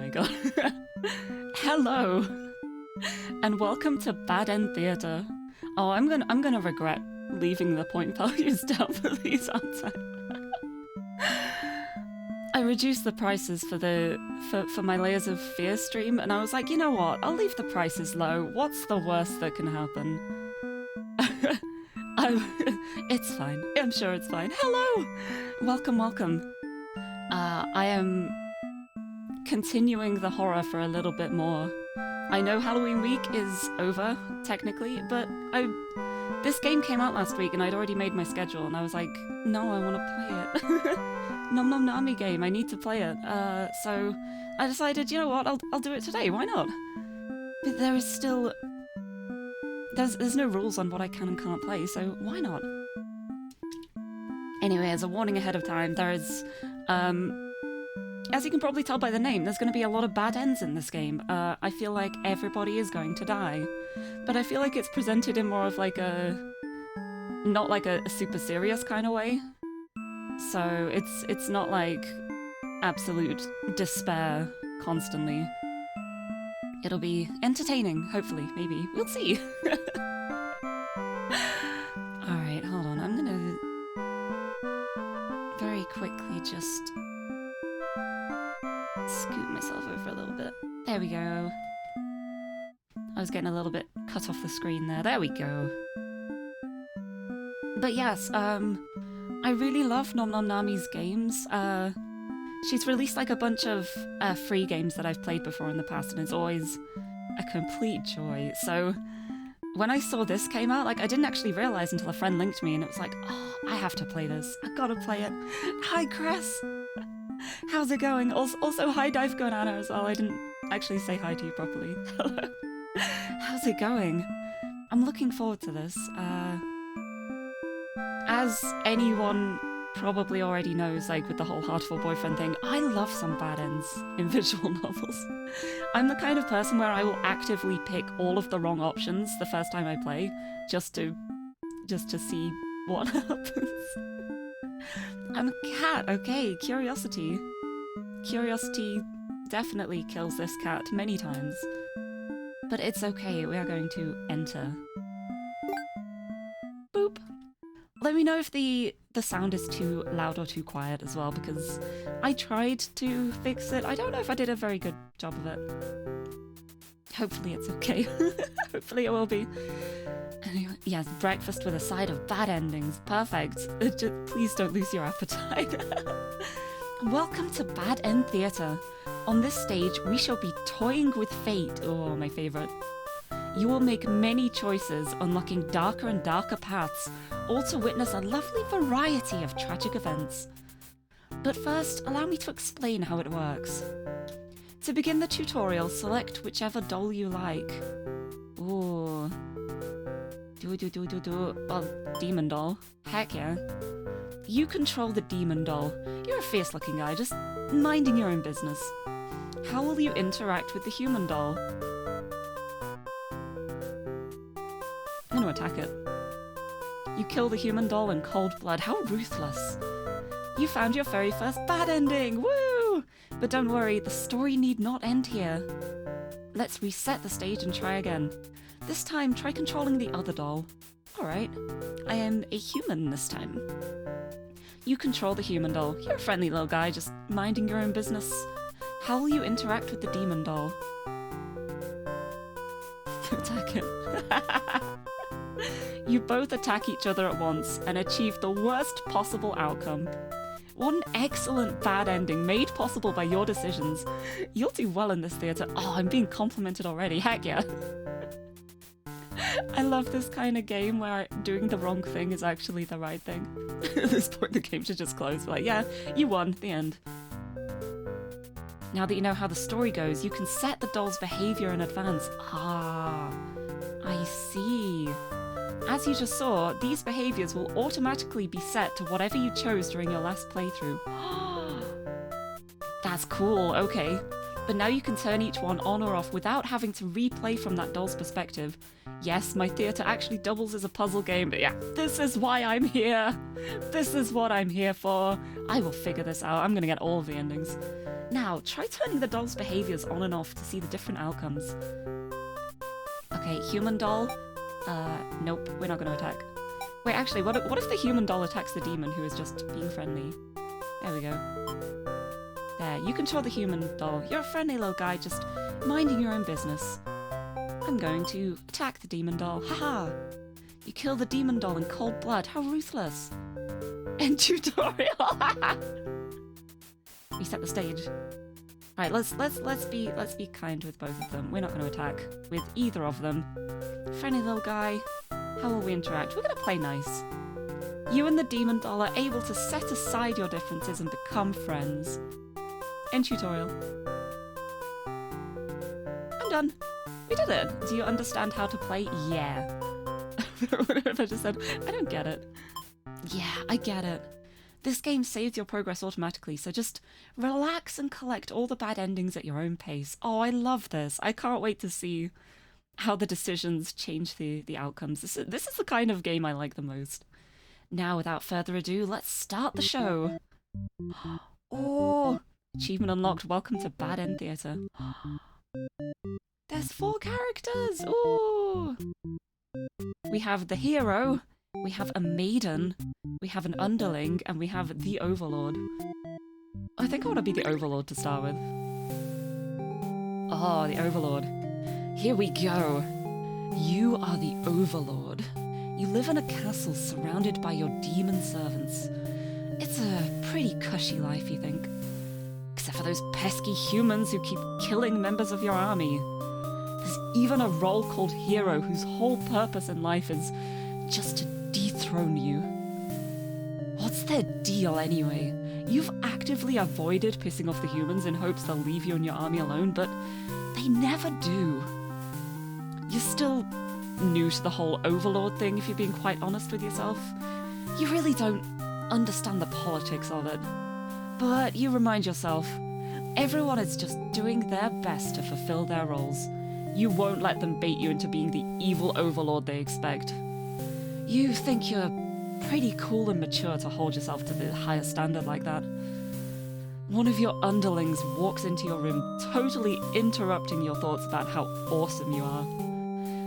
my god. Hello, and welcome to Bad End Theatre. Oh, I'm gonna regret leaving the point values down for these, aren't I? I reduced the prices for my Layers of Fear stream, and I was like, you know what? I'll leave the prices low. What's the worst that can happen? It's fine. I'm sure it's fine. Hello! Welcome, welcome. I am continuing the horror for a little bit more. I know Halloween week is over, technically, but this game came out last week and I'd already made my schedule, and I was like, no, I want to play it. Nom Nom Nami game, I need to play it. So I decided, you know what, I'll do it today, why not? But there is still... There's no rules on what I can and can't play, so why not? Anyway, as a warning ahead of time, there is, as you can probably tell by the name, there's going to be a lot of bad ends in this game. I feel like everybody is going to die, but I feel like it's presented in more of like not like a super serious kind of way. So it's not like absolute despair constantly. It'll be entertaining, hopefully, maybe. We'll see. Alright, hold on. I'm gonna very quickly just scoot myself over a little bit. There we go. I was getting a little bit cut off the screen there. There we go. But yes, I really love Nom Nom Nami's games. She's released like a bunch of free games that I've played before in the past, and it's always a complete joy. So when I saw this came out, like I didn't actually realize until a friend linked me, and it was like, oh, I have to play this. I gotta play it. Hi, Cress. How's it going? Also, hi, Dive Gonana as well. I didn't actually say hi to you properly. Hello. How's it going? I'm looking forward to this. As anyone probably already knows, like with the whole Heartful Boyfriend thing, I love some bad ends in visual novels. I'm the kind of person where I will actively pick all of the wrong options the first time I play, just to see what happens. I'm a cat, okay, curiosity. Curiosity definitely kills this cat many times. But it's okay, we are going to enter. Boop. Let me know if the sound is too loud or too quiet as well, because I tried to fix it. I don't know if I did a very good job of it. Hopefully it's okay. Hopefully it will be. Anyway, yes, breakfast with a side of bad endings. Perfect. Just, please don't lose your appetite. Welcome to Bad End Theatre. On this stage, we shall be toying with fate. Oh, my favourite. You will make many choices, unlocking darker and darker paths, all to witness a lovely variety of tragic events. But first, allow me to explain how it works. To begin the tutorial, select whichever doll you like. Ooh. Well, demon doll. Heck yeah. You control the demon doll. You're a fierce-looking guy, just minding your own business. How will you interact with the human doll? I'm gonna attack it. You kill the human doll in cold blood. How ruthless. You found your very first bad ending! Woo! But don't worry, the story need not end here. Let's reset the stage and try again. This time, try controlling the other doll. Alright. I am a human this time. You control the human doll. You're a friendly little guy, just minding your own business. How will you interact with the demon doll? Attack it. You both attack each other at once and achieve the worst possible outcome. What an excellent bad ending made possible by your decisions. You'll do well in this theatre. Oh, I'm being complimented already. Heck yeah. I love this kind of game where doing the wrong thing is actually the right thing. At this point, the game should just close. Like, yeah, you won. The end. Now that you know how the story goes, you can set the doll's behavior in advance. Ah, I see. As you just saw, these behaviors will automatically be set to whatever you chose during your last playthrough. That's cool, okay. But now you can turn each one on or off without having to replay from that doll's perspective. Yes, my theatre actually doubles as a puzzle game, but yeah, this is why I'm here. This is what I'm here for. I will figure this out. I'm gonna get all of the endings. Now, try turning the doll's behaviors on and off to see the different outcomes. Okay, human doll. Nope, we're not going to attack. Wait, actually, what if the human doll attacks the demon who is just being friendly? There we go. There, you control the human doll. You're a friendly little guy, just minding your own business. I'm going to attack the demon doll. Haha! You kill the demon doll in cold blood. How ruthless! End tutorial. Reset the stage. Right, let's be kind with both of them. We're not going to attack with either of them. Friendly little guy. How will we interact? We're going to play nice. You and the demon doll are able to set aside your differences and become friends. End tutorial. I'm done. We did it. Do you understand how to play? Yeah. What if I just said, I don't get it? Yeah, I get it. This game saves your progress automatically, so just relax and collect all the bad endings at your own pace. Oh, I love this. I can't wait to see how the decisions change the outcomes. This is the kind of game I like the most. Now, without further ado, let's start the show. Oh, achievement unlocked. Welcome to Bad End Theatre. There's 4 characters. Ooh. We have the hero, we have a maiden, we have an underling, and we have the Overlord. I think I want to be the Overlord to start with. Oh, the Overlord. Here we go. You are the Overlord. You live in a castle surrounded by your demon servants. It's a pretty cushy life, you think. Except for those pesky humans who keep killing members of your army. There's even a role called hero whose whole purpose in life is just to dethrone you. What's their deal anyway? You've actively avoided pissing off the humans in hopes they'll leave you and your army alone, but they never do. You're still new to the whole Overlord thing, if you're being quite honest with yourself. You really don't understand the politics of it. But you remind yourself, everyone is just doing their best to fulfill their roles. You won't let them bait you into being the evil Overlord they expect. You think you're pretty cool and mature to hold yourself to the higher standard like that. One of your underlings walks into your room, totally interrupting your thoughts about how awesome you are.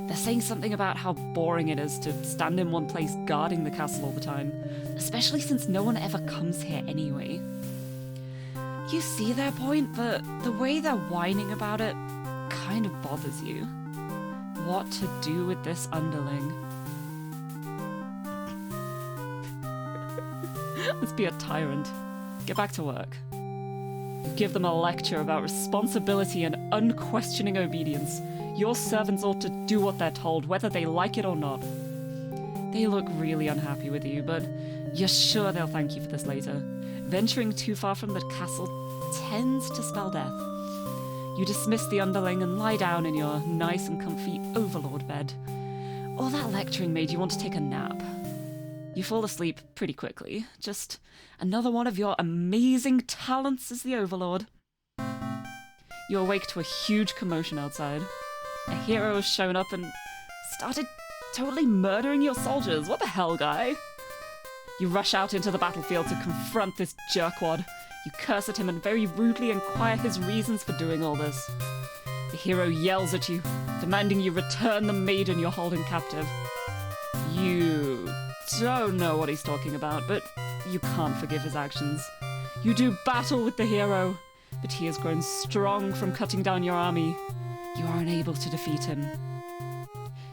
They're saying something about how boring it is to stand in one place guarding the castle all the time, especially since no one ever comes here anyway. You see their point, but the way they're whining about it kind of bothers you. What to do with this underling? Let's be a tyrant. Get back to work. You give them a lecture about responsibility and unquestioning obedience. Your servants ought to do what they're told, whether they like it or not. They look really unhappy with you, but you're sure they'll thank you for this later. Venturing too far from the castle tends to spell death. You dismiss the underling and lie down in your nice and comfy Overlord bed. All that lecturing made you want to take a nap. You fall asleep pretty quickly. Just another one of your amazing talents as the Overlord. You awake to a huge commotion outside. A hero has shown up and started totally murdering your soldiers. What the hell, guy? You rush out into the battlefield to confront this jerkwad. You curse at him and very rudely inquire his reasons for doing all this. The hero yells at you, demanding you return the maiden you're holding captive. You don't know what he's talking about, but you can't forgive his actions. You do battle with the hero, but he has grown strong from cutting down your army. You are unable to defeat him.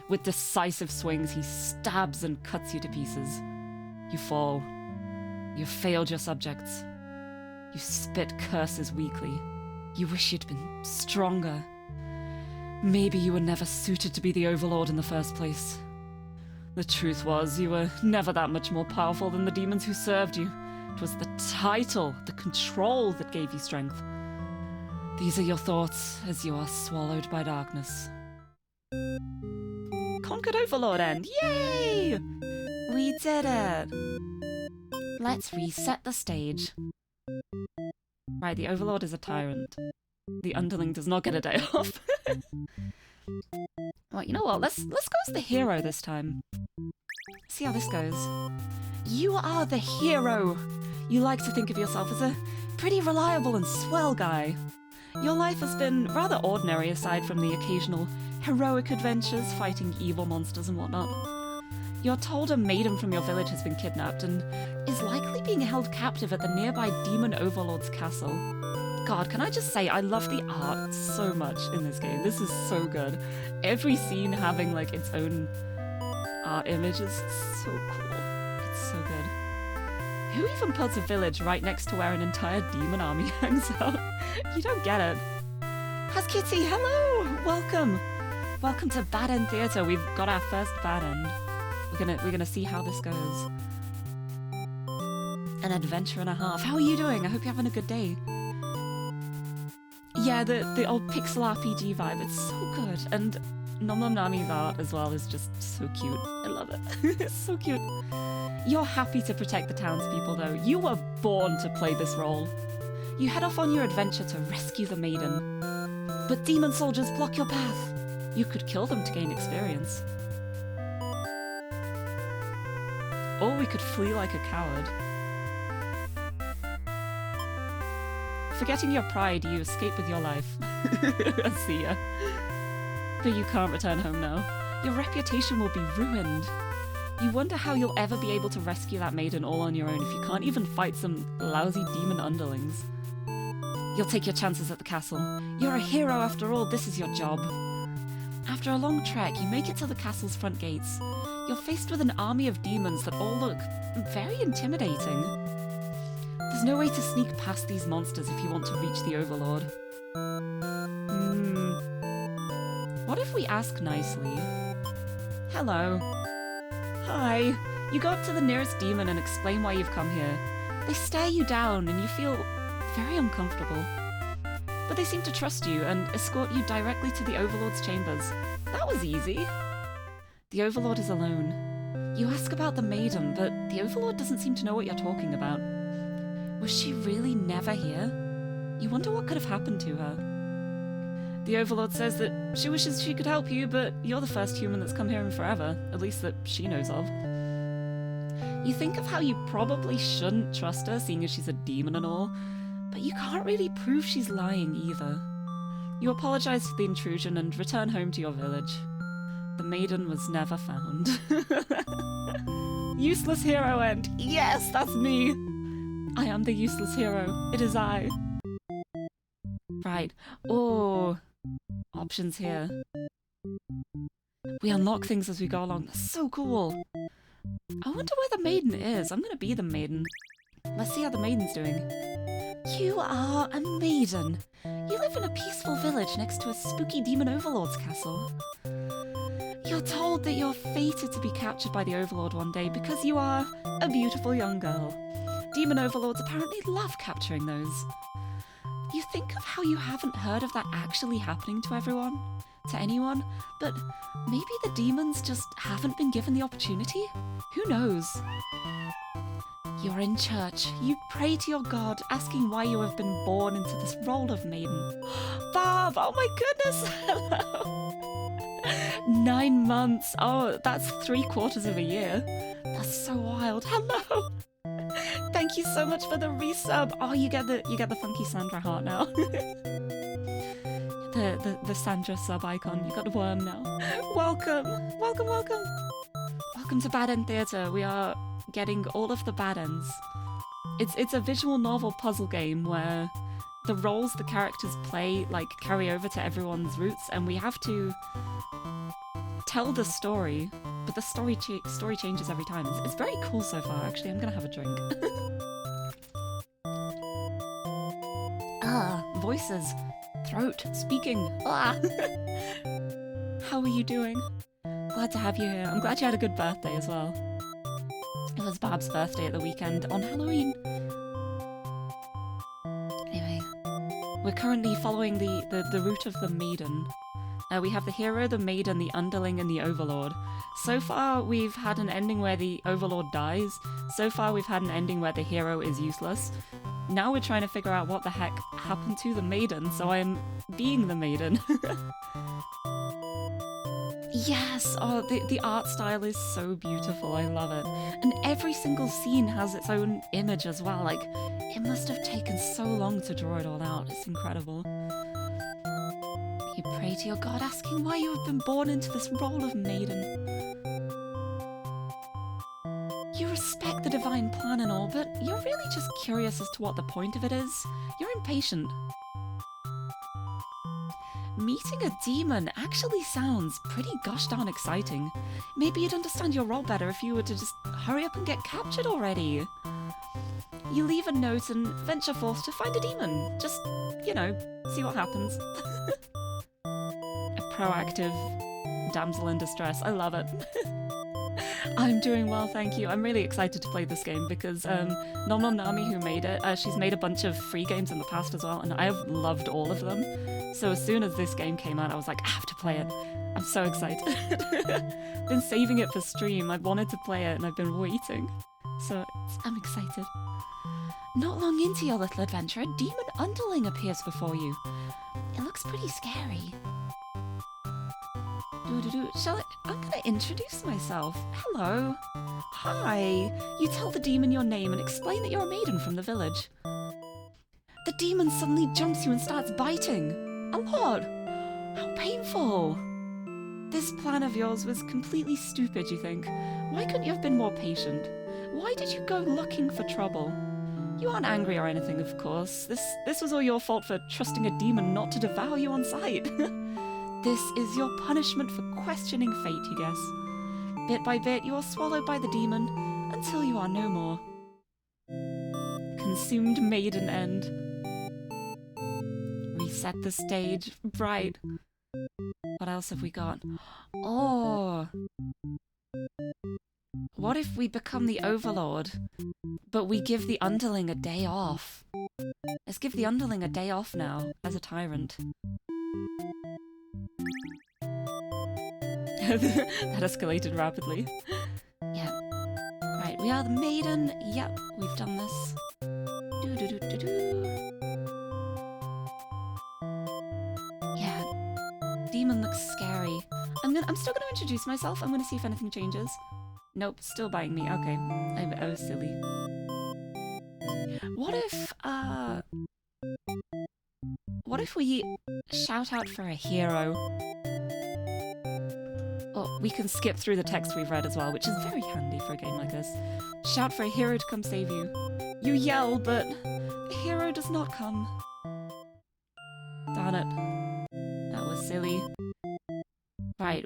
With decisive swings, he stabs and cuts you to pieces. You fall. You've failed your subjects. You spit curses weakly. You wish you'd been stronger. Maybe you were never suited to be the Overlord in the first place. The truth was, you were never that much more powerful than the demons who served you. It was the title, the control that gave you strength. These are your thoughts as you are swallowed by darkness. Conquered Overlord end! Yay! We did it! Let's reset the stage. Right, the Overlord is a tyrant. The underling does not get a day off. Well, you know what? Let's go as the hero this time. See how this goes. You are the hero! You like to think of yourself as a pretty reliable and swell guy. Your life has been rather ordinary aside from the occasional heroic adventures fighting evil monsters and whatnot. You're told a maiden from your village has been kidnapped and is likely being held captive at the nearby demon overlord's castle. God, can I just say, I love the art so much in this game. This is so good. Every scene having like its own art image is so cool. It's so good. Who even puts a village right next to where an entire demon army hangs out? You don't get it. Has Kitty, hello! Welcome! Welcome to Bad End Theatre. We've got our first Bad End. We're gonna see how this goes. An adventure and a half. How are you doing? I hope you're having a good day. Yeah, the old pixel RPG vibe, it's so good. And Nom Nom Nami's art as well is just so cute. I love it. It's so cute. You're happy to protect the townspeople though. You were born to play this role. You head off on your adventure to rescue the maiden. But demon soldiers block your path. You could kill them to gain experience. Or we could flee like a coward. Forgetting your pride, you escape with your life. See ya. But you can't return home now. Your reputation will be ruined. You wonder how you'll ever be able to rescue that maiden all on your own if you can't even fight some lousy demon underlings. You'll take your chances at the castle. You're a hero after all, this is your job. After a long trek, you make it to the castle's front gates. You're faced with an army of demons that all look very intimidating. There's no way to sneak past these monsters if you want to reach the Overlord. What if we ask nicely? Hello. Hi. You go up to the nearest demon and explain why you've come here. They stare you down and you feel very uncomfortable. But they seem to trust you and escort you directly to the Overlord's chambers. That was easy. The Overlord is alone. You ask about the maiden, but the Overlord doesn't seem to know what you're talking about. Was she really never here? You wonder what could have happened to her. The Overlord says that she wishes she could help you, but you're the first human that's come here in forever, at least that she knows of. You think of how you probably shouldn't trust her, seeing as she's a demon and all, but you can't really prove she's lying either. You apologize for the intrusion and return home to your village. The maiden was never found. Useless hero end. Yes, that's me. I am the useless hero. It is I. Right. Oh. Options here. We unlock things as we go along. That's so cool. I wonder where the maiden is. I'm gonna be the maiden. Let's see how the maiden's doing. You are a maiden. You live in a peaceful village next to a spooky demon overlord's castle. You're told that you're fated to be captured by the Overlord one day because you are a beautiful young girl. Demon overlords apparently love capturing those. You think of how you haven't heard of that actually happening to anyone, but maybe the demons just haven't been given the opportunity? Who knows? You're in church. You pray to your god, asking why you have been born into this role of maiden. Barb! Oh my goodness! Hello! 9 months. Oh, that's 3/4 of a year. That's so wild. Hello. Thank you so much for the resub. Oh, you get the funky Sandra heart now. the Sandra sub icon. You got the worm now. Welcome. Welcome to Bad End Theatre. We are getting all of the bad ends. It's a visual novel puzzle game where the roles the characters play carry over to everyone's roots, and we have to tell the story, but the story changes every time. It's very cool so far, actually. I'm gonna have a drink. Voices. Throat. Speaking. How are you doing? Glad to have you here. I'm glad you had a good birthday as well. It was Barb's birthday at the weekend on Halloween. Anyway, we're currently following the route of the maiden. We have the hero, the maiden, the underling, and the overlord. So far, we've had an ending where the overlord dies. So far, we've had an ending where the hero is useless. Now we're trying to figure out what the heck happened to the maiden, so I'm being the maiden. Yes! Oh, the art style is so beautiful. I love it. And every single scene has its own image as well. Like, it must have taken so long to draw it all out. It's incredible. You pray to your god, asking why you have been born into this role of maiden. You respect the divine plan and all, but you're really just curious as to what the point of it is. You're impatient. Meeting a demon actually sounds pretty gosh darn exciting. Maybe you'd understand your role better if you were to just hurry up and get captured already. You leave a note and venture forth to find a demon. Just, you know, see what happens. A proactive damsel in distress. I love it. I'm doing well, thank you. I'm really excited to play this game because Nom Nom Nami, who made it, she's made a bunch of free games in the past as well, and I've loved all of them. So as soon as this game came out, I was like, I have to play it. I'm so excited. Been saving it for stream. I've wanted to play it and I've been waiting. So I'm excited. Not long into your little adventure, a demon underling appears before you. It looks pretty scary. I'm gonna introduce myself. Hello. Hi. You tell the demon your name and explain that you're a maiden from the village. The demon suddenly jumps you and starts biting. A lot. How painful. This plan of yours was completely stupid, you think. Why couldn't you have been more patient? Why did you go looking for trouble? You aren't angry or anything, of course. This was all your fault for trusting a demon not to devour you on sight. This is your punishment for questioning fate, you guess. Bit by bit, you are swallowed by the demon until you are no more. Consumed maiden end. Reset the stage. Right. What else have we got? Oh. What if we become the Overlord, but we give the underling a day off? Let's give the underling a day off now, as a tyrant. That escalated rapidly. Yeah. Right, we are the maiden. Yep, we've done this. Yeah. Demon looks scary. I'm still gonna introduce myself. I'm gonna see if anything changes. Nope, still buying me. Okay. I was silly. What if we shout out for a hero? Oh, we can skip through the text we've read as well, which is very handy for a game like this. Shout for a hero to come save you. You yell, but the hero does not come. Darn it. That was silly. Right,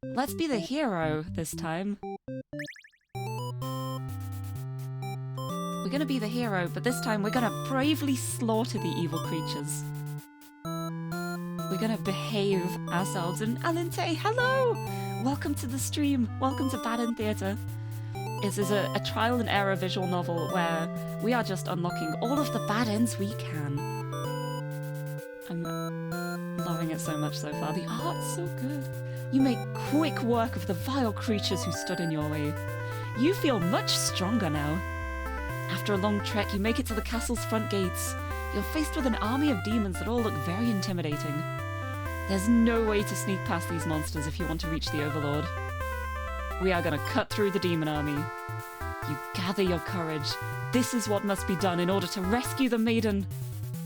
let's be the hero this time. We're gonna be the hero, but this time we're gonna bravely slaughter the evil creatures. We're gonna behave ourselves. And Alinte, hello! Welcome to the stream. Welcome to Bad End Theatre. This is a trial and error visual novel where we are just unlocking all of the bad ends we can. I'm loving it so much so far. The art's so good. You make quick work of the vile creatures who stood in your way. You feel much stronger now. After a long trek, you make it to the castle's front gates. You're faced with an army of demons that all look very intimidating. There's no way to sneak past these monsters if you want to reach the Overlord. We are gonna cut through the demon army. You gather your courage. This is what must be done in order to rescue the maiden.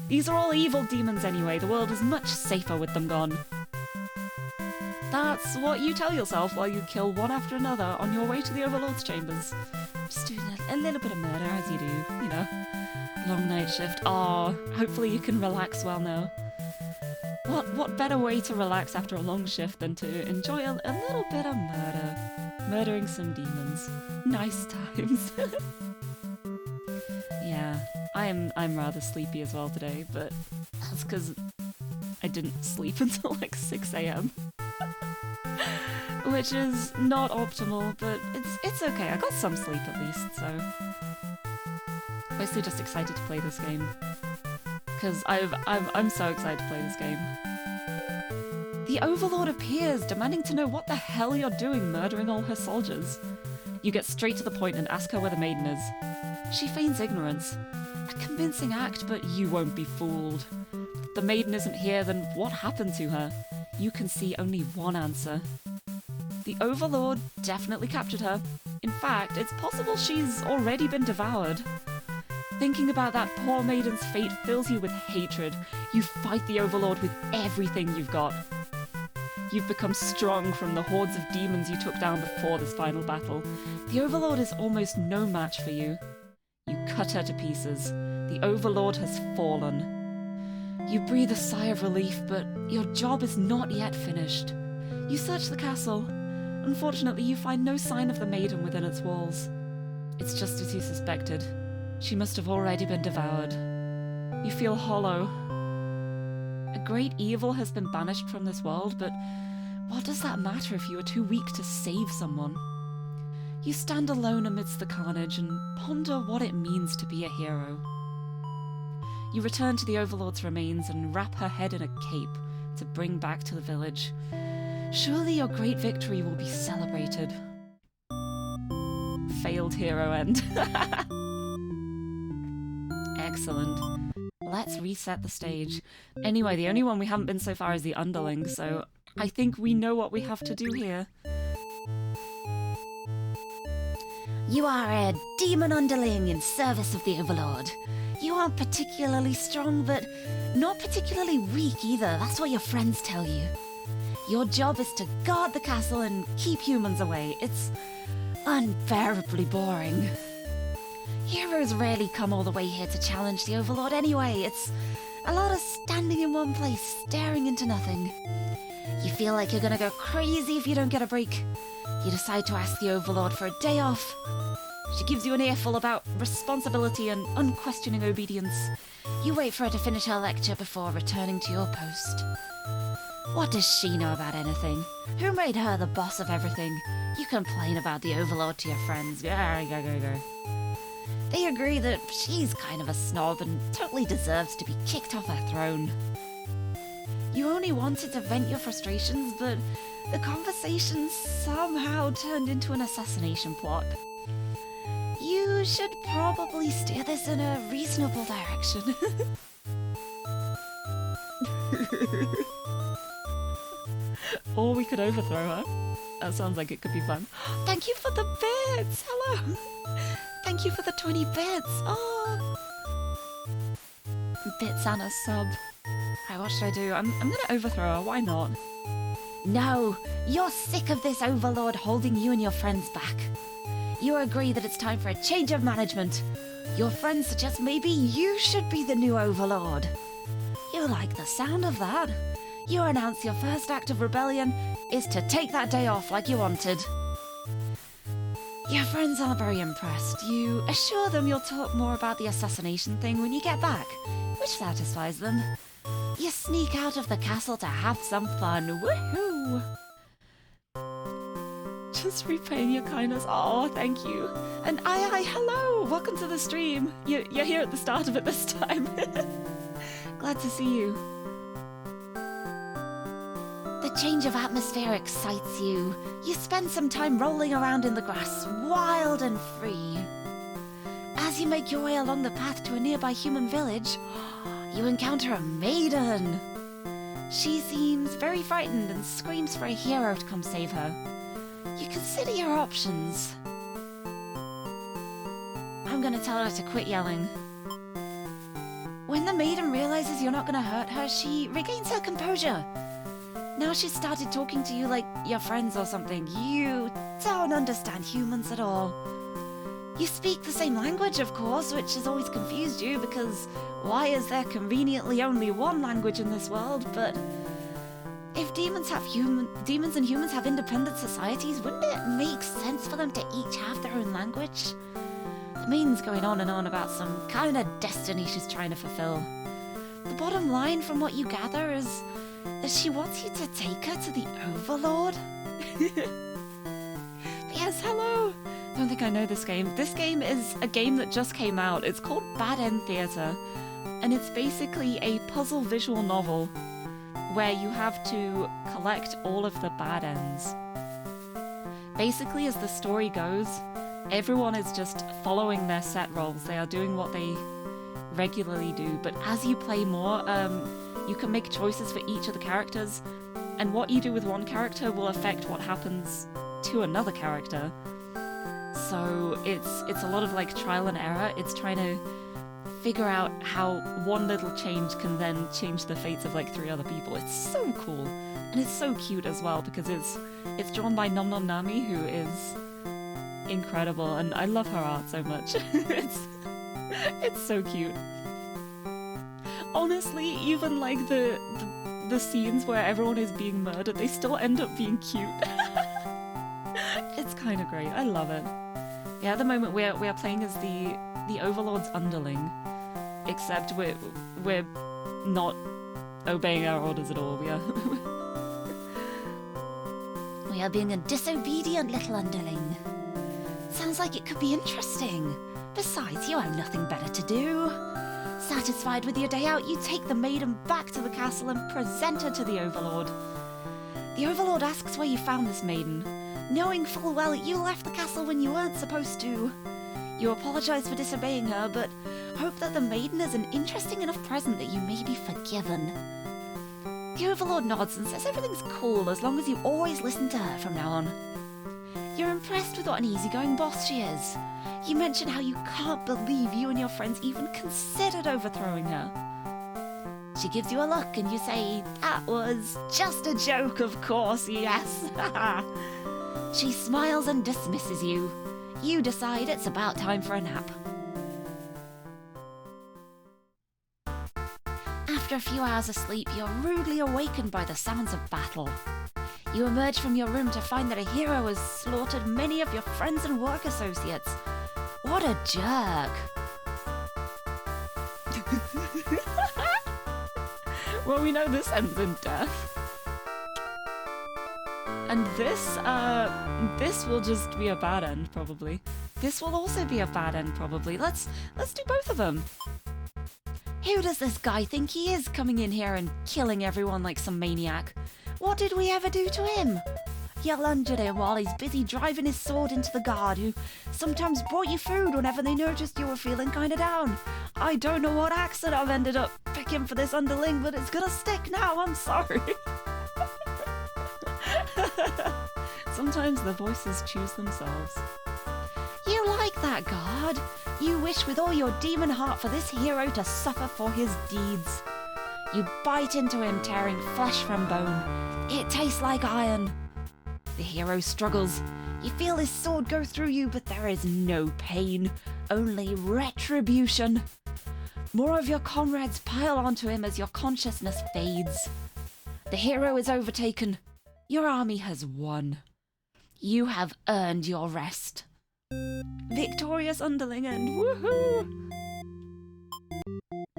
These are all evil demons anyway. The world is much safer with them gone. That's what you tell yourself while you kill one after another on your way to the Overlord's chambers. Just doing a little bit of murder as you do, you know. Long night shift. Oh, hopefully you can relax well now. What better way to relax after a long shift than to enjoy a little bit of murder? Murdering some demons. Nice times. Yeah, I'm rather sleepy as well today, but that's because I didn't sleep until like 6 AM. Which is not optimal, but it's okay. I got some sleep at least, so mostly just excited to play this game because I'm so excited to play this game. The Overlord appears, demanding to know what the hell you're doing murdering all her soldiers. You get straight to the point and ask her where the maiden is. She feigns ignorance. A convincing act, but you won't be fooled. If the maiden isn't here, then what happened to her? You can see only one answer. The Overlord definitely captured her. In fact, it's possible she's already been devoured. Thinking about that poor maiden's fate fills you with hatred. You fight the Overlord with everything you've got. You've become strong from the hordes of demons you took down before this final battle. The Overlord is almost no match for you. You cut her to pieces. The Overlord has fallen. You breathe a sigh of relief, but your job is not yet finished. You search the castle. Unfortunately, you find no sign of the maiden within its walls. It's just as you suspected. She must have already been devoured. You feel hollow. A great evil has been banished from this world, but what does that matter if you are too weak to save someone? You stand alone amidst the carnage and ponder what it means to be a hero. You return to the Overlord's remains and wrap her head in a cape to bring back to the village. Surely your great victory will be celebrated. Failed hero end. Excellent. Let's reset the stage. Anyway, the only one we haven't been so far is the underling, so I think we know what we have to do here. You are a demon underling in service of the Overlord. You aren't particularly strong, but not particularly weak either. That's what your friends tell you. Your job is to guard the castle and keep humans away. It's unbearably boring. Heroes rarely come all the way here to challenge the Overlord anyway. It's a lot of standing in one place, staring into nothing. You feel like you're gonna go crazy if you don't get a break. You decide to ask the Overlord for a day off. She gives you an earful about responsibility and unquestioning obedience. You wait for her to finish her lecture before returning to your post. What does she know about anything? Who made her the boss of everything? You complain about the Overlord to your friends. Go. They agree that she's kind of a snob and totally deserves to be kicked off her throne. You only wanted to vent your frustrations, but the conversation somehow turned into an assassination plot. You should probably steer this in a reasonable direction. Or we could overthrow her. That sounds like it could be fun. Thank you for the bits! Hello! Thank you for the 20 bits! Oh! Bits and a sub. Right, what should I do? I'm gonna overthrow her, why not? No, you're sick of this Overlord holding you and your friends back. You agree that it's time for a change of management. Your friends suggest maybe you should be the new Overlord. You like the sound of that. You announce your first act of rebellion is to take that day off like you wanted. Your friends aren't very impressed. You assure them you'll talk more about the assassination thing when you get back, which satisfies them. You sneak out of the castle to have some fun. Woohoo! Just repaying your kindness. Oh, thank you. And Ai, hello! Welcome to the stream. You're here at the start of it this time. Glad to see you. The change of atmosphere excites you. You spend some time rolling around in the grass, wild and free. As you make your way along the path to a nearby human village, you encounter a maiden. She seems very frightened and screams for a hero to come save her. You consider your options. I'm gonna tell her to quit yelling. When the maiden realizes you're not gonna hurt her, she regains her composure. Now she's started talking to you like your friends or something. You don't understand humans at all. You speak the same language, of course, which has always confused you because why is there conveniently only one language in this world? But if demons and humans have independent societies, wouldn't it make sense for them to each have their own language? The maiden's going on and on about some kind of destiny she's trying to fulfill. The bottom line from what you gather is that she wants you to take her to the Overlord. Yes, hello! I don't think I know this game. This game is a game that just came out. It's called Bad End Theatre, and it's basically a puzzle visual novel where you have to collect all of the bad ends. Basically, as the story goes, everyone is just following their set roles. They are doing what they regularly do, but as you play more, you can make choices for each of the characters, and what you do with one character will affect what happens to another character. So it's a lot of like trial and error. It's trying to figure out how one little change can then change the fates of like 3 other people. It's so cool, and it's so cute as well because it's drawn by Nom Nom Nami, who is incredible, and I love her art so much. It's so cute. Honestly, even like the scenes where everyone is being murdered, they still end up being cute. It's kind of great. I love it. Yeah, at the moment we are playing as the Overlord's underling, except we're not obeying our orders at all. We are being a disobedient little underling. Sounds like it could be interesting. Besides, you have nothing better to do. Satisfied with your day out, you take the maiden back to the castle and present her to the Overlord. The Overlord asks where you found this maiden, knowing full well you left the castle when you weren't supposed to. You apologize for disobeying her, but hope that the maiden is an interesting enough present that you may be forgiven. The Overlord nods and says everything's cool as long as you always listen to her from now on. You're impressed with what an easygoing boss she is. You mention how you can't believe you and your friends even considered overthrowing her. She gives you a look and you say, "That was just a joke, of course, yes." She smiles and dismisses you. You decide it's about time for a nap. After a few hours of sleep, you're rudely awakened by the sounds of battle. You emerge from your room to find that a hero has slaughtered many of your friends and work associates. What a jerk. Well, we know this ends in death. And this will just be a bad end, probably. This will also be a bad end, probably. Let's do both of them. Who does this guy think he is, coming in here and killing everyone like some maniac? What did we ever do to him? You lunged at him while he's busy driving his sword into the guard, who sometimes brought you food whenever they noticed you were feeling kinda down. I don't know what accent I've ended up picking for this underling, but it's gonna stick now, I'm sorry. Sometimes the voices choose themselves. You like that guard. You wish with all your demon heart for this hero to suffer for his deeds. You bite into him, tearing flesh from bone. It tastes like iron. The hero struggles. You feel his sword go through you, but there is no pain, only retribution. More of your comrades pile onto him as your consciousness fades. The hero is overtaken. Your army has won. You have earned your rest. Victorious underling end, woohoo!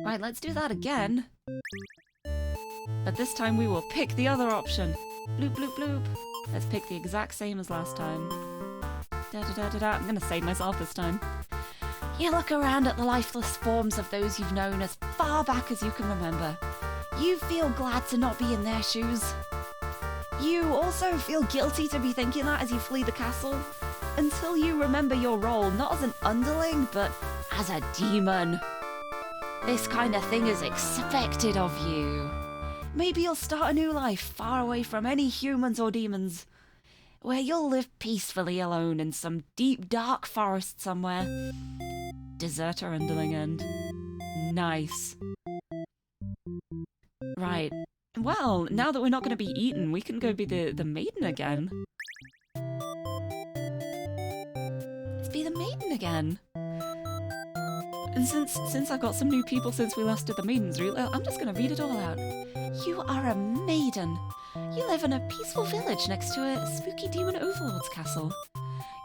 Right, let's do that again. But this time we will pick the other option. Bloop, bloop, bloop. Let's pick the exact same as last time. Da da da da da. I'm gonna save myself this time. You look around at the lifeless forms of those you've known as far back as you can remember. You feel glad to not be in their shoes. You also feel guilty to be thinking that as you flee the castle, until you remember your role not as an underling, but as a demon. This kind of thing is expected of you. Maybe you'll start a new life far away from any humans or demons, where you'll live peacefully alone in some deep, dark forest somewhere. Deserter underling end. Nice. Right. Well, now that we're not going to be eaten, we can go be the maiden again. Let's be the maiden again. And since I've got some new people since we last did the maidens route, I'm just going to read it all out. You are a maiden. You live in a peaceful village next to a spooky demon overlord's castle.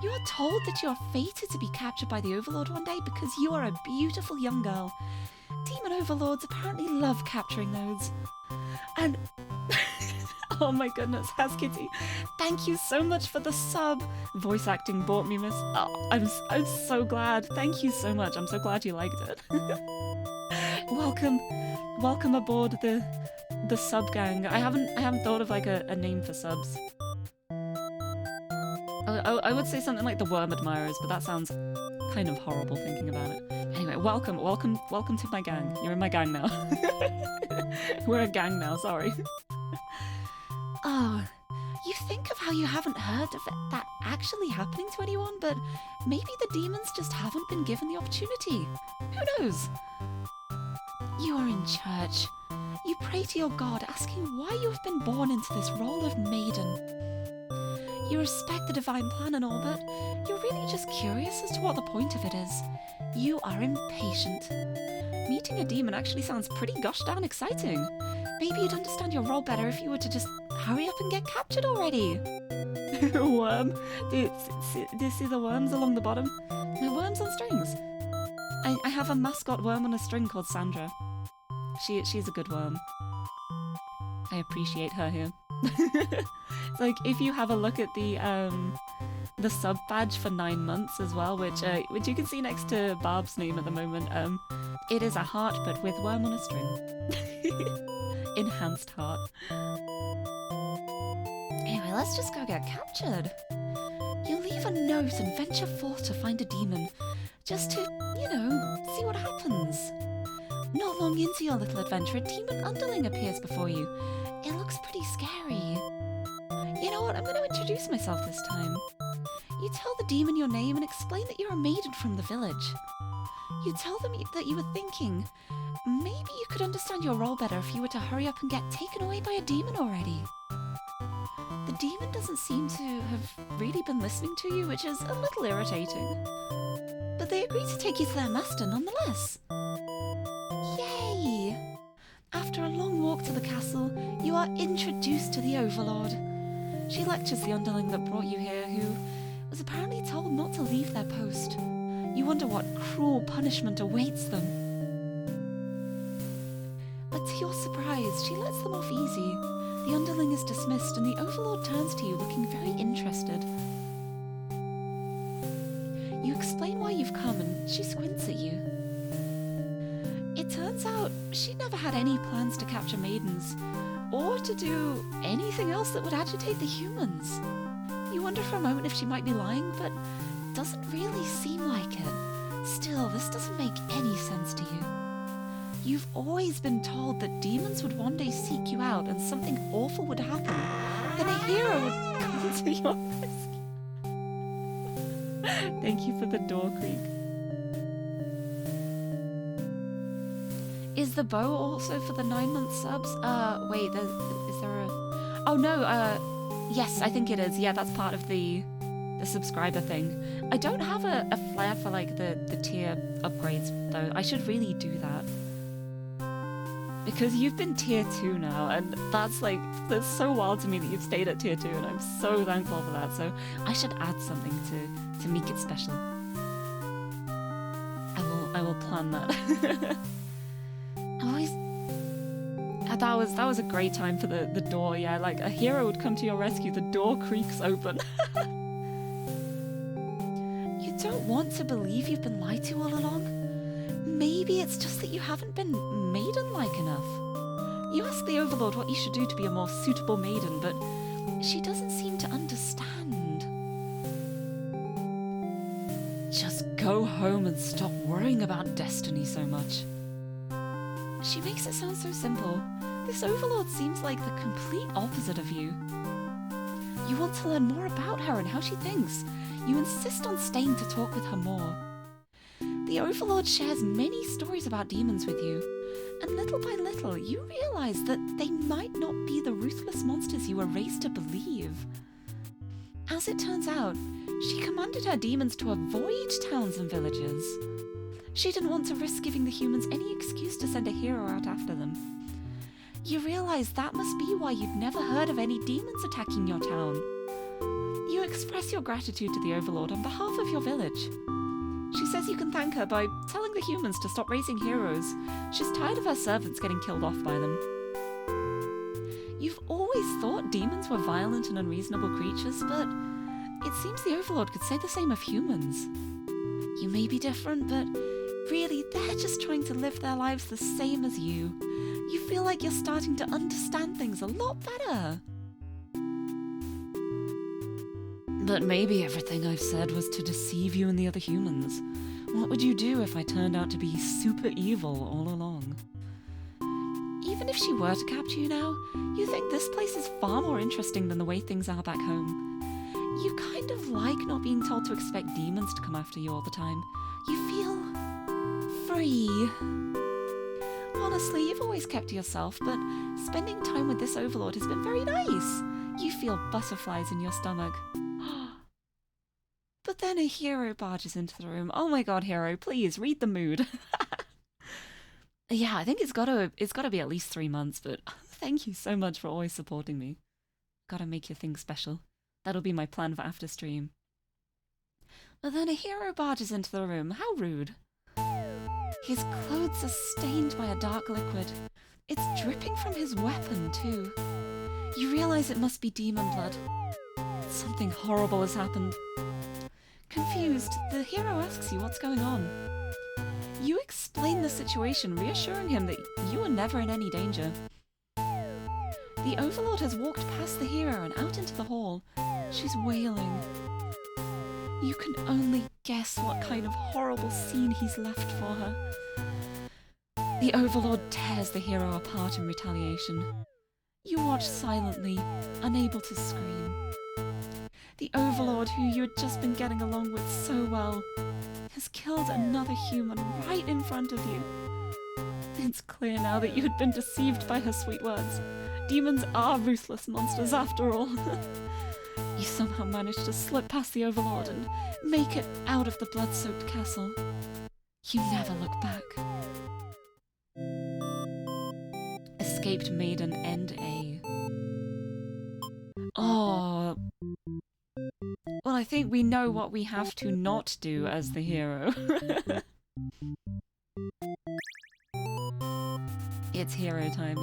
You are told that you are fated to be captured by the overlord one day because you are a beautiful young girl. Demon overlords apparently love capturing those. And oh my goodness, Has Kitty, thank you so much for the sub. Voice acting bought me, miss. Oh, I'm so glad. Thank you so much. I'm so glad you liked it. Welcome aboard the sub gang. I haven't thought of like a name for subs. I would say something like the Worm Admirers, but that sounds kind of horrible thinking about it. Anyway, welcome to my gang. You're in my gang now. We're a gang now, sorry. Oh, you think of how you haven't heard of that actually happening to anyone, but maybe the demons just haven't been given the opportunity. Who knows? You are in church. You pray to your God, asking why you have been born into this role of maiden. You respect the divine plan and all, but you're really just curious as to what the point of it is. You are impatient. Meeting a demon actually sounds pretty gosh darn exciting. Maybe you'd understand your role better if you were to just hurry up and get captured already. Worm? Do you see the worms along the bottom? They're worms on strings. I have a mascot worm on a string called Sandra. She's a good worm. I appreciate her here. It's like, if you have a look at the sub badge for 9 months as well, which you can see next to Barb's name at the moment, it is a heart but with worm on a string. Enhanced heart. Anyway, let's just go get captured. You leave a note and venture forth to find a demon, just to, see what happens. Not long into your little adventure, a demon underling appears before you. It looks pretty scary. You know what, I'm going to introduce myself this time. You tell the demon your name and explain that you're a maiden from the village. You tell them that you were thinking, maybe you could understand your role better if you were to hurry up and get taken away by a demon already. The demon doesn't seem to have really been listening to you, which is a little irritating. But they agree to take you to their master nonetheless. Yay! After a long walk to the castle, you are introduced to the Overlord. She lectures the underling that brought you here, who was apparently told not to leave their post. You wonder what cruel punishment awaits them. But to your surprise, she lets them off easy. The underling is dismissed and the Overlord turns to you looking very interested. You explain why you've come and she squints at you. It turns out she never had any plans to capture maidens, or to do anything else that would agitate the humans. You wonder for a moment if she might be lying, but doesn't really seem like it. Still, this doesn't make any sense to you. You've always been told that demons would one day seek you out and something awful would happen. Then a hero would come to your rescue. Thank you for the door creak. Is the bow also for the 9-month subs? Wait, is there a... Oh no, yes, I think it is. Yeah, that's part of the subscriber thing. I don't have a flair for like the tier upgrades though. I should really do that. Because you've been tier 2 now, and that's so wild to me that you've stayed at tier 2, and I'm so thankful for that, so I should add something to make it special. I will plan that. That was a great time for the door, yeah, like a hero would come to your rescue, the door creaks open. You don't want to believe you've been lied to all along? Maybe it's just that you haven't been maiden-like enough. You ask the Overlord what you should do to be a more suitable maiden, but she doesn't seem to understand. Just go home and stop worrying about destiny so much. She makes it sound so simple. This Overlord seems like the complete opposite of you. You want to learn more about her and how she thinks. You insist on staying to talk with her more. The Overlord shares many stories about demons with you, and little by little you realize that they might not be the ruthless monsters you were raised to believe. As it turns out, she commanded her demons to avoid towns and villages. She didn't want to risk giving the humans any excuse to send a hero out after them. You realize that must be why you've never heard of any demons attacking your town. You express your gratitude to the Overlord on behalf of your village. She says you can thank her by telling the humans to stop raising heroes. She's tired of her servants getting killed off by them. You've always thought demons were violent and unreasonable creatures, but it seems the Overlord could say the same of humans. You may be different, but really they're just trying to live their lives the same as you. You feel like you're starting to understand things a lot better. But maybe everything I've said was to deceive you and the other humans. What would you do if I turned out to be super evil all along? Even if she were to capture you now, you think this place is far more interesting than the way things are back home. You kind of like not being told to expect demons to come after you all the time. You feel free. Honestly, you've always kept to yourself, but spending time with this Overlord has been very nice. You feel butterflies in your stomach. But then a hero barges into the room. Oh my god, hero, please read the mood. Yeah, I think it's gotta be at least 3 months, but thank you so much for always supporting me. Gotta make your thing special. That'll be my plan for after stream. But then a hero barges into the room. How rude. His clothes are stained by a dark liquid. It's dripping from his weapon, too. You realize it must be demon blood. Something horrible has happened. Confused, the hero asks you what's going on. You explain the situation, reassuring him that you are never in any danger. The Overlord has walked past the hero and out into the hall. She's wailing. You can only guess what kind of horrible scene he's left for her. The Overlord tears the hero apart in retaliation. You watch silently, unable to scream. The Overlord, who you had just been getting along with so well, has killed another human right in front of you. It's clear now that you had been deceived by her sweet words. Demons are ruthless monsters after all. You somehow managed to slip past the Overlord and make it out of the blood-soaked castle. You never look back. Escaped Maiden End A. Oh. Well, I think we know what we have to not do as the hero. It's hero time.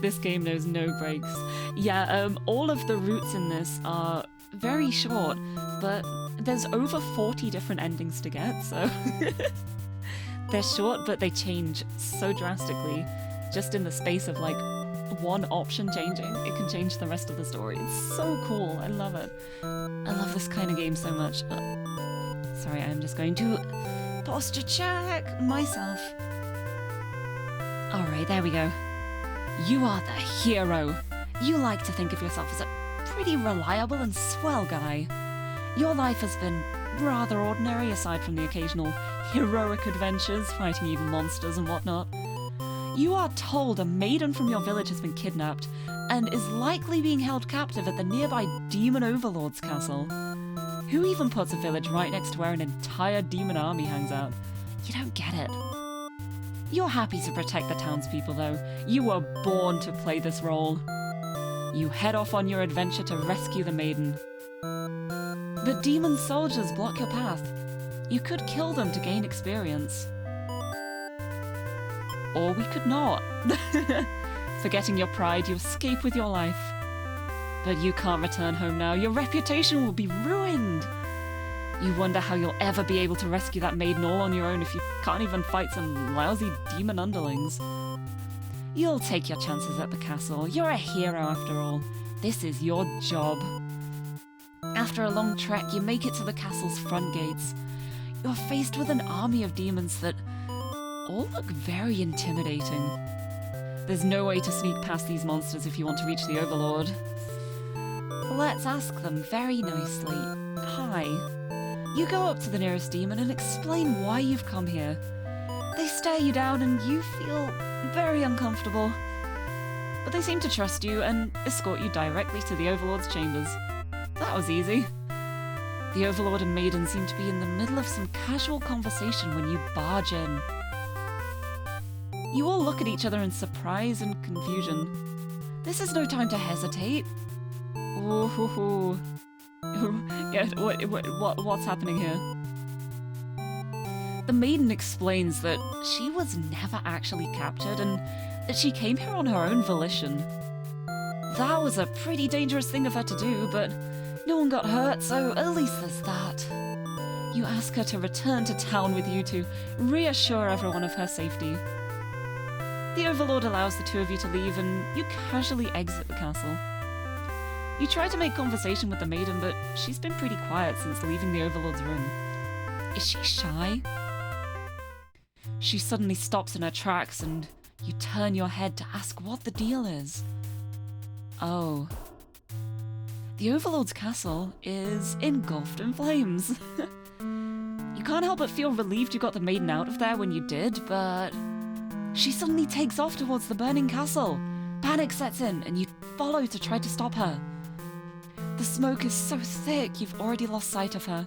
This game knows no breaks. Yeah, all of the routes in this are very short, but there's over 40 different endings to get, so... They're short, but they change so drastically. Just in the space of, like, one option changing, it can change the rest of the story. It's so cool. I love it. I love this kind of game so much. Sorry, I'm just going to posture check myself. Alright, there we go. You are the hero. You like to think of yourself as a pretty reliable and swell guy. Your life has been rather ordinary aside from the occasional heroic adventures, fighting evil monsters and whatnot. You are told a maiden from your village has been kidnapped and is likely being held captive at the nearby Demon Overlord's castle. Who even puts a village right next to where an entire demon army hangs out? You don't get it. You're happy to protect the townspeople though. You were born to play this role. You head off on your adventure to rescue the maiden. But demon soldiers block your path. You could kill them to gain experience. Or we could not. Forgetting your pride, you escape with your life. But you can't return home now. Your reputation will be ruined. You wonder how you'll ever be able to rescue that maiden all on your own if you can't even fight some lousy demon underlings. You'll take your chances at the castle. You're a hero after all. This is your job. After a long trek, you make it to the castle's front gates. You're faced with an army of demons that all look very intimidating. There's no way to sneak past these monsters if you want to reach the Overlord. Let's ask them very nicely. Hi. You go up to the nearest demon and explain why you've come here. They stare you down and you feel very uncomfortable. But they seem to trust you and escort you directly to the Overlord's chambers. That was easy. The Overlord and Maiden seem to be in the middle of some casual conversation when you barge in. You all look at each other in surprise and confusion. This is no time to hesitate. Ooh. Yeah, what's happening here? The maiden explains that she was never actually captured and that she came here on her own volition. That was a pretty dangerous thing of her to do, but no one got hurt, so at least there's that. You ask her to return to town with you to reassure everyone of her safety. The Overlord allows the two of you to leave and you casually exit the castle. You try to make conversation with the maiden, but she's been pretty quiet since leaving the Overlord's room. Is she shy? She suddenly stops in her tracks and You turn your head to ask what the deal is. Oh. The Overlord's castle is engulfed in flames. You can't help but feel relieved you got the maiden out of there when you did, but she suddenly takes off towards the burning castle. Panic sets in, and you follow to try to stop her. The smoke is so thick, you've already lost sight of her.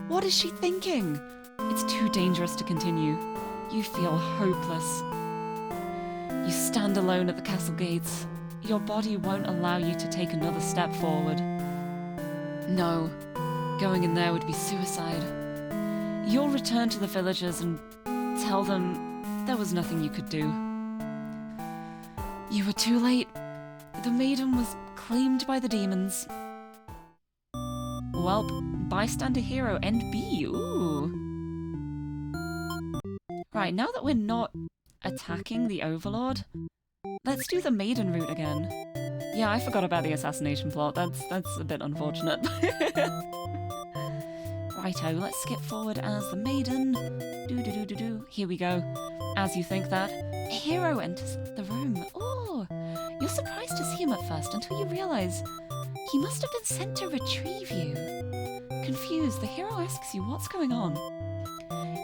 What is she thinking? It's too dangerous to continue. You feel hopeless. You stand alone at the castle gates. Your body won't allow you to take another step forward. No, going in there would be suicide. You'll return to the villagers and tell them there was nothing you could do. You were too late. The maiden was claimed by the demons. Welp, bystander hero NB. Ooh. Right, now that we're not attacking the Overlord, let's do the maiden route again. Yeah, I forgot about the assassination plot. That's a bit unfortunate. Righto, let's skip forward as the maiden. Here we go. As you think that, a hero enters the room. Oh, you're surprised to see him at first until you realize he must have been sent to retrieve you. Confused, the hero asks you what's going on.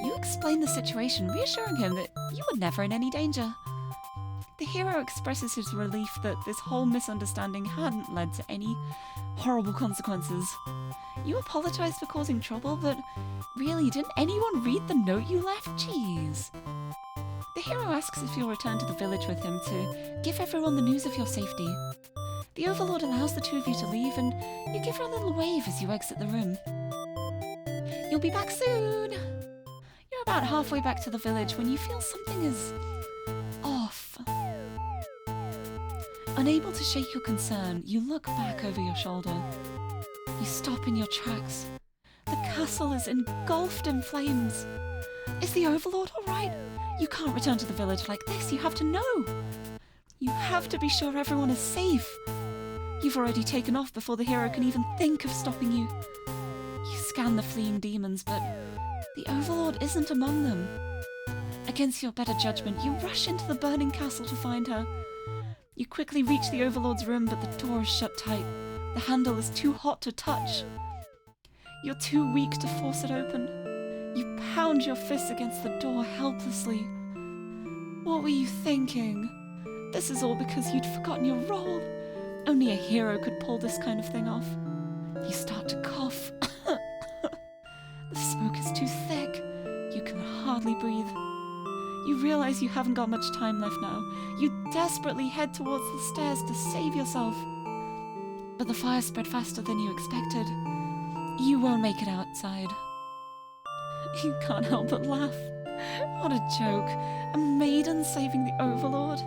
You explain the situation, reassuring him that you were never in any danger. The hero expresses his relief that this whole misunderstanding hadn't led to any horrible consequences. You apologize for causing trouble, but really, didn't anyone read the note you left? Jeez. The hero asks if you'll return to the village with him to give everyone the news of your safety. The Overlord allows the two of you to leave, and you give her a little wave as you exit the room. You'll be back soon! You're about halfway back to the village when you feel something is off. Unable to shake your concern, you look back over your shoulder. You stop in your tracks. The castle is engulfed in flames. Is the Overlord all right? You can't return to the village like this. You have to know. You have to be sure everyone is safe. You've already taken off before the hero can even think of stopping you. You scan the fleeing demons, but the Overlord isn't among them. Against your better judgment, you rush into the burning castle to find her. You quickly reach the Overlord's room, but the door is shut tight. The handle is too hot to touch. You're too weak to force it open. You pound your fists against the door helplessly. What were you thinking? This is all because you'd forgotten your role. Only a hero could pull this kind of thing off. You start to cough. The smoke is too thick. You can hardly breathe. You realize you haven't got much time left now. You desperately head towards the stairs to save yourself. But the fire spread faster than you expected. You won't make it outside. You can't help but laugh. What a joke. A maiden saving the Overlord?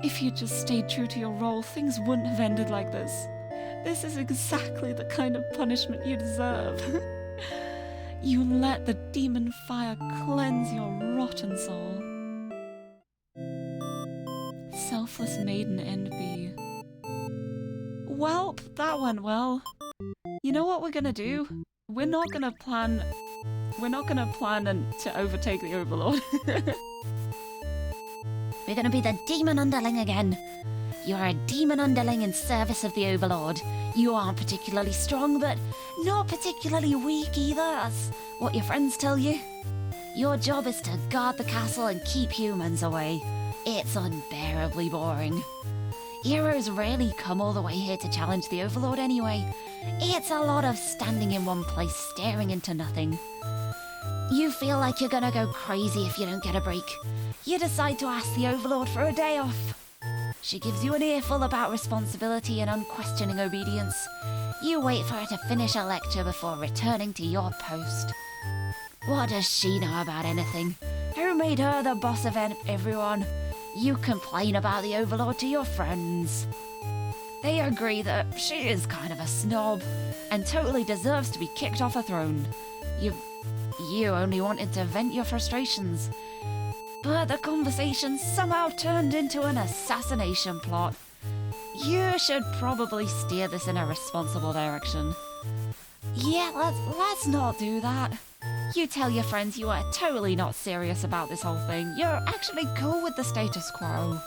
If you'd just stayed true to your role, things wouldn't have ended like this. This is exactly the kind of punishment you deserve. You let the demon fire cleanse your rotten soul. Selfless maiden NB. Well, that went well. You know what we're gonna do? We're not gonna plan to overtake the Overlord. We're gonna be the demon underling again. You're a demon underling in service of the Overlord. You aren't particularly strong, but not particularly weak either. That's what your friends tell you. Your job is to guard the castle and keep humans away. It's unbearably boring. Heroes rarely come all the way here to challenge the Overlord anyway. It's a lot of standing in one place, staring into nothing. You feel like you're gonna go crazy if you don't get a break. You decide to ask the Overlord for a day off. She gives you an earful about responsibility and unquestioning obedience. You wait for her to finish her lecture before returning to your post. What does she know about anything? Who made her the boss of everyone? You complain about the Overlord to your friends. They agree that she is kind of a snob and totally deserves to be kicked off her throne. You only wanted to vent your frustrations. But the conversation somehow turned into an assassination plot. You should probably steer this in a responsible direction. Yeah, let's not do that. You tell your friends you are totally not serious about this whole thing. You're actually cool with the status quo.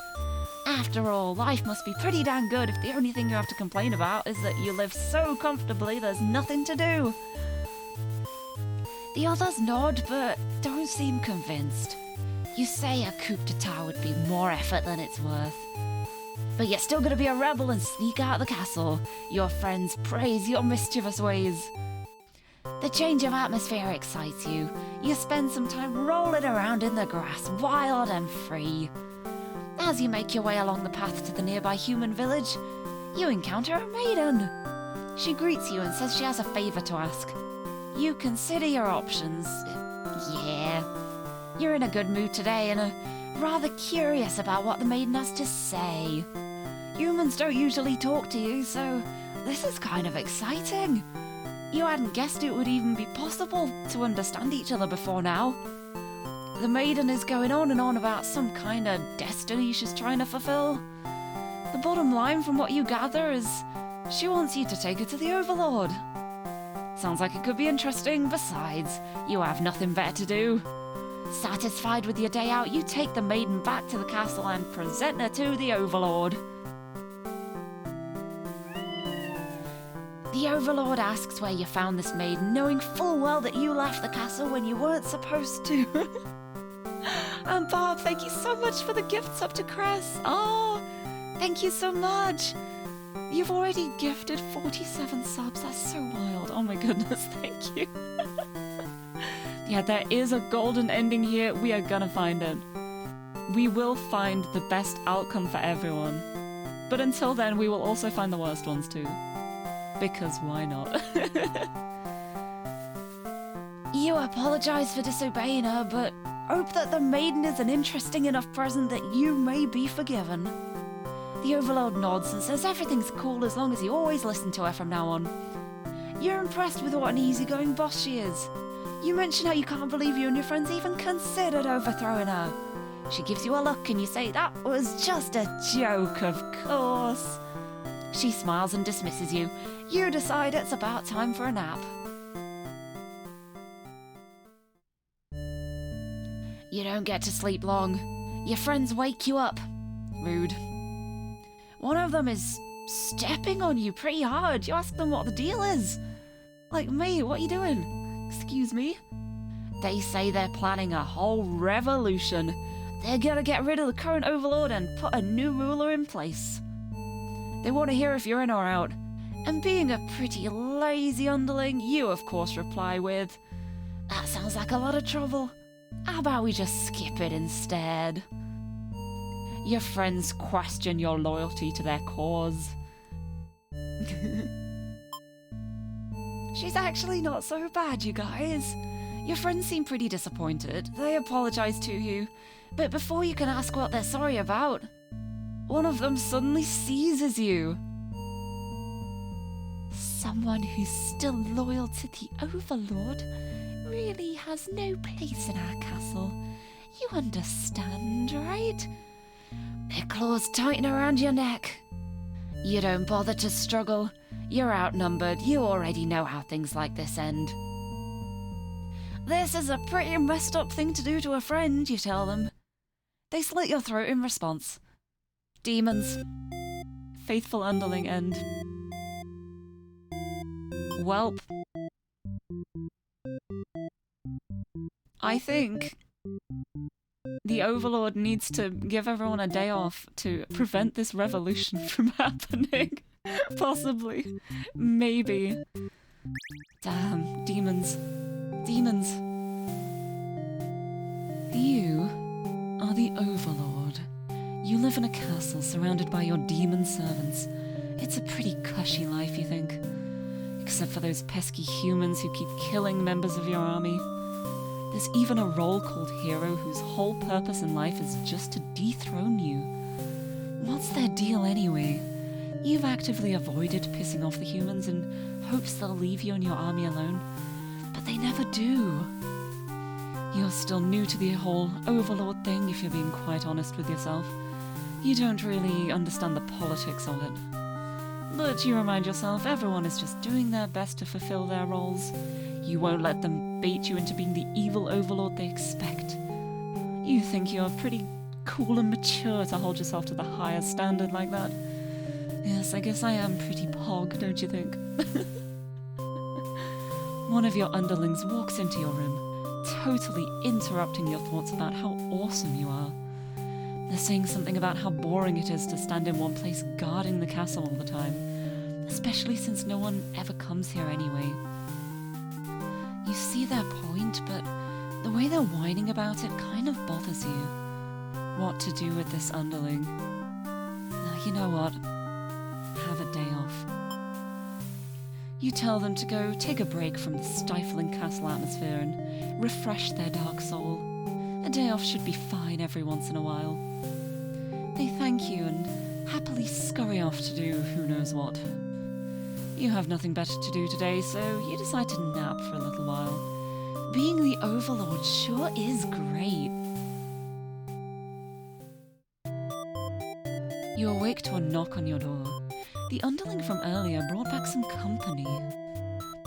After all, life must be pretty dang good if the only thing you have to complain about is that you live so comfortably there's nothing to do. The others nod, but don't seem convinced. You say a coup d'etat would be more effort than it's worth. But you're still gonna be a rebel and sneak out of the castle. Your friends praise your mischievous ways. The change of atmosphere excites you. You spend some time rolling around in the grass, wild and free. As you make your way along the path to the nearby human village, you encounter a maiden. She greets you and says she has a favor to ask. You consider your options. Yeah. You're in a good mood today and are rather curious about what the maiden has to say. Humans don't usually talk to you, so this is kind of exciting. You hadn't guessed it would even be possible to understand each other before now. The maiden is going on and on about some kind of destiny she's trying to fulfill. The bottom line from what you gather is she wants you to take her to the Overlord. Sounds like it could be interesting. Besides, you have nothing better to do. Satisfied with your day out, you take the maiden back to the castle and present her to the Overlord. The Overlord asks where you found this maiden, knowing full well that you left the castle when you weren't supposed to. And Bob, thank you so much for the gifts up to Cress. Oh, thank you so much. You've already gifted 47 subs. That's so wild. Oh my goodness, thank you. Yeah, there is a golden ending here. We are gonna find it. We will find the best outcome for everyone. But until then, we will also find the worst ones too. Because why not? You apologize for disobeying her, but hope that the maiden is an interesting enough present that you may be forgiven. The Overlord nods and says everything's cool as long as you always listen to her from now on. You're impressed with what an easygoing boss she is. You mention how you can't believe you and your friends even considered overthrowing her. She gives you a look and you say that was just a joke, of course. She smiles and dismisses you. You decide it's about time for a nap. You don't get to sleep long. Your friends wake you up. Rude. One of them is stepping on you pretty hard. You ask them what the deal is. Like me, what are you doing? Excuse me? They say they're planning a whole revolution. They're gonna get rid of the current Overlord and put a new ruler in place. They want to hear if you're in or out. And being a pretty lazy underling, you of course reply with, "That sounds like a lot of trouble. How about we just skip it instead?" Your friends question your loyalty to their cause. She's actually not so bad, you guys. Your friends seem pretty disappointed. They apologize to you. But before you can ask what they're sorry about, one of them suddenly seizes you. Someone who's still loyal to the Overlord really has no place in our castle. You understand, right? Their claws tighten around your neck. You don't bother to struggle. You're outnumbered. You already know how things like this end. This is a pretty messed up thing to do to a friend, you tell them. They slit your throat in response. Demons. Faithful underling end. Welp. I think the Overlord needs to give everyone a day off to prevent this revolution from happening. Possibly. Maybe. Damn. Demons. Demons. You are the Overlord. You live in a castle surrounded by your demon servants. It's a pretty cushy life, you think? Except for those pesky humans who keep killing members of your army. There's even a role called hero whose whole purpose in life is just to dethrone you. What's their deal anyway? You've actively avoided pissing off the humans in hopes they'll leave you and your army alone, but they never do. You're still new to the whole Overlord thing, if you're being quite honest with yourself. You don't really understand the politics of it. But you remind yourself everyone is just doing their best to fulfill their roles. You won't let them bait you into being the evil overlord they expect. You think you're pretty cool and mature to hold yourself to the highest standard like that. Yes, I guess I am pretty pog, don't you think? One of your underlings walks into your room, totally interrupting your thoughts about how awesome you are. They're saying something about how boring it is to stand in one place guarding the castle all the time, especially since no one ever comes here anyway. You see their point, but the way they're whining about it kind of bothers you. What to do with this underling? You know what? Have a day off. You tell them to go take a break from the stifling castle atmosphere and refresh their dark soul. A day off should be fine every once in a while. They thank you and happily scurry off to do who knows what. You have nothing better to do today, so you decide to nap for a little while. Being the Overlord sure is great. You awake to a knock on your door. The underling from earlier brought back some company.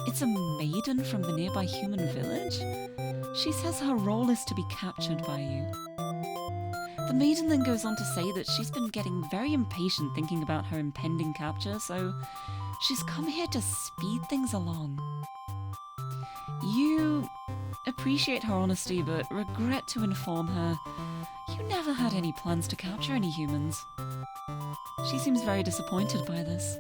It's a maiden from the nearby human village. She says her role is to be captured by you. The maiden then goes on to say that she's been getting very impatient thinking about her impending capture, so she's come here to speed things along. You appreciate her honesty, but regret to inform her you never had any plans to capture any humans. She seems very disappointed by this.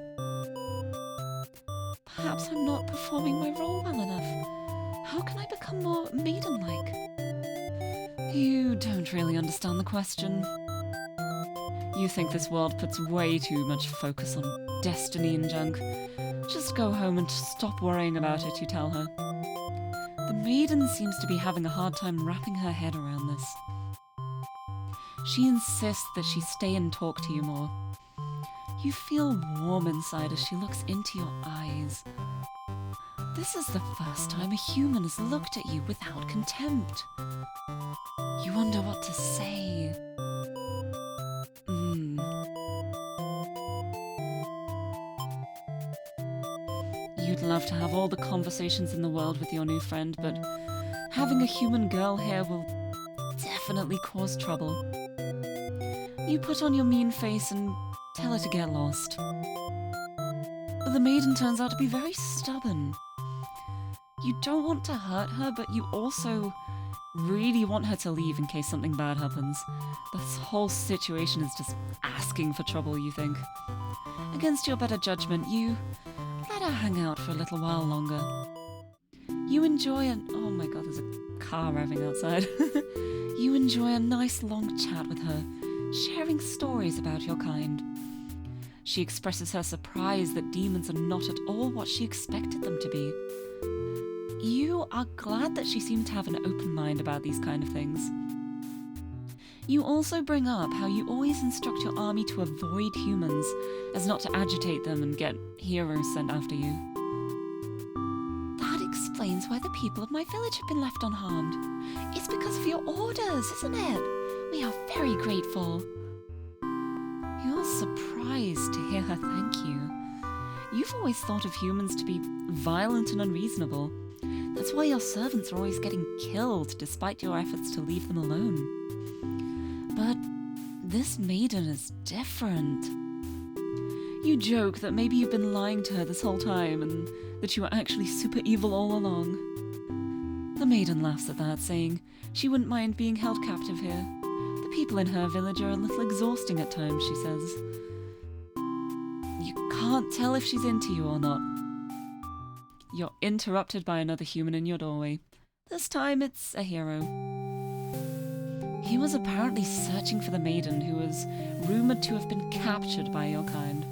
Perhaps I'm not performing my role well enough. How can I become more maiden-like? You don't really understand the question. You think this world puts way too much focus on destiny and junk. Just go home and stop worrying about it, you tell her. The maiden seems to be having a hard time wrapping her head around this. She insists that she stay and talk to you more. You feel warm inside as she looks into your eyes. This is the first time a human has looked at you without contempt. You wonder what to say. You'd love to have all the conversations in the world with your new friend, but having a human girl here will definitely cause trouble. You put on your mean face and tell her to get lost. But the maiden turns out to be very stubborn. You don't want to hurt her, but you also really want her to leave in case something bad happens. This whole situation is just asking for trouble, you think. Against your better judgment, you let her hang out for a little while longer. You enjoy oh my god, there's a car revving outside. You enjoy a nice long chat with her, sharing stories about your kind. She expresses her surprise that demons are not at all what she expected them to be. You are glad that she seemed to have an open mind about these kind of things. You also bring up how you always instruct your army to avoid humans, as not to agitate them and get heroes sent after you. That explains why the people of my village have been left unharmed. It's because of your orders, isn't it? We are very grateful. You're surprised to hear her thank you. You've always thought of humans to be violent and unreasonable. That's why your servants are always getting killed despite your efforts to leave them alone. But this maiden is different. You joke that maybe you've been lying to her this whole time and that you were actually super evil all along. The maiden laughs at that, saying she wouldn't mind being held captive here. The people in her village are a little exhausting at times, she says. You can't tell if she's into you or not. You're interrupted by another human in your doorway. This time it's a hero. He was apparently searching for the maiden who was rumoured to have been captured by your kind.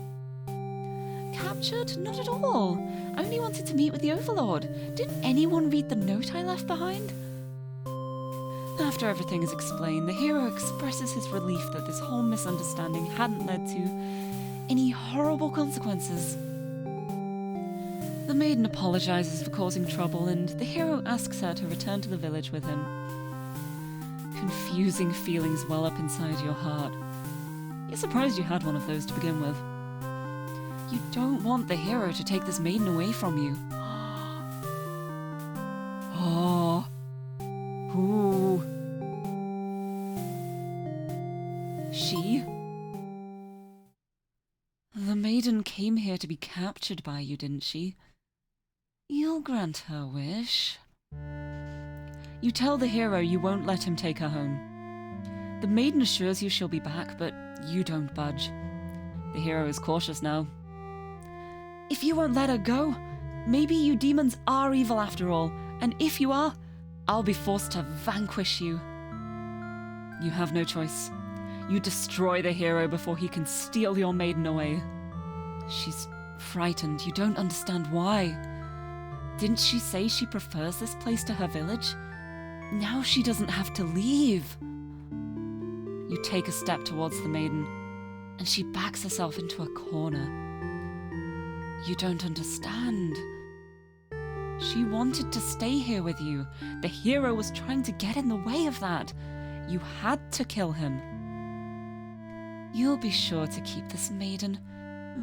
Captured? Not at all. I only wanted to meet with the Overlord. Didn't anyone read the note I left behind? After everything is explained, the hero expresses his relief that this whole misunderstanding hadn't led to any horrible consequences. The maiden apologizes for causing trouble, and the hero asks her to return to the village with him. Confusing feelings well up inside your heart. You're surprised you had one of those to begin with. You don't want the hero to take this maiden away from you. Oh. Who? She? The maiden came here to be captured by you, didn't she? You'll grant her wish. You tell the hero you won't let him take her home. The maiden assures you she'll be back, but you don't budge. The hero is cautious now. If you won't let her go, maybe you demons are evil after all, and if you are, I'll be forced to vanquish you. You have no choice. You destroy the hero before he can steal your maiden away. She's frightened. You don't understand why. Didn't she say she prefers this place to her village? Now she doesn't have to leave. You take a step towards the maiden, and she backs herself into a corner. You don't understand. She wanted to stay here with you. The hero was trying to get in the way of that. You had to kill him. You'll be sure to keep this maiden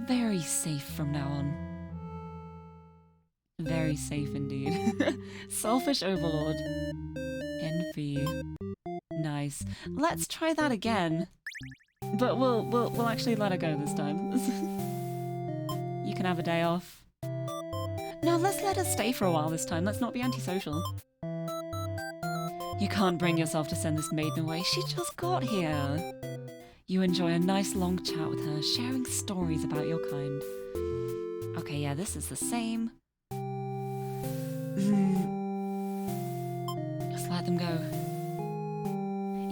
very safe from now on. Very safe indeed. Selfish Overlord. Envy. Nice. Let's try that again. But we'll actually let her go this time. You can have a day off. Now let's let her stay for a while this time. Let's not be antisocial. You can't bring yourself to send this maiden away. She just got here. You enjoy a nice long chat with her, sharing stories about your kind. Okay, yeah, this is the same. Just let them go.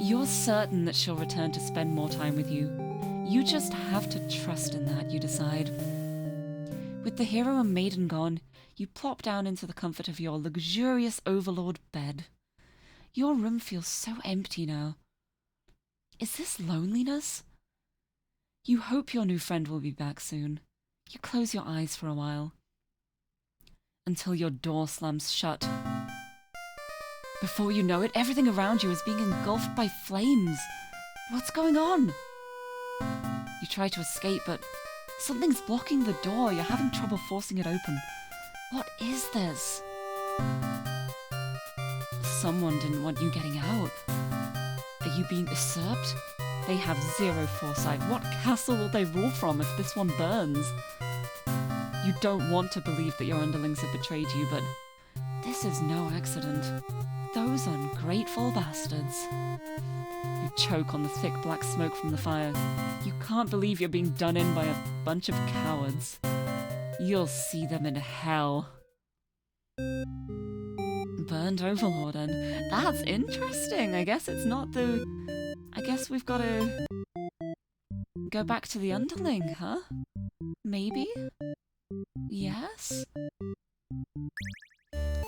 You're certain that she'll return to spend more time with you. You just have to trust in that, you decide. With the hero and maiden gone, you plop down into the comfort of your luxurious Overlord bed. Your room feels so empty now. Is this loneliness? You hope your new friend will be back soon. You close your eyes for a while. Until your door slams shut. Before you know it, everything around you is being engulfed by flames. What's going on? You try to escape, but something's blocking the door. You're having trouble forcing it open. What is this? Someone didn't want you getting out. Are you being usurped? They have zero foresight. What castle will they rule from if this one burns? You don't want to believe that your underlings have betrayed you, but this is no accident. Those ungrateful bastards. You choke on the thick black smoke from the fire. You can't believe you're being done in by a bunch of cowards. You'll see them in hell. Burned Overlord, and that's interesting. I guess it's not the... I guess we've got to go back to the underling, huh? Maybe? Yes?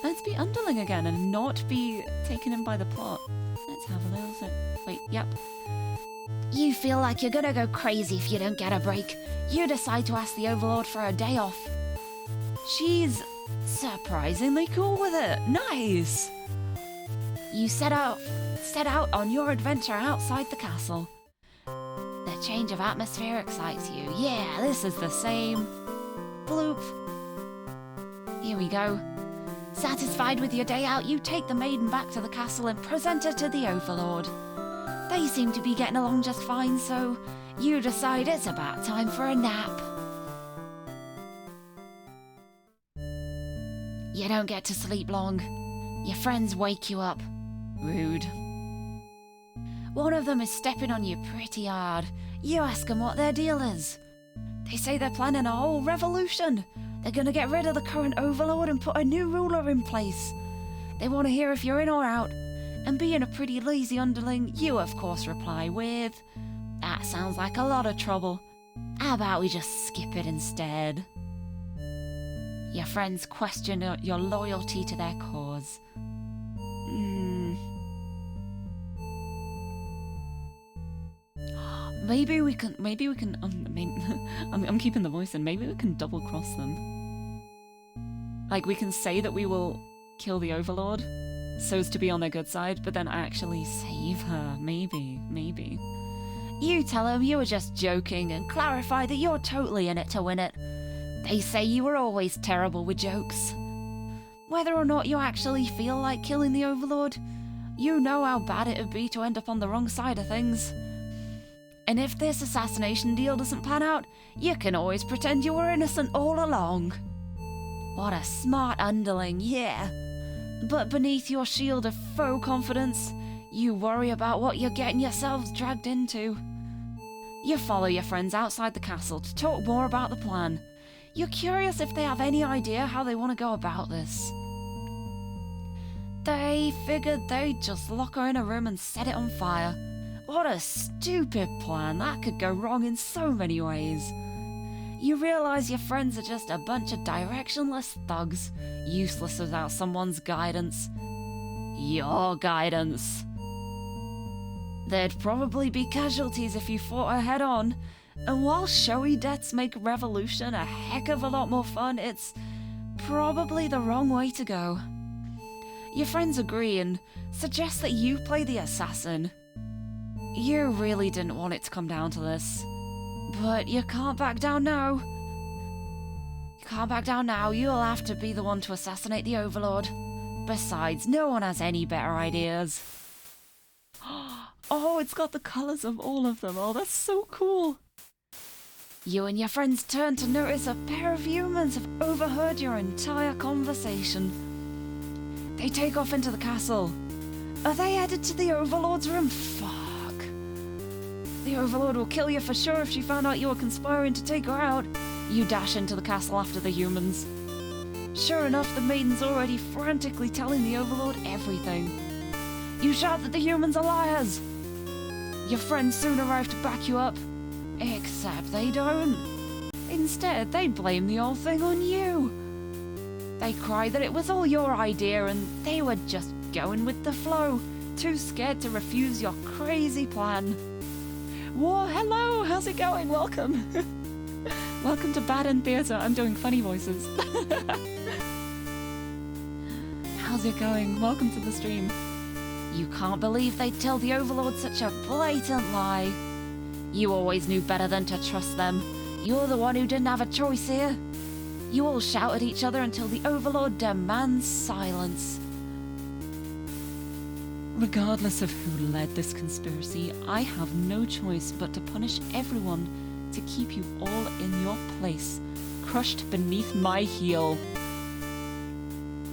Let's be underling again and not be taken in by the plot. Let's have a little sip. Wait, yep. You feel like you're gonna go crazy if you don't get a break. You decide to ask the Overlord for a day off. She's surprisingly cool with it. Nice! You set out on your adventure outside the castle. The change of atmosphere excites you. Yeah, this is the same. Bloop. Here we go. Satisfied with your day out, you take the maiden back to the castle and present her to the Overlord. They seem to be getting along just fine, so you decide it's about time for a nap. You don't get to sleep long. Your friends wake you up. Rude. One of them is stepping on you pretty hard. You ask them what their deal is. They say they're planning a whole revolution. They're gonna get rid of the current Overlord and put a new ruler in place. They want to hear if you're in or out. And being a pretty lazy underling, you of course reply with, "That sounds like a lot of trouble. How about we just skip it instead?" Your friends question your loyalty to their cause. Maybe we can, I'm keeping the voice in, maybe we can double cross them. Like, we can say that we will kill the Overlord, so as to be on their good side, but then actually save her. Maybe. You tell them you were just joking and clarify that you're totally in it to win it. They say you were always terrible with jokes. Whether or not you actually feel like killing the Overlord, you know how bad it'd be to end up on the wrong side of things. And if this assassination deal doesn't pan out, you can always pretend you were innocent all along. What a smart underling, yeah. But beneath your shield of faux confidence, you worry about what you're getting yourselves dragged into. You follow your friends outside the castle to talk more about the plan. You're curious if they have any idea how they want to go about this. They figured they'd just lock her in a room and set it on fire. What a stupid plan, that could go wrong in so many ways. You realise your friends are just a bunch of directionless thugs, useless without someone's guidance. Your guidance. There'd probably be casualties if you fought her head on, and while showy deaths make revolution a heck of a lot more fun, it's probably the wrong way to go. Your friends agree and suggest that you play the assassin. You really didn't want it to come down to this, but you can't back down now. You can't back down now, you'll have to be the one to assassinate the Overlord. Besides, no one has any better ideas. Oh, it's got the colours of all of them. Oh, that's so cool. You and your friends turn to notice a pair of humans have overheard your entire conversation. They take off into the castle. Are they headed to the Overlord's room? Fuck. The Overlord will kill you for sure if she found out you were conspiring to take her out. You dash into the castle after the humans. Sure enough, the maiden's already frantically telling the Overlord everything. You shout that the humans are liars. Your friends soon arrive to back you up. Except they don't. Instead, they blame the whole thing on you. They cry that it was all your idea and they were just going with the flow, too scared to refuse your crazy plan. Whoa, hello, how's it going? Welcome. Welcome to Bad in Theatre. I'm doing funny voices. How's it going? Welcome to the stream. You can't believe they'd tell the Overlord such a blatant lie. You always knew better than to trust them. You're the one who didn't have a choice here. You all shout at each other until the Overlord demands silence. Regardless of who led this conspiracy, I have no choice but to punish everyone to keep you all in your place, crushed beneath my heel.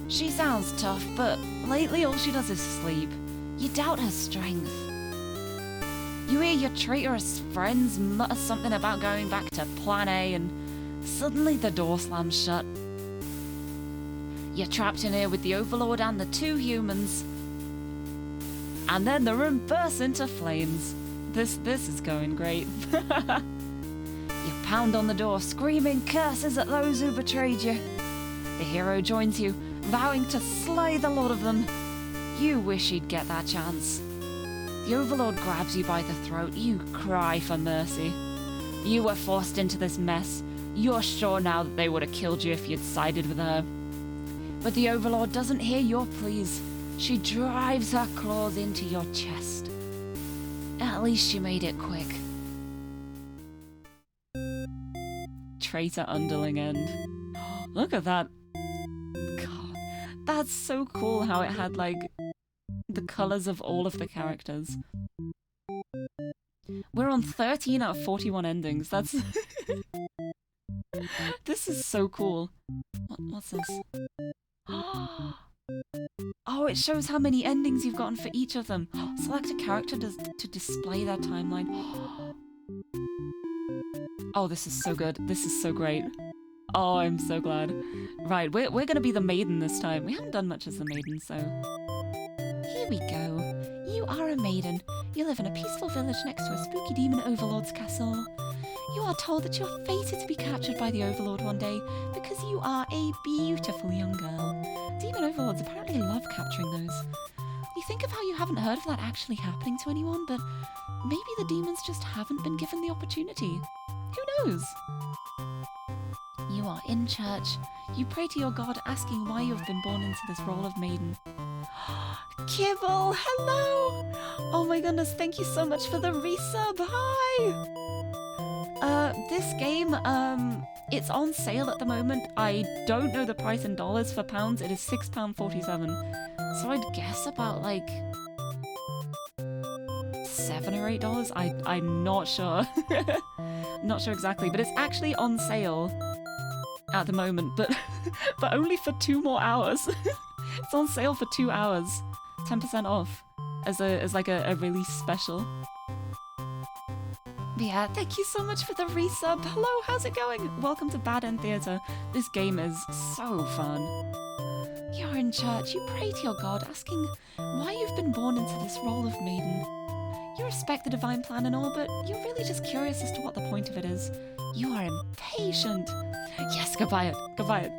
She sounds tough, but lately all she does is sleep. You doubt her strength. You hear your traitorous friends mutter something about going back to Plan A, and suddenly the door slams shut. You're trapped in here with the Overlord and the two humans. And then the room bursts into flames. This is going great. You pound on the door, screaming curses at those who betrayed you. The hero joins you, vowing to slay the lot of them. You wish he'd get that chance. The Overlord grabs you by the throat. You cry for mercy. You were forced into this mess. You're sure now that they would have killed you if you'd sided with her. But the Overlord doesn't hear your pleas. She drives her claws into your chest. At least she made it quick. Traitor underling end. Look at that. God, that's so cool how it had like the colours of all of the characters. We're on 13 out of 41 endings. That's this is so cool. What's this? Oh, it shows how many endings you've gotten for each of them. Select a character to display their timeline. Oh, this is so good. This is so great. Oh, I'm so glad. Right, we're gonna be the maiden this time. We haven't done much as the maiden, so... Here we go. You are a maiden. You live in a peaceful village next to a spooky demon overlord's castle. You are told that you are fated to be captured by the Overlord one day because you are a beautiful young girl. Demon overlords apparently love capturing those. You think of how you haven't heard of that actually happening to anyone, but maybe the demons just haven't been given the opportunity. Who knows? You are in church. You pray to your god asking why you have been born into this role of maiden. Kibble, hello! Oh my goodness, thank you so much for the resub. Hi! This game, it's on sale at the moment. I don't know the price in dollars. For pounds, it is £6.47. So I'd guess about like $7 or $8. I'm not sure. Not sure exactly, but it's actually on sale at the moment, but but only for 2 more hours. It's on sale for 2 hours, 10% off, as like a release special. But yeah, thank you so much for the resub. Hello, how's it going? Welcome to Bad End Theatre. This game is so fun. You're in church, you pray to your God, asking why you've been born into this role of maiden. You respect the divine plan and all, but you're really just curious as to what the point of it is. You are impatient. Yes, go buy it. Go buy it.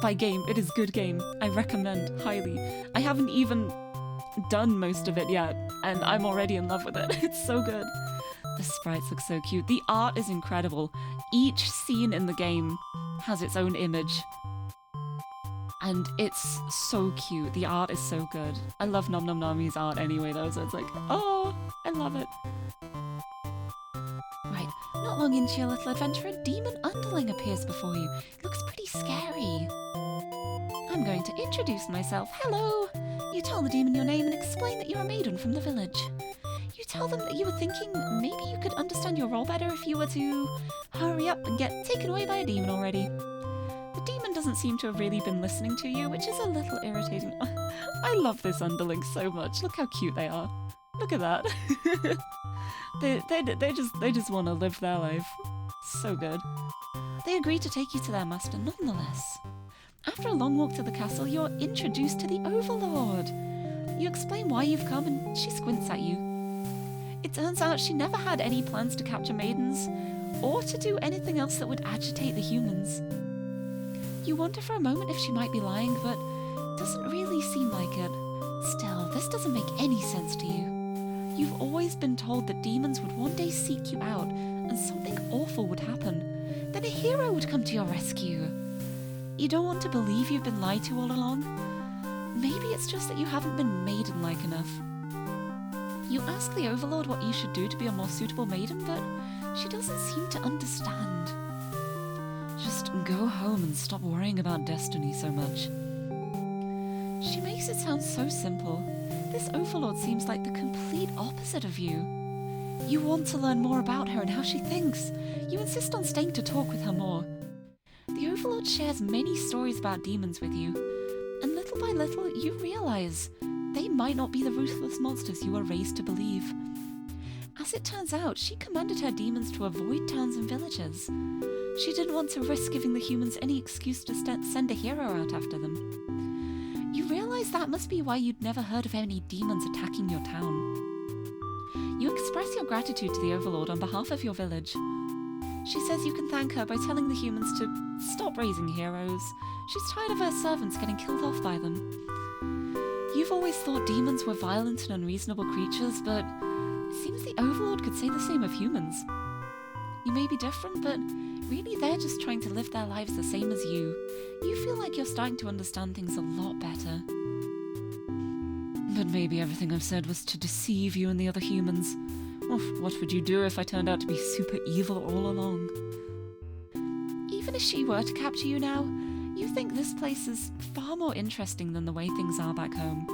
Buy game. It is good game. I recommend highly. I haven't even done most of it yet, and I'm already in love with it. It's so good. The sprites look so cute. The art is incredible. Each scene in the game has its own image. And it's so cute. The art is so good. I love Nom Nom Nami's art anyway though, so it's like, oh, I love it. Right, not long into your little adventure, a demon underling appears before you. It looks pretty scary. I'm going to introduce myself. Hello! You tell the demon your name and explain that you're a maiden from the village. You tell them that you were thinking maybe you could understand your role better if you were to hurry up and get taken away by a demon already. The demon doesn't seem to have really been listening to you, which is a little irritating. I love this underling so much. Look how cute they are. Look at that. they just want to live their life. So good. They agree to take you to their master nonetheless. After a long walk to the castle, you're introduced to the Overlord. You explain why you've come and she squints at you. It turns out she never had any plans to capture maidens, or to do anything else that would agitate the humans. You wonder for a moment if she might be lying, but it doesn't really seem like it. Still, this doesn't make any sense to you. You've always been told that demons would one day seek you out, and something awful would happen. Then a hero would come to your rescue. You don't want to believe you've been lied to all along? Maybe it's just that you haven't been maiden-like enough. You ask the Overlord what you should do to be a more suitable maiden, but she doesn't seem to understand. Just go home and stop worrying about destiny so much. She makes it sound so simple. This Overlord seems like the complete opposite of you. You want to learn more about her and how she thinks. You insist on staying to talk with her more. The Overlord shares many stories about demons with you, and little by little you realize they might not be the ruthless monsters you were raised to believe. As it turns out, she commanded her demons to avoid towns and villages. She didn't want to risk giving the humans any excuse to send a hero out after them. You realize that must be why you'd never heard of any demons attacking your town. You express your gratitude to the Overlord on behalf of your village. She says you can thank her by telling the humans to stop raising heroes. She's tired of her servants getting killed off by them. You've always thought demons were violent and unreasonable creatures, but it seems the Overlord could say the same of humans. You may be different, but really they're just trying to live their lives the same as you. You feel like you're starting to understand things a lot better. But maybe everything I've said was to deceive you and the other humans. What would you do if I turned out to be super evil all along? Even if she were to capture you now, you think this place is far more interesting than the way things are back home.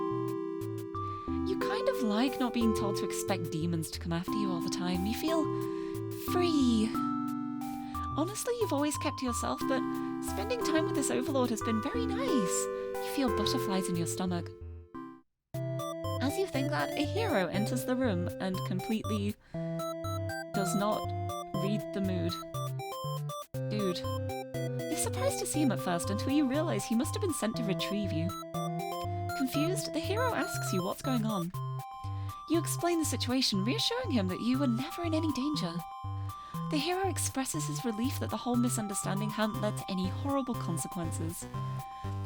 You kind of like not being told to expect demons to come after you all the time. You feel free. Honestly, you've always kept to yourself, but spending time with this Overlord has been very nice. You feel butterflies in your stomach. As you think that, a hero enters the room and completely does not read the mood. Dude. You're surprised to see him at first until you realize he must have been sent to retrieve you. Confused, the hero asks you what's going on. You explain the situation, reassuring him that you were never in any danger. The hero expresses his relief that the whole misunderstanding hadn't led to any horrible consequences.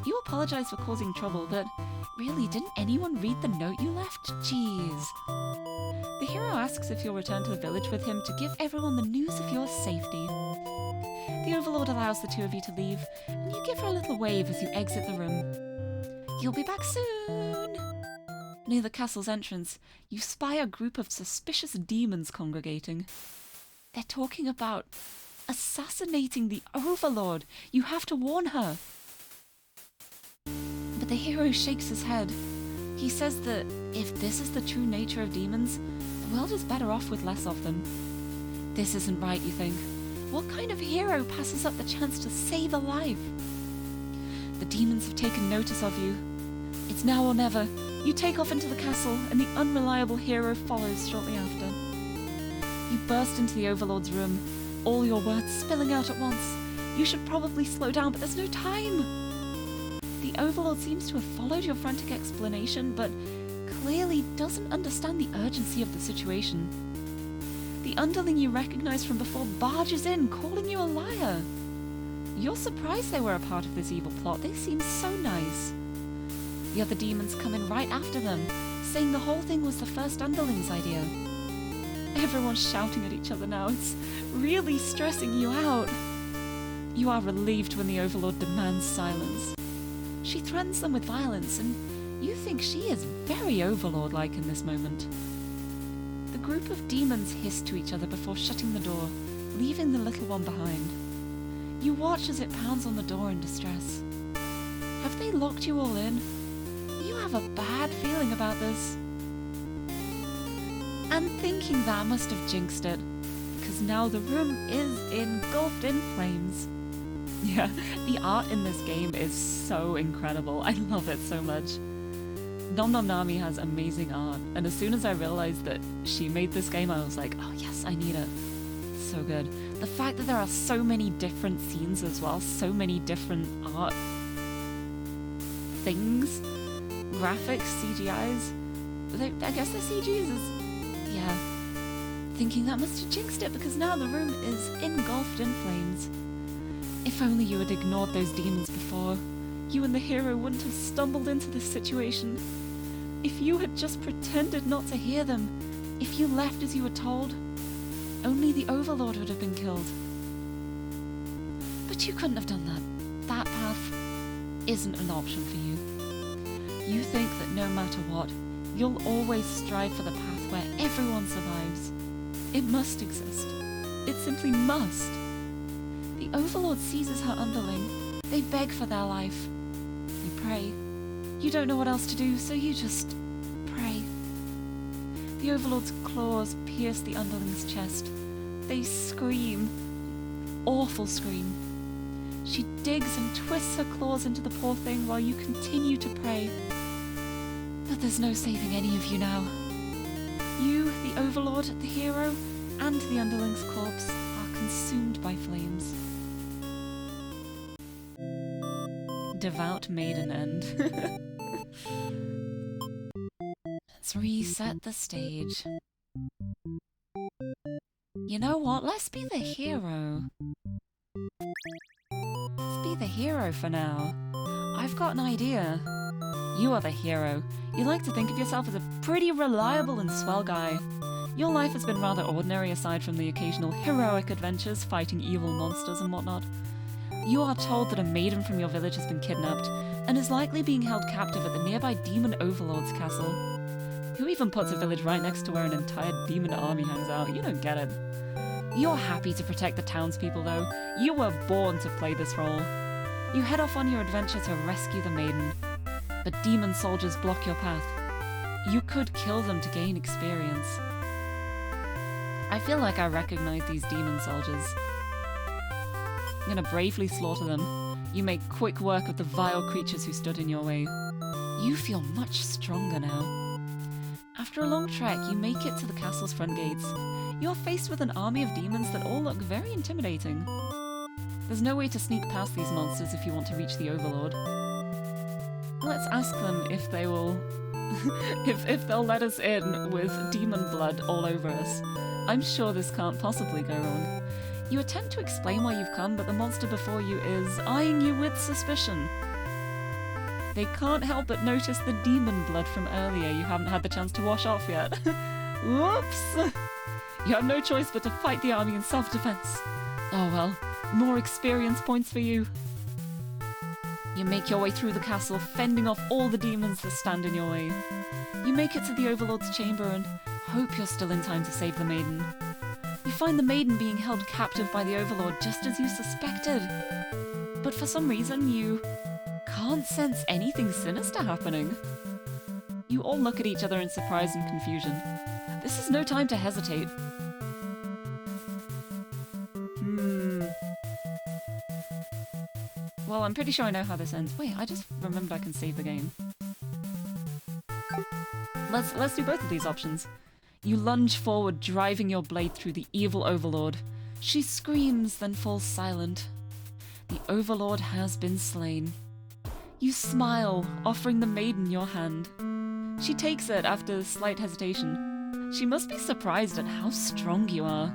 You apologize for causing trouble, but really, didn't anyone read the note you left? Jeez. The hero asks if you'll return to the village with him to give everyone the news of your safety. The Overlord allows the two of you to leave, and you give her a little wave as you exit the room. You'll be back soon! Near the castle's entrance, you spy a group of suspicious demons congregating. They're talking about assassinating the Overlord. You have to warn her. But the hero shakes his head. He says that if this is the true nature of demons, the world is better off with less of them. This isn't right, you think. What kind of hero passes up the chance to save a life? The demons have taken notice of you. It's now or never. You take off into the castle, and the unreliable hero follows shortly after. You burst into the Overlord's room, all your words spilling out at once. You should probably slow down, but there's no time. The Overlord seems to have followed your frantic explanation, but clearly doesn't understand the urgency of the situation. The underling you recognize from before barges in, calling you a liar. You're surprised they were a part of this evil plot. They seem so nice. The other demons come in right after them, saying the whole thing was the first underling's idea. Everyone's shouting at each other now. It's really stressing you out. You are relieved when the Overlord demands silence. She threatens them with violence, and you think she is very Overlord-like in this moment. The group of demons hiss to each other before shutting the door, leaving the little one behind. You watch as it pounds on the door in distress. Have they locked you all in? You have a bad feeling about this. And thinking that must have jinxed it, because now the room is engulfed in flames. Yeah, the art in this game is so incredible. I love it so much. Nom Nom Nami has amazing art, and as soon as I realized that she made this game, I was like, oh yes, I need it. So good. The fact that there are so many different scenes as well, so many different art things, graphics, CGIs. I guess they're CGs. Yeah. Thinking that must have jinxed it, because now the room is engulfed in flames. If only you had ignored those demons before, you and the hero wouldn't have stumbled into this situation. If you had just pretended not to hear them, if you left as you were told, only the Overlord would have been killed. But you couldn't have done that. That path isn't an option for you. You think that no matter what, you'll always strive for the path where everyone survives. It must exist. It simply must. The Overlord seizes her underling. They beg for their life. You pray. You don't know what else to do, so you just pray. The Overlord's claws pierce the underling's chest. They scream. Awful scream. She digs and twists her claws into the poor thing while you continue to pray. But there's no saving any of you now. You, the Overlord, the hero, and the underling's corpse are consumed by flames. Devout maiden end. Let's reset the stage. You know what? Let's be the hero. Let's be the hero for now. I've got an idea. You are the hero. You like to think of yourself as a pretty reliable and swell guy. Your life has been rather ordinary aside from the occasional heroic adventures fighting evil monsters and whatnot. You are told that a maiden from your village has been kidnapped and is likely being held captive at the nearby demon Overlord's castle. Who even puts a village right next to where an entire demon army hangs out? You don't get it. You're happy to protect the townspeople though. You were born to play this role. You head off on your adventure to rescue the maiden, but demon soldiers block your path. You could kill them to gain experience. I feel like I recognize these demon soldiers. You're gonna bravely slaughter them. You make quick work of the vile creatures who stood in your way. You feel much stronger now. After a long trek, you make it to the castle's front gates. You're faced with an army of demons that all look very intimidating. There's no way to sneak past these monsters if you want to reach the Overlord. Let's ask them if they will... if they'll let us in with demon blood all over us. I'm sure this can't possibly go wrong. You attempt to explain why you've come, but the monster before you is eyeing you with suspicion. They can't help but notice the demon blood from earlier you haven't had the chance to wash off yet. Whoops! You have no choice but to fight the army in self-defense. Oh well, more experience points for you. You make your way through the castle, fending off all the demons that stand in your way. You make it to the Overlord's chamber and hope you're still in time to save the maiden. You find the maiden being held captive by the Overlord just as you suspected. But for some reason, you can't sense anything sinister happening. You all look at each other in surprise and confusion. This is no time to hesitate. Well, I'm pretty sure I know how this ends. Wait, I just remembered I can save the game. Let's do both of these options. You lunge forward, driving your blade through the evil Overlord. She screams, then falls silent. The Overlord has been slain. You smile, offering the maiden your hand. She takes it after slight hesitation. She must be surprised at how strong you are.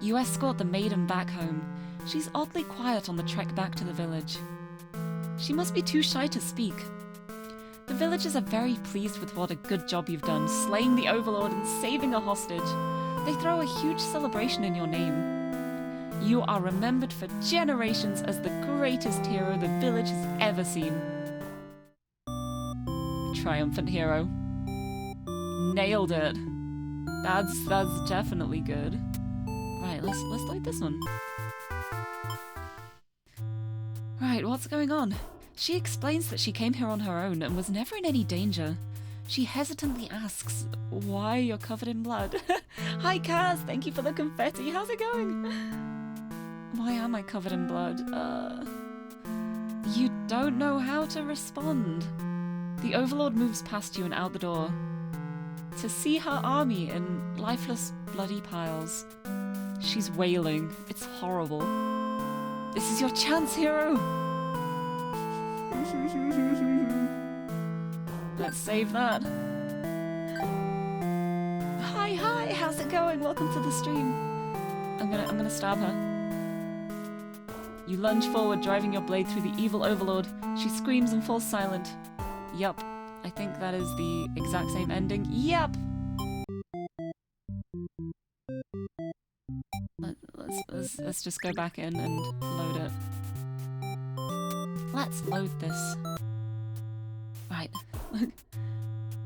You escort the maiden back home. She's oddly quiet on the trek back to the village. She must be too shy to speak. The villagers are very pleased with what a good job you've done, slaying the Overlord and saving a hostage. They throw a huge celebration in your name. You are remembered for generations as the greatest hero the village has ever seen. Triumphant hero. Nailed it. That's definitely good. Right, let's load this one. Right, what's going on? She explains that she came here on her own and was never in any danger. She hesitantly asks why you're covered in blood. Hi Kaz, thank you for the confetti. How's it going? Why am I covered in blood? You don't know how to respond. The Overlord moves past you and out the door. To see her army in lifeless, bloody piles. She's wailing. It's horrible. This is your chance, hero! Let's save that. Hi, how's it going? Welcome to the stream. I'm gonna stab her. You lunge forward, driving your blade through the evil Overlord. She screams and falls silent. Yup, I think that is the exact same ending. Yup! Let's just go back in and load it. Let's load this. Right.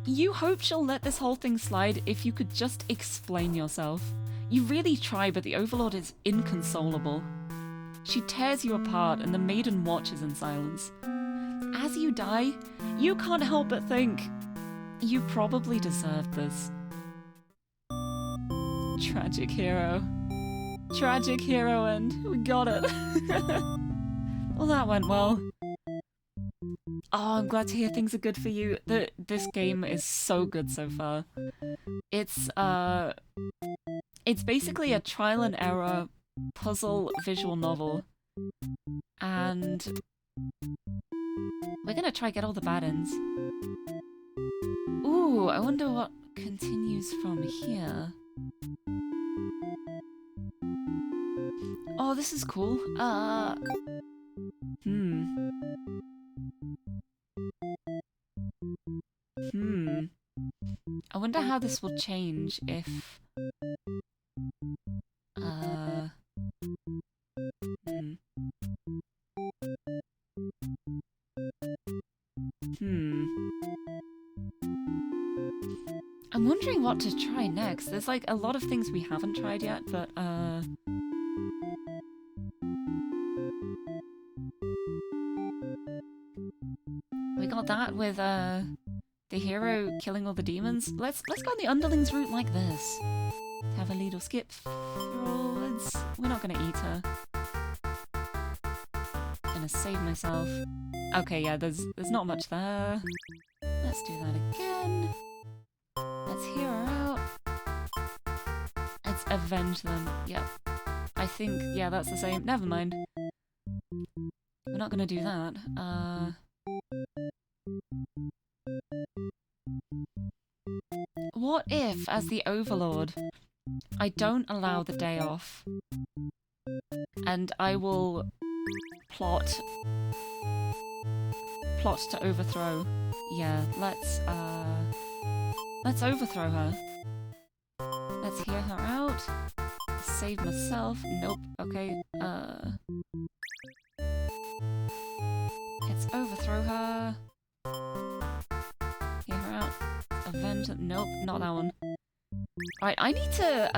You hope she'll let this whole thing slide if you could just explain yourself. You really try, but the Overlord is inconsolable. She tears you apart and the maiden watches in silence. As you die, you can't help but think, you probably deserved this. Tragic hero. Tragic hero end. We got it. Well, that went well. Oh, I'm glad to hear things are good for you. This game is so good so far. It's basically a trial and error puzzle visual novel. And we're gonna try get all the bad ends. Ooh, I wonder what continues from here. Oh, this is cool. I wonder how this will change if... I'm wondering what to try next. There's like a lot of things we haven't tried yet, but we got that with the hero killing all the demons. Let's go on the underlings route like this. Have a little skip forwards. We're not gonna eat her. Gonna save myself. Okay, yeah, there's not much there. Let's do that again. Let's hear her out. Let's avenge them. Yep. I think, yeah, that's the same. Never mind. We're not gonna do that. What if, as the Overlord, I don't allow the day off, and I will plot to overthrow? Yeah, let's overthrow her. Let's hear her out. Save myself. Nope. Okay. Let's overthrow her. Hear her out. Avenge. Nope, not that one. Right, I need to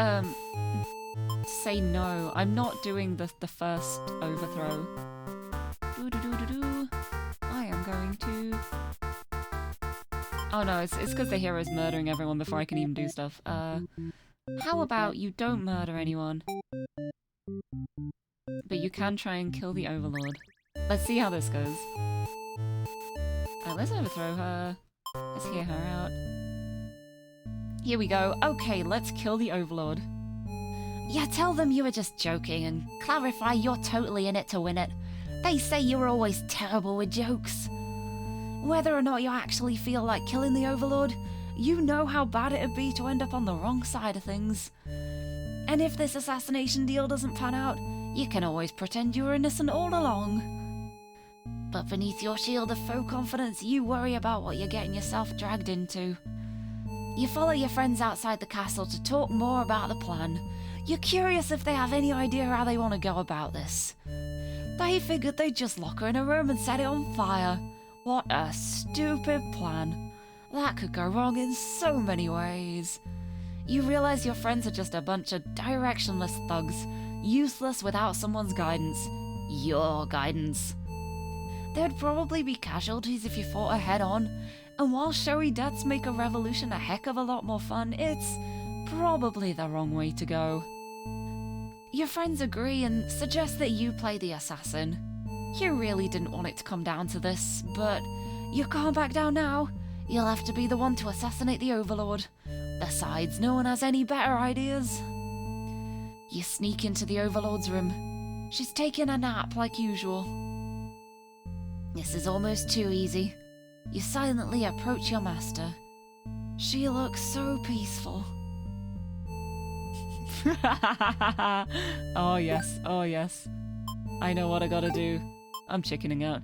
say no. I'm not doing the first overthrow. I am going to... Oh no, it's because the hero's murdering everyone before I can even do stuff. How about you don't murder anyone? But you can try and kill the Overlord. Let's see how this goes. Let's overthrow her. Let's hear her out. Here we go. Okay, let's kill the Overlord. Yeah, tell them you were just joking and clarify you're totally in it to win it. They say you were always terrible with jokes. Whether or not you actually feel like killing the Overlord, you know how bad it'd be to end up on the wrong side of things. And if this assassination deal doesn't pan out, you can always pretend you were innocent all along. But beneath your shield of faux confidence, you worry about what you're getting yourself dragged into. You follow your friends outside the castle to talk more about the plan. You're curious if they have any idea how they want to go about this. They figured they'd just lock her in a room and set it on fire. What a stupid plan. That could go wrong in so many ways. You realize your friends are just a bunch of directionless thugs, useless without someone's guidance. Your guidance. There'd probably be casualties if you fought her head on, and while showy deaths make a revolution a heck of a lot more fun, it's probably the wrong way to go. Your friends agree and suggest that you play the assassin. You really didn't want it to come down to this, but you can't back down now. You'll have to be the one to assassinate the Overlord. Besides, no one has any better ideas. You sneak into the Overlord's room. She's taking a nap like usual. This is almost too easy. You silently approach your master. She looks so peaceful. Oh yes, oh yes. I know what I gotta do. I'm chickening out.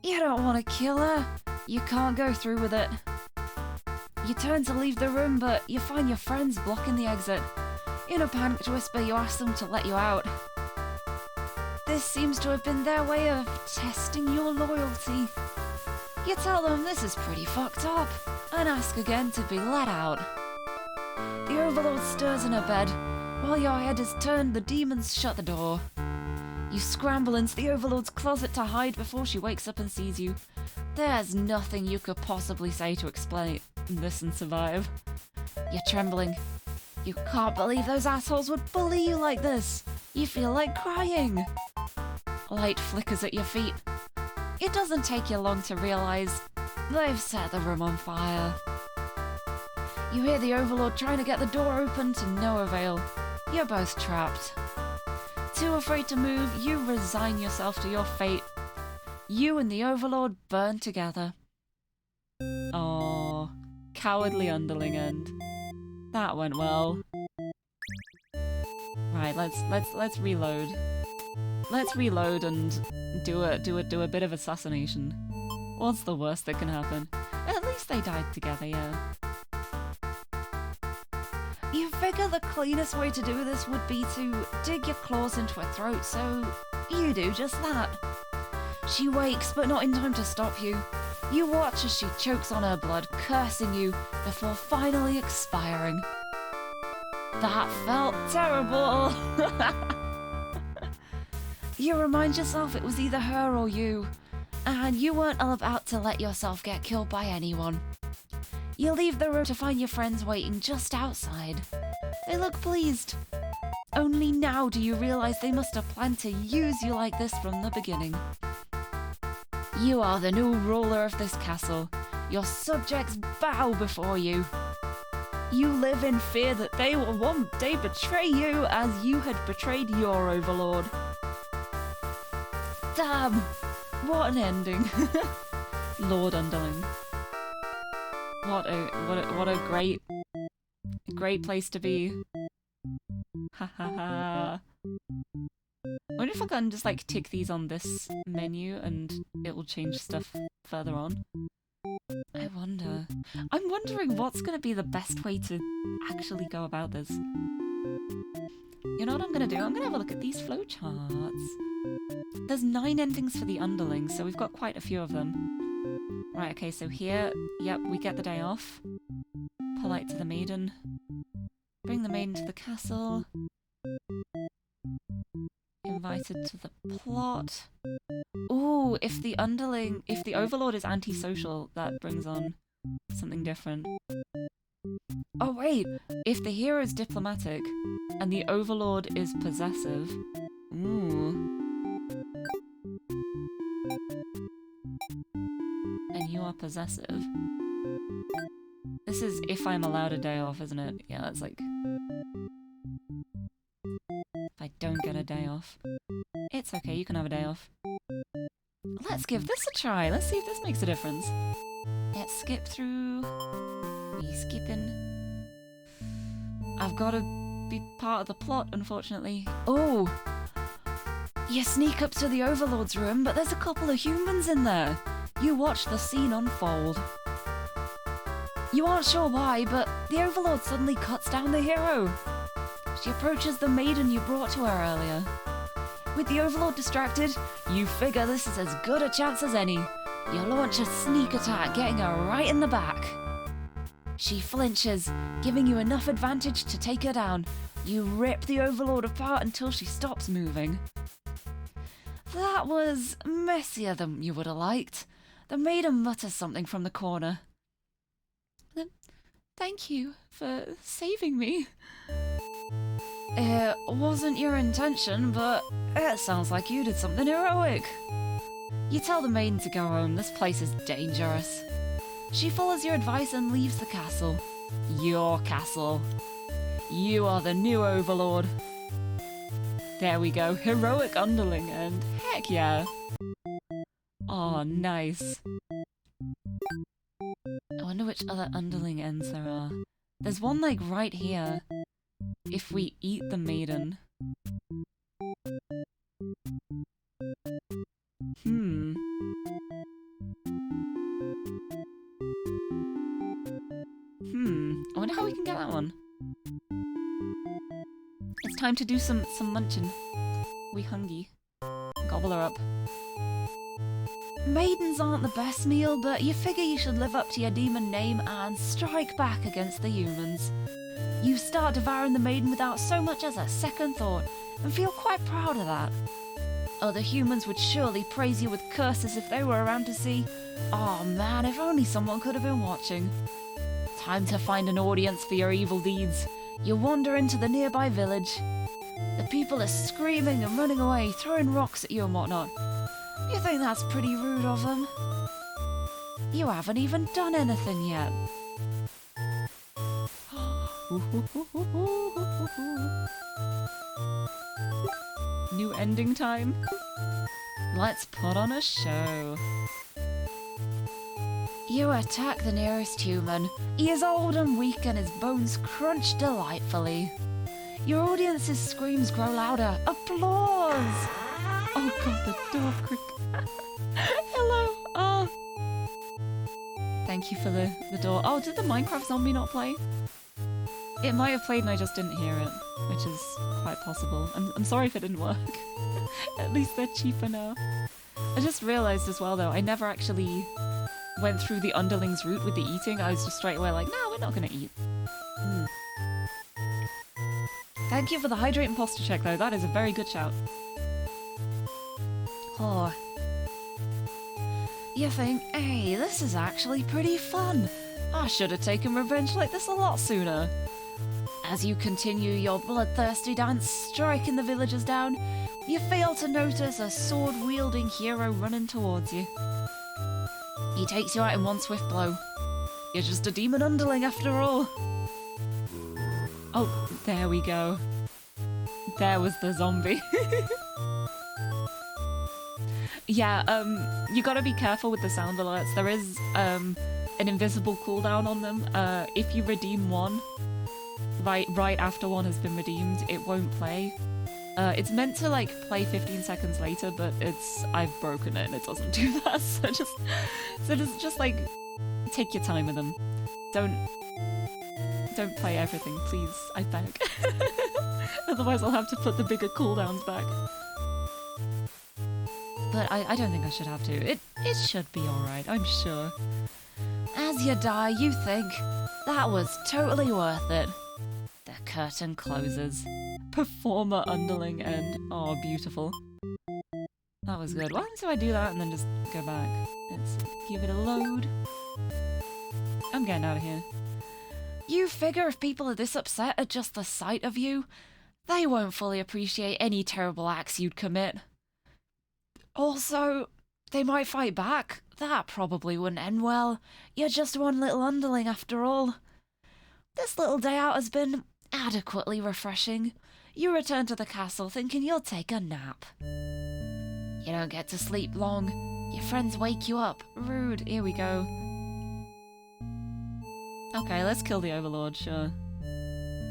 You don't want to kill her. You can't go through with it. You turn to leave the room, but you find your friends blocking the exit. In a panicked whisper, you ask them to let you out. This seems to have been their way of testing your loyalty. You tell them this is pretty fucked up, and ask again to be let out. The Overlord stirs in her bed. While your head is turned, the demons shut the door. You scramble into the Overlord's closet to hide before she wakes up and sees you. There's nothing you could possibly say to explain this and survive. You're trembling. You can't believe those assholes would bully you like this. You feel like crying. Light flickers at your feet. It doesn't take you long to realize they've set the room on fire. You hear the Overlord trying to get the door open to no avail. You're both trapped. Too afraid to move, you resign yourself to your fate. You and the Overlord burn together. Aww, cowardly underling end. That went well. Right, let's reload. Let's reload and do a bit of assassination. What's the worst that can happen? At least they died together, yeah. You figure the cleanest way to do this would be to dig your claws into her throat, so you do just that. She wakes, but not in time to stop you. You watch as she chokes on her blood, cursing you, before finally expiring. That felt terrible! You remind yourself it was either her or you, and you weren't about to let yourself get killed by anyone. You leave the room to find your friends waiting just outside. They look pleased. Only now do you realize they must have planned to use you like this from the beginning. You are the new ruler of this castle. Your subjects bow before you. You live in fear that they will one day betray you as you had betrayed your Overlord. Damn! What an ending. Lord Underling. What a great place to be. Ha ha ha. I wonder if I can just like tick these on this menu and it will change stuff further on. I wonder. I'm wondering what's going to be the best way to actually go about this. You know what I'm going to do? I'm going to have a look at these flowcharts. There's 9 endings for the underlings, so we've got quite a few of them. Right, okay, so here, yep, we get the day off. Polite to the maiden. Bring the maiden to the castle. Invited to the plot. Ooh, if the Overlord is antisocial, that brings on something different. Oh wait, if the hero is diplomatic and the Overlord is possessive. Ooh. And you are possessive. This is if I'm allowed a day off, isn't it? Yeah, that's like... If I don't get a day off. It's okay, you can have a day off. Let's give this a try. Let's see if this makes a difference. Let's skip through. We skipping. I've got to be part of the plot, unfortunately. Oh! You sneak up to the Overlord's room, but there's a couple of humans in there. You watch the scene unfold. You aren't sure why, but the Overlord suddenly cuts down the hero. She approaches the maiden you brought to her earlier. With the Overlord distracted, you figure this is as good a chance as any. You launch a sneak attack, getting her right in the back. She flinches, giving you enough advantage to take her down. You rip the Overlord apart until she stops moving. That was messier than you would have liked. The maiden mutters something from the corner. Thank you for saving me. It wasn't your intention, but it sounds like you did something heroic. You tell the maiden to go home, this place is dangerous. She follows your advice and leaves the castle. Your castle. You are the new Overlord. There we go, heroic underling, and heck yeah. Oh, nice. I wonder which other underling ends there are. There's one like right here. If we eat the maiden. I wonder how we can get that one. It's time to do some munching. We hungry. Gobble her up. Maidens aren't the best meal, but you figure you should live up to your demon name and strike back against the humans. You start devouring the maiden without so much as a second thought, and feel quite proud of that. Other humans would surely praise you with curses if they were around to see. Oh man, if only someone could have been watching. Time to find an audience for your evil deeds. You wander into the nearby village. The people are screaming and running away, throwing rocks at you and whatnot. You think that's pretty rude of them? You haven't even done anything yet. New ending time. Let's put on a show. You attack the nearest human. He is old and weak and his bones crunch delightfully. Your audience's screams grow louder. Applause! Oh god, the door creak. Hello. Oh. Thank you for the door. Oh, did the Minecraft zombie not play? It might have played and I just didn't hear it, which is quite possible. I'm sorry if it didn't work. At least they're cheaper now. I just realised as well though, I never actually went through the underling's route with the eating. I was just straight away like, no, we're not gonna eat. Thank you for the hydrate and posture check though, that is a very good shout. Oh. You think, hey, this is actually pretty fun. I should have taken revenge like this a lot sooner. As you continue your bloodthirsty dance, striking the villagers down, you fail to notice a sword-wielding hero running towards you. He takes you out in one swift blow. You're just a demon underling after all. Oh, there we go. There was the zombie. Yeah, you gotta be careful with the sound alerts. There is, an invisible cooldown on them. If you redeem one, right after one has been redeemed, it won't play. It's meant to, like, play 15 seconds later, but I've broken it and it doesn't do that, so just like, take your time with them. Don't play everything, please, I beg. Otherwise I'll have to put the bigger cooldowns back. But I don't think I should have to. It should be alright, I'm sure. As you die, you think, that was totally worth it. The curtain closes. Performer underling end. Oh, beautiful. That was good. Why don't I do that and then just go back? Let's give it a load. I'm getting out of here. You figure if people are this upset at just the sight of you, they won't fully appreciate any terrible acts you'd commit. Also, they might fight back. That probably wouldn't end well. You're just one little underling after all. This little day out has been adequately refreshing. You return to the castle thinking you'll take a nap. You don't get to sleep long. Your friends wake you up. Rude. Here we go. Okay, let's kill the Overlord, sure.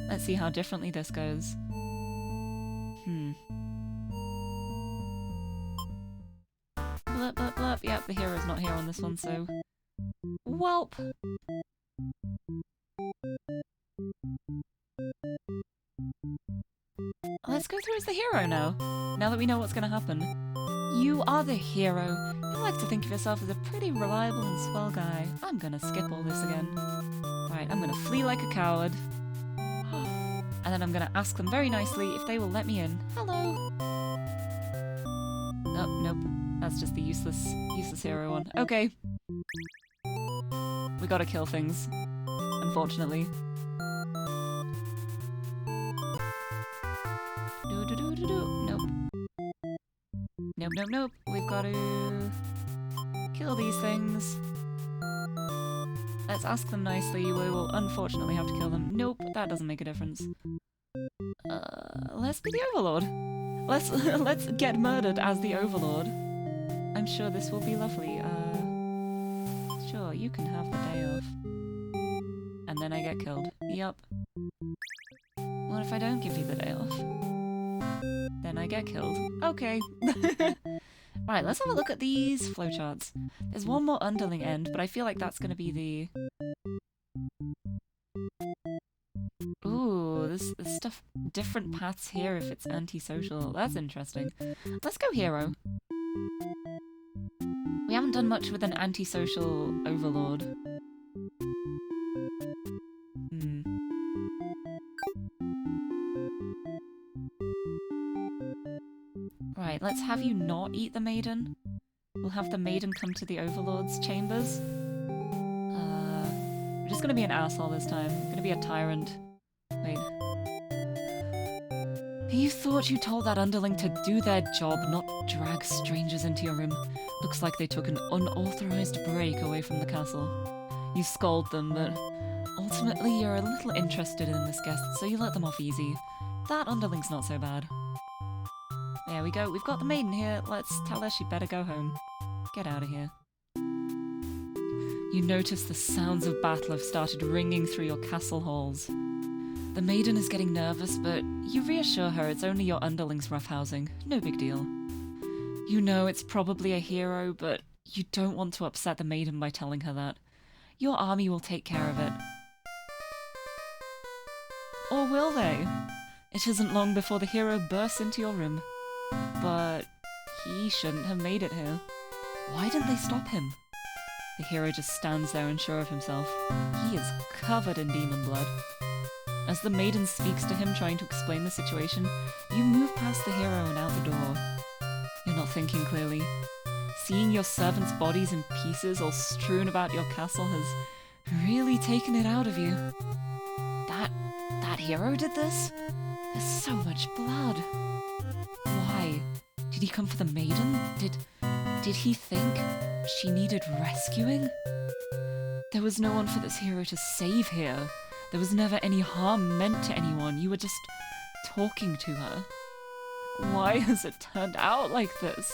Let's see how differently this goes. Blup, blup, blup. Yep, the hero's not here on this one, so... Welp! Let's go through as the hero now that we know what's gonna happen. You are the hero. You like to think of yourself as a pretty reliable and swell guy. I'm gonna skip all this again. Right, I'm gonna flee like a coward. And then I'm gonna ask them very nicely if they will let me in. Hello! Oh, nope. That's just the useless hero one. Okay. We gotta kill things. Unfortunately. Nope. Nope, nope, nope. We've got to kill these things. Let's ask them nicely. We will unfortunately have to kill them. Nope, that doesn't make a difference. Let's be the Overlord. Let's get murdered as the Overlord. I'm sure this will be lovely. Sure, you can have the day off. And then I get killed. Yup. What if I don't give you the day off? Then I get killed. Okay. Right, let's have a look at these flowcharts. There's one more underling end, but I feel like that's going to be the... Ooh, there's stuff, different paths here if it's antisocial. That's interesting. Let's go hero. We haven't done much with an antisocial Overlord. Right, let's have you not eat the maiden. We'll have the maiden come to the Overlord's chambers. We're just gonna be an asshole this time. I'm gonna be a tyrant. Wait. You thought you told that underling to do their job, not drag strangers into your room. Looks like they took an unauthorized break away from the castle. You scold them, but ultimately you're a little interested in this guest, so you let them off easy. That underling's not so bad. There we go, we've got the maiden here. Let's tell her she'd better go home. Get out of here. You notice the sounds of battle have started ringing through your castle halls. The maiden is getting nervous, but you reassure her it's only your underling's roughhousing. No big deal. You know it's probably a hero, but you don't want to upset the maiden by telling her that. Your army will take care of it. Or will they? It isn't long before the hero bursts into your room. But he shouldn't have made it here. Why didn't they stop him? The hero just stands there unsure of himself. He is covered in demon blood. As the maiden speaks to him trying to explain the situation, you move past the hero and out the door. You're not thinking clearly. Seeing your servants' bodies in pieces all strewn about your castle has really taken it out of you. That hero did this? There's so much blood. Why? Did he come for the maiden? Did he think she needed rescuing? There was no one for this hero to save here. There was never any harm meant to anyone. You were just talking to her. Why has it turned out like this?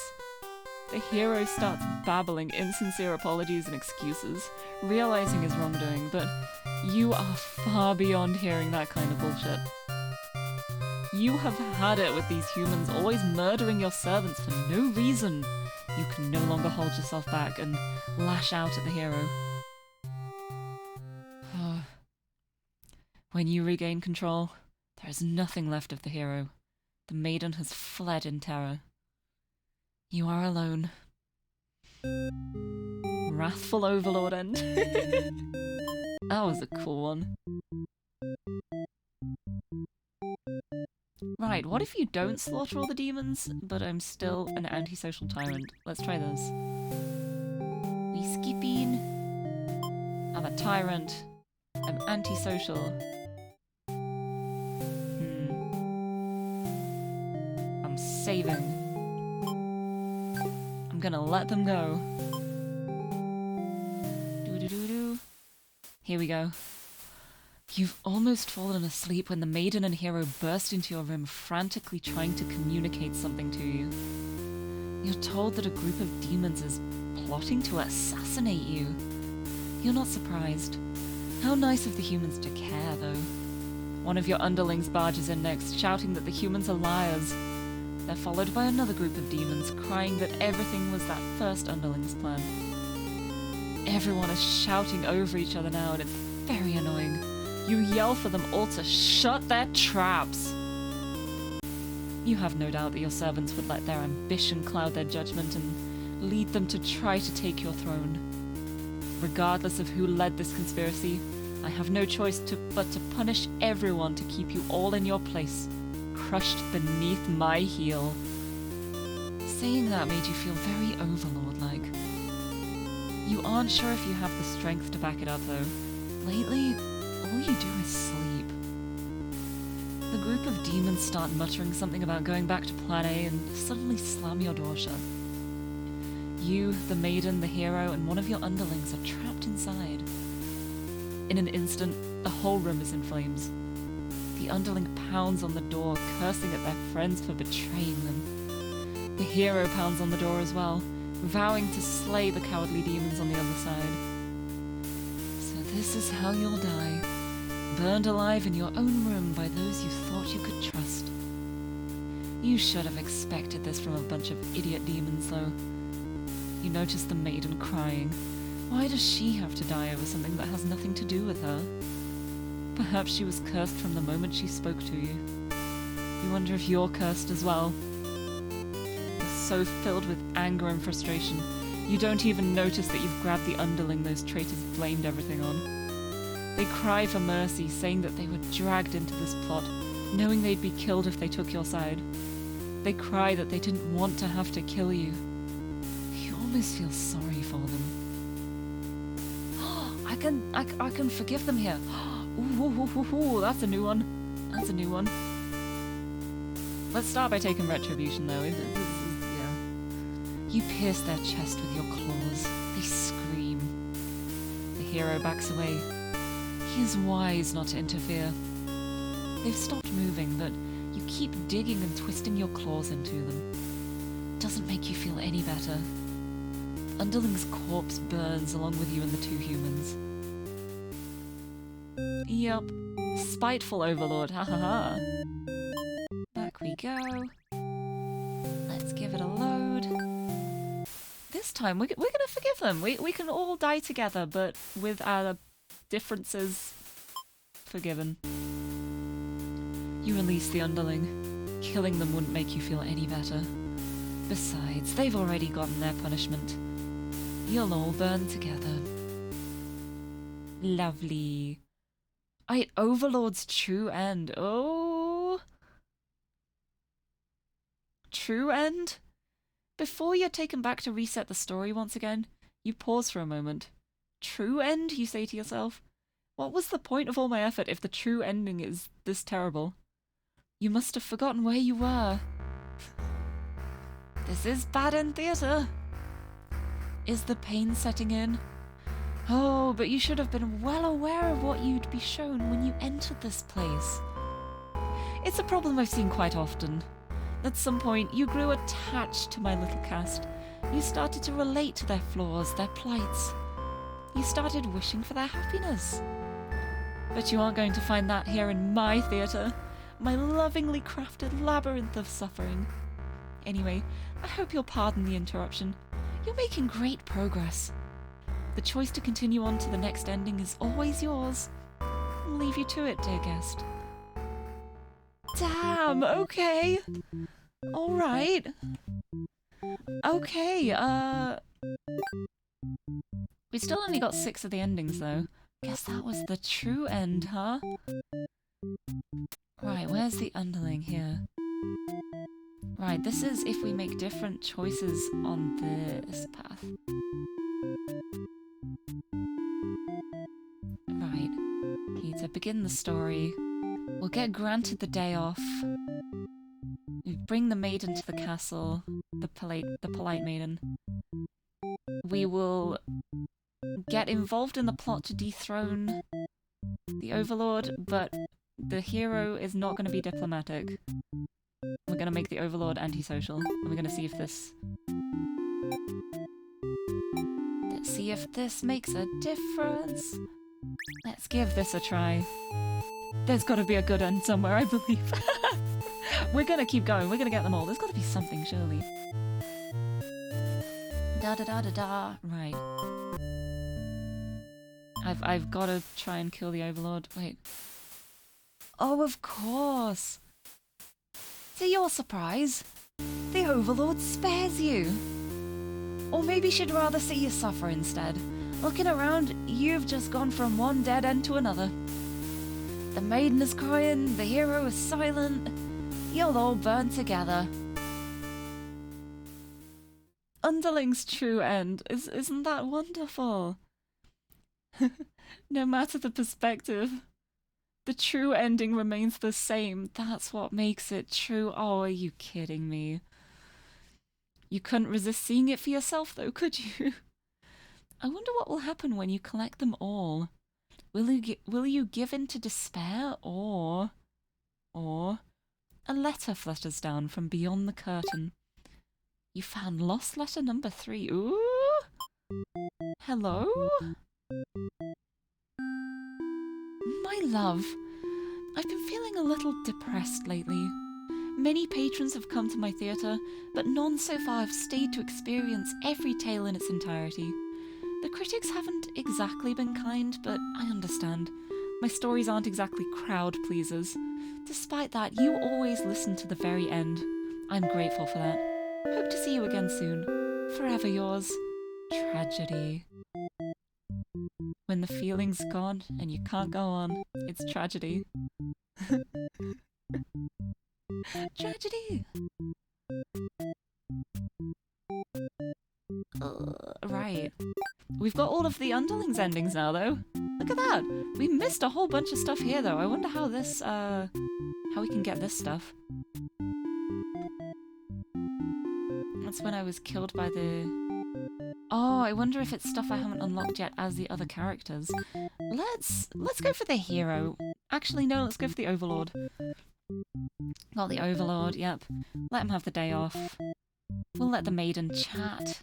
The hero starts babbling insincere apologies and excuses, realizing his wrongdoing, but you are far beyond hearing that kind of bullshit. You have had it with these humans always murdering your servants for no reason. You can no longer hold yourself back and lash out at the hero. When you regain control, there is nothing left of the hero. The maiden has fled in terror. You are alone. Wrathful Overlord end. That was a cool one. Right, what if you don't slaughter all the demons, but I'm still an antisocial tyrant? Let's try this. We skipping. I'm a tyrant. I'm antisocial. I'm saving. I'm gonna let them go. Doo-doo-doo-doo. Here we go. You've almost fallen asleep when the maiden and hero burst into your room, frantically trying to communicate something to you. You're told that a group of demons is plotting to assassinate you. You're not surprised. How nice of the humans to care, though. One of your underlings barges in next, shouting that the humans are liars. They're followed by another group of demons, crying that everything was that first underling's plan. Everyone is shouting over each other now, and it's very annoying. You yell for them all to shut their traps. You have no doubt that your servants would let their ambition cloud their judgment and lead them to try to take your throne. Regardless of who led this conspiracy, I have no choice but to punish everyone to keep you all in your place, crushed beneath my heel. Saying that made you feel very Overlord-like. You aren't sure if you have the strength to back it up, though. Lately, all you do is sleep. The group of demons start muttering something about going back to Plan A and suddenly slam your door shut. You, the maiden, the hero, and one of your underlings are trapped inside. In an instant, the whole room is in flames. The underling pounds on the door, cursing at their friends for betraying them. The hero pounds on the door as well, vowing to slay the cowardly demons on the other side. So this is how you'll die. Burned alive in your own room by those you thought you could trust. You should have expected this from a bunch of idiot demons, though. You notice the maiden crying. Why does she have to die over something that has nothing to do with her? Perhaps she was cursed from the moment she spoke to you. You wonder if you're cursed as well. You're so filled with anger and frustration, you don't even notice that you've grabbed the underling those traitors blamed everything on. They cry for mercy, saying that they were dragged into this plot, knowing they'd be killed if they took your side. They cry that they didn't want to have to kill you. You almost feel sorry for them. I can forgive them here. Ooh, that's a new one. That's a new one. Let's start by taking retribution, though. Yeah. You pierce their chest with your claws. They scream. The hero backs away. He is wise not to interfere. They've stopped moving, but you keep digging and twisting your claws into them. Doesn't make you feel any better. Underling's corpse burns along with you and the two humans. Yup. Spiteful Overlord, ha ha ha. Back we go. Let's give it a load. This time, we're gonna forgive them. We can all die together, but with our differences forgiven. You release the underling. Killing them wouldn't make you feel any better. Besides, they've already gotten their punishment. You'll all burn together. Lovely. Overlord's true end. Oh. True end? Before you're taken back to reset the story once again, you pause for a moment. True end, you say to yourself? What was the point of all my effort if the true ending is this terrible? You must have forgotten where you were. This is bad in theatre. Is the pain setting in? Oh, but you should have been well aware of what you'd be shown when you entered this place. It's a problem I've seen quite often. At some point, you grew attached to my little cast. You started to relate to their flaws, their plights. You started wishing for their happiness. But you aren't going to find that here in my theatre, my lovingly crafted labyrinth of suffering. Anyway, I hope you'll pardon the interruption. You're making great progress. The choice to continue on to the next ending is always yours. I'll leave you to it, dear guest. Damn, okay. Alright. Okay, we still only got 6 of the endings, though. Guess that was the true end, huh? Right, where's the underling here? Right, this is if we make different choices on this path. Right. Okay, to begin the story, we'll get granted the day off. We bring the maiden to the castle, the polite maiden. We will get involved in the plot to dethrone the Overlord, but the hero is not going to be diplomatic. We're going to make the Overlord antisocial, and we're going to see if this... Let's see if this makes a difference. Let's give this a try. There's got to be a good end somewhere, I believe. We're going to keep going. We're going to get them all. There's got to be something, surely. Da-da-da-da-da. Right. I've got to try and kill the Overlord. Wait. Oh, of course. To your surprise, the Overlord spares you. Or maybe she'd rather see you suffer instead. Looking around, you've just gone from one dead end to another. The maiden is crying, the hero is silent. You'll all burn together. Underling's true end. Isn't that wonderful? No matter the perspective, the true ending remains the same. That's what makes it true. Oh, are you kidding me? You couldn't resist seeing it for yourself, though, could you? I wonder what will happen when you collect them all. Will you give in to despair, or a letter flutters down from beyond the curtain. You found lost letter number 3. Ooh. Hello? My love, I've been feeling a little depressed lately. Many patrons have come to my theatre, but none so far have stayed to experience every tale in its entirety. The critics haven't exactly been kind, but I understand. My stories aren't exactly crowd pleasers. Despite that, you always listen to the very end. I'm grateful for that. Hope to see you again soon. Forever yours, Tragedy. When the feeling's gone and you can't go on, it's tragedy. Tragedy! Right. We've got all of the underlings endings now, though. Look at that! We missed a whole bunch of stuff here, though. I wonder how this, how we can get this stuff. That's when I was killed by the... Oh, I wonder if it's stuff I haven't unlocked yet as the other characters. Let's go for the hero. Actually, no, let's go for the Overlord. Got the Overlord, yep. Let him have the day off. We'll let the maiden chat.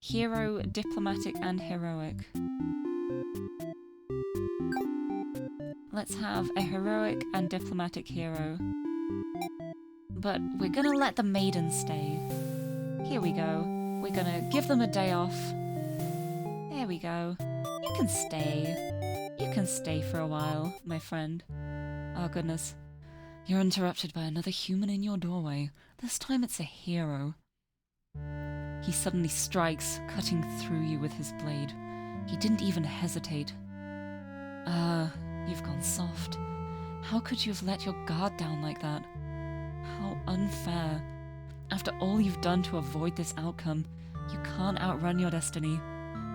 Hero, diplomatic, and heroic. Let's have a heroic and diplomatic hero. But we're gonna let the maiden stay. Here we go. We're gonna give them a day off. There we go. You can stay. You can stay for a while, my friend. Oh goodness. You're interrupted by another human in your doorway. This time it's a hero. He suddenly strikes, cutting through you with his blade. He didn't even hesitate. You've gone soft. How could you have let your guard down like that? How unfair. After all you've done to avoid this outcome, you can't outrun your destiny.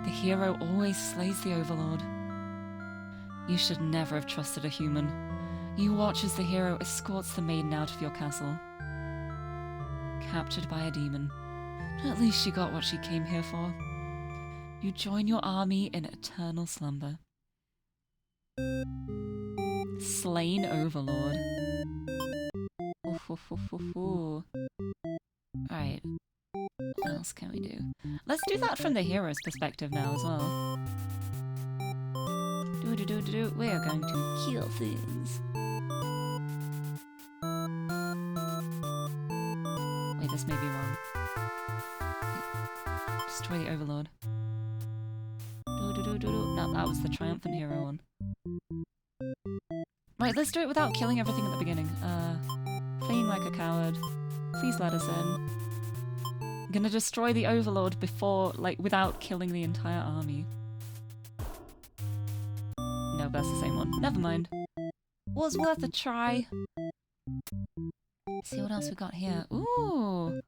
The hero always slays the Overlord. You should never have trusted a human. You watch as the hero escorts the maiden out of your castle. Captured by a demon. At least she got what she came here for. You join your army in eternal slumber. Slain Overlord. Alright. What else can we do? Let's do that from the hero's perspective now as well. We are going to kill things. Wait, this may be wrong. Destroy the Overlord. No, that was the triumphant hero one. Right, let's do it without killing everything at the beginning. Fleeing like a coward. Please let us in. I'm gonna destroy the Overlord before, like, without killing the entire army. No, that's the same one. Never mind. Was worth a try. Let's see what else we got here. Ooh!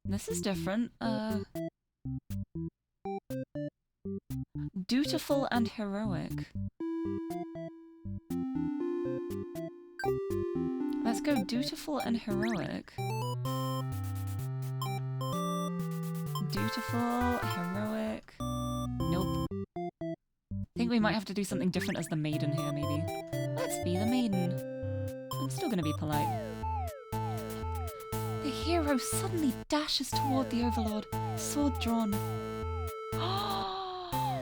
This is different. Dutiful and heroic. Let's go dutiful and heroic. Dutiful, heroic. Nope. I think we might have to do something different as the maiden here, maybe. Let's be the maiden. I'm still gonna be polite. The hero suddenly dashes toward the Overlord, sword drawn. I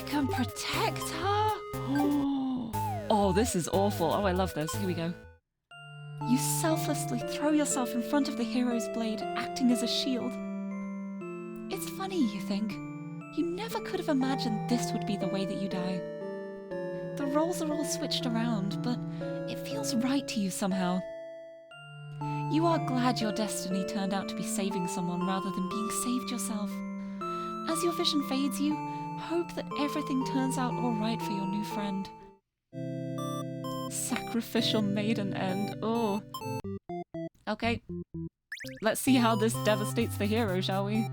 can protect her! Oh, this is awful. Oh, I love this. Here we go. You selflessly throw yourself in front of the hero's blade, acting as a shield. It's funny, you think. You never could have imagined this would be the way that you die. The roles are all switched around, but it feels right to you somehow. You are glad your destiny turned out to be saving someone rather than being saved yourself. As your vision fades, you hope that everything turns out all right for your new friend. Sacrificial maiden end. Oh. Okay. Let's see how this devastates the hero, shall we?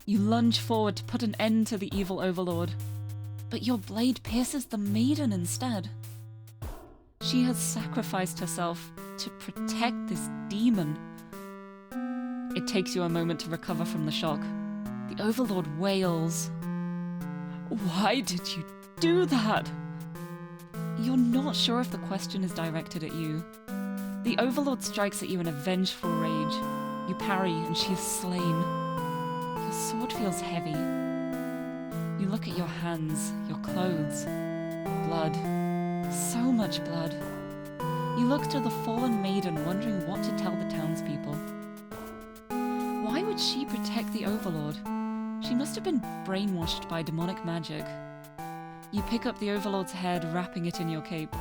You lunge forward to put an end to the evil Overlord, but your blade pierces the maiden instead. She has sacrificed herself to protect this demon. It takes you a moment to recover from the shock. The Overlord wails. Why did you do that? You're not sure if the question is directed at you. The Overlord strikes at you in a vengeful rage. You parry and she is slain. Your sword feels heavy. You look at your hands, your clothes. Blood. So much blood. You look to the fallen maiden, wondering what to tell the townspeople. Why would she protect the Overlord? She must have been brainwashed by demonic magic. You pick up the Overlord's head, wrapping it in your cape,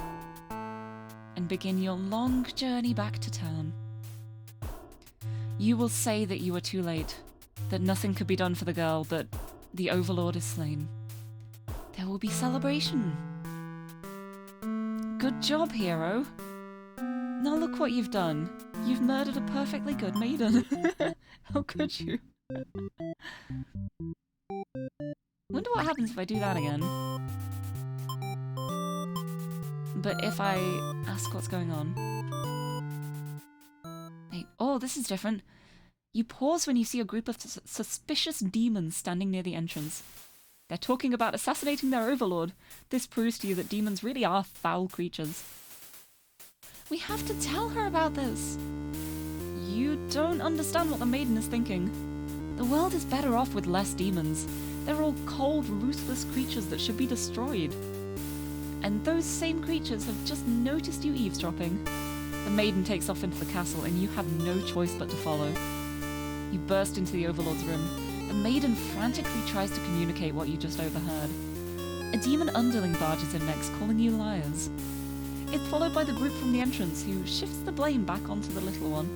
and begin your long journey back to town. You will say that you were too late, that nothing could be done for the girl, but the Overlord is slain. There will be celebration. Good job, hero. Now look what you've done. You've murdered a perfectly good maiden. How could you? Wonder what happens if I do that again. But if I ask what's going on... Wait, oh, this is different. You pause when you see a group of suspicious demons standing near the entrance. They're talking about assassinating their Overlord. This proves to you that demons really are foul creatures. We have to tell her about this. You don't understand what the maiden is thinking. The world is better off with less demons. They're all cold, ruthless creatures that should be destroyed. And those same creatures have just noticed you eavesdropping. The maiden takes off into the castle and you have no choice but to follow. You burst into the Overlord's room. The maiden frantically tries to communicate what you just overheard. A demon underling barges in next, calling you liars. It's followed by the group from the entrance, who shifts the blame back onto the little one.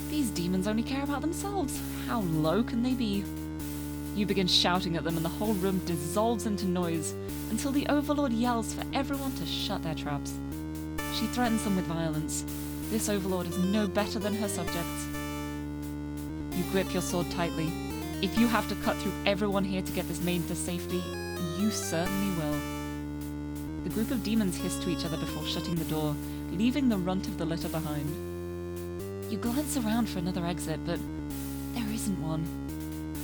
These demons only care about themselves. How low can they be? You begin shouting at them and the whole room dissolves into noise, until the Overlord yells for everyone to shut their traps. She threatens them with violence. This Overlord is no better than her subjects. You grip your sword tightly. If you have to cut through everyone here to get this maiden to safety, you certainly will. The group of demons hiss to each other before shutting the door, leaving the runt of the litter behind. You glance around for another exit, but there isn't one.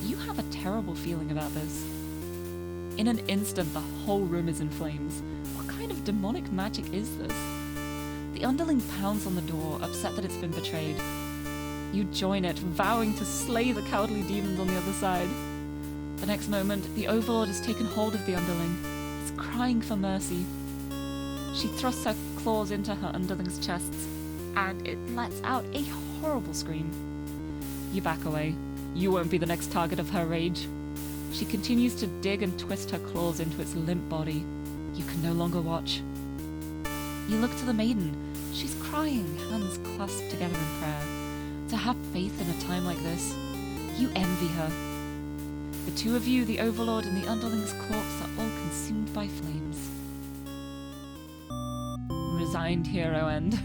You have a terrible feeling about this. In an instant, the whole room is in flames. What kind of demonic magic is this? The underling pounds on the door, upset that it's been betrayed. You join it, vowing to slay the cowardly demons on the other side. The next moment, the Overlord has taken hold of the underling. It's crying for mercy. She thrusts her claws into her underling's chests, and it lets out a horrible scream. You back away. You won't be the next target of her rage. She continues to dig and twist her claws into its limp body. You can no longer watch. You look to the maiden. She's trying, hands clasped together in prayer. To have faith in a time like this, you envy her. The two of you, the Overlord and the underling's corpse, are all consumed by flames. Resigned hero end.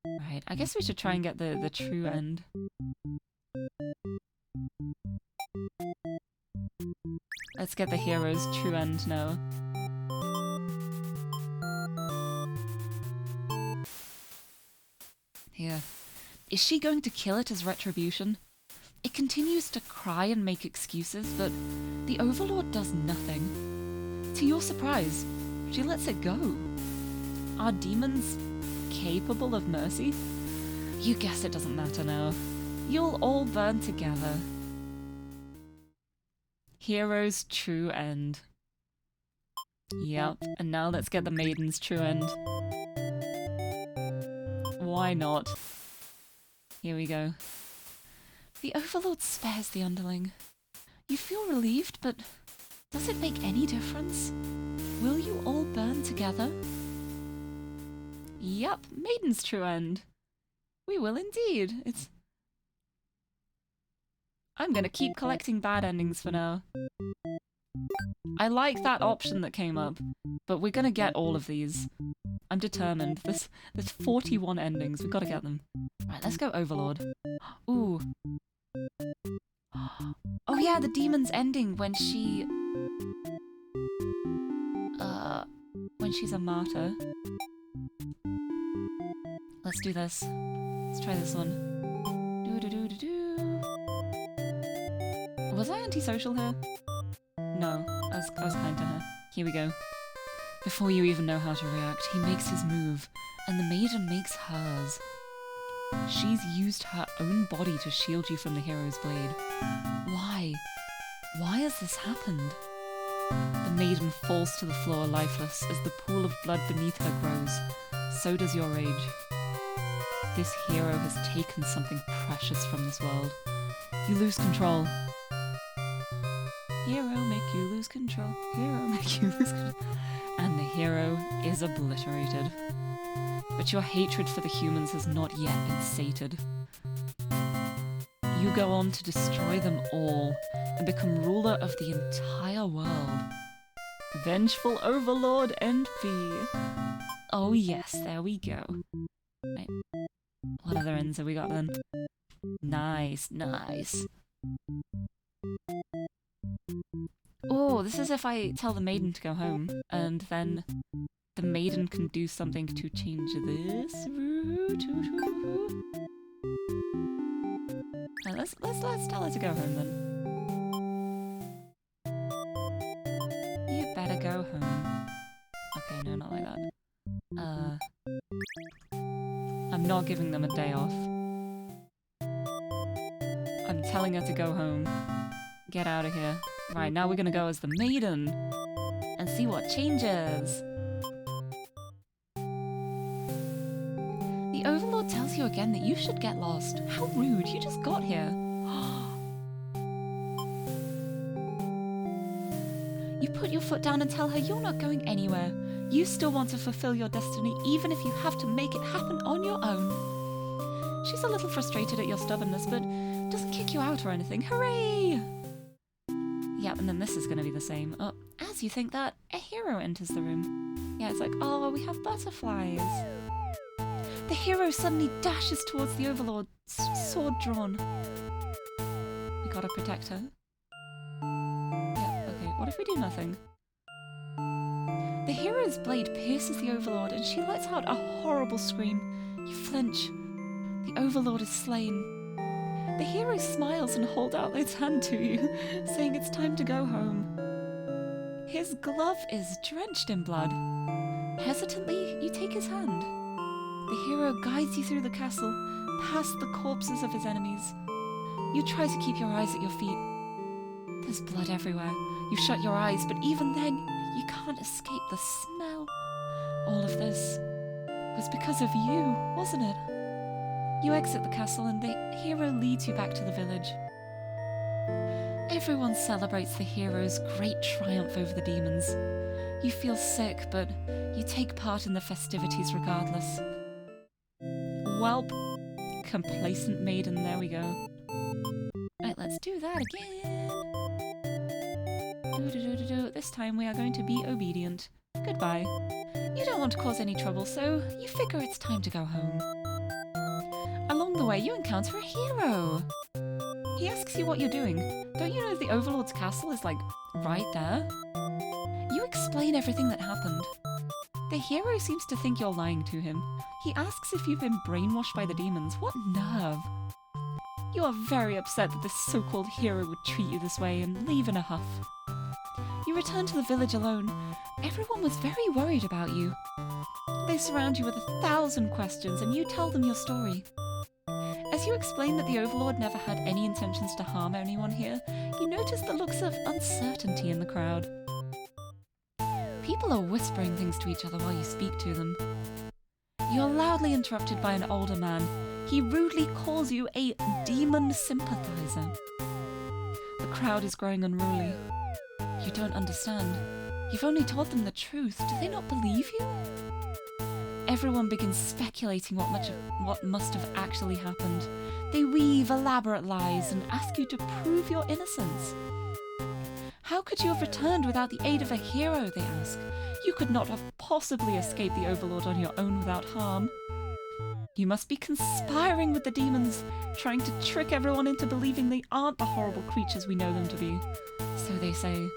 Right, I guess we should try and get the true end. Let's get the hero's true end now. Here. Is she going to kill it as retribution? It continues to cry and make excuses, but the Overlord does nothing. To your surprise, she lets it go. Are demons capable of mercy? You guess it doesn't matter now. You'll all burn together. Hero's true end. Yep, and now let's get the maiden's true end. Why not? Here we go. The Overlord spares the underling. You feel relieved, but does it make any difference? Will you all burn together? Yup, maiden's true end. We will indeed. I'm gonna keep collecting bad endings for now. I like that option that came up, but we're gonna get all of these. I'm determined. There's 41 endings. We've got to get them. Right, let's go Overlord. Ooh. Oh yeah, the demon's ending when she... when she's a martyr. Let's do this. Let's try this one. Was I antisocial here? No, I was kind to her. Here we go. Before you even know how to react, he makes his move, and the maiden makes hers. She's used her own body to shield you from the hero's blade. Why? Why has this happened? The maiden falls to the floor lifeless as the pool of blood beneath her grows. So does your rage. This hero has taken something precious from this world. You lose control. Hero make you lose control. Hero make you lose control. And the hero is obliterated. But your hatred for the humans has not yet been sated. You go on to destroy them all and become ruler of the entire world. Vengeful Overlord NP. Oh yes, there we go. Right. What other ends have we got then? Nice, nice. Oh, this is if I tell the maiden to go home, and then the maiden can do something to change this. Let's tell her to go home then. You better go home. Okay, no, not like that. I'm not giving them a day off. I'm telling her to go home. Get out of here. Right, now we're gonna go as the maiden and see what changes. The Overlord tells you again that you should get lost. How rude, you just got here. You put your foot down and tell her you're not going anywhere. You still want to fulfill your destiny even if you have to make it happen on your own. She's a little frustrated at your stubbornness, but doesn't kick you out or anything. Hooray! Yep, and then this is going to be the same. Oh, as you think that, a hero enters the room. Yeah, it's like, oh, we have butterflies. The hero suddenly dashes towards the Overlord, sword drawn. We gotta protect her. Yeah, okay, what if we do nothing? The hero's blade pierces the Overlord and she lets out a horrible scream. You flinch. The Overlord is slain. The hero smiles and holds out its hand to you, saying it's time to go home. His glove is drenched in blood. Hesitantly, you take his hand. The hero guides you through the castle, past the corpses of his enemies. You try to keep your eyes at your feet. There's blood everywhere. You shut your eyes, but even then, you can't escape the smell. All of this was because of you, wasn't it? You exit the castle and the hero leads you back to the village. Everyone celebrates the hero's great triumph over the demons. You feel sick, but you take part in the festivities regardless. Welp. Complacent maiden, there we go. Right, let's do that again. This time we are going to be obedient. Goodbye. You don't want to cause any trouble, so you figure it's time to go home. Along the way, you encounter a hero. He asks you what you're doing. Don't you know the Overlord's castle is, like, right there? You explain everything that happened. The hero seems to think you're lying to him. He asks if you've been brainwashed by the demons. What nerve! You are very upset that this so-called hero would treat you this way and leave in a huff. You return to the village alone. Everyone was very worried about you. They surround you with 1,000 questions and you tell them your story. As you explain that the Overlord never had any intentions to harm anyone here, you notice the looks of uncertainty in the crowd. People are whispering things to each other while you speak to them. You are loudly interrupted by an older man. He rudely calls you a demon sympathizer. The crowd is growing unruly. You don't understand. You've only told them the truth. Do they not believe you? Everyone begins speculating what must have actually happened. They weave elaborate lies and ask you to prove your innocence. How could you have returned without the aid of a hero, they ask. You could not have possibly escaped the Overlord on your own without harm. You must be conspiring with the demons, trying to trick everyone into believing they aren't the horrible creatures we know them to be. So they say.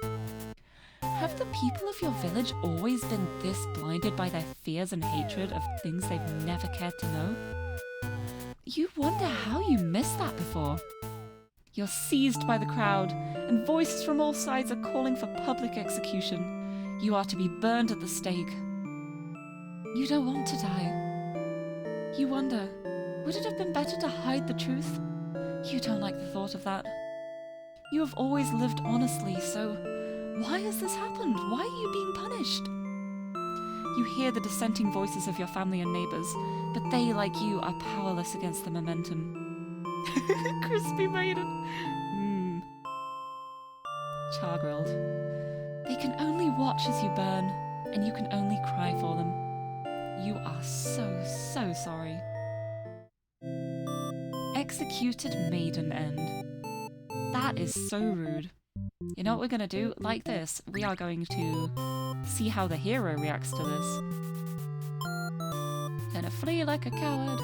Have the people of your village always been this blinded by their fears and hatred of things they've never cared to know? You wonder how you missed that before. You're seized by the crowd, and voices from all sides are calling for public execution. You are to be burned at the stake. You don't want to die. You wonder, would it have been better to hide the truth? You don't like the thought of that. You have always lived honestly, so why has this happened? Why are you being punished? You hear the dissenting voices of your family and neighbours, but they, like you, are powerless against the momentum. Crispy maiden. Char-grilled. They can only watch as you burn, and you can only cry for them. You are so sorry. Executed maiden end. That is so rude. You know what we're gonna do? Like this, we are going to see how the hero reacts to this. Gonna flee like a coward,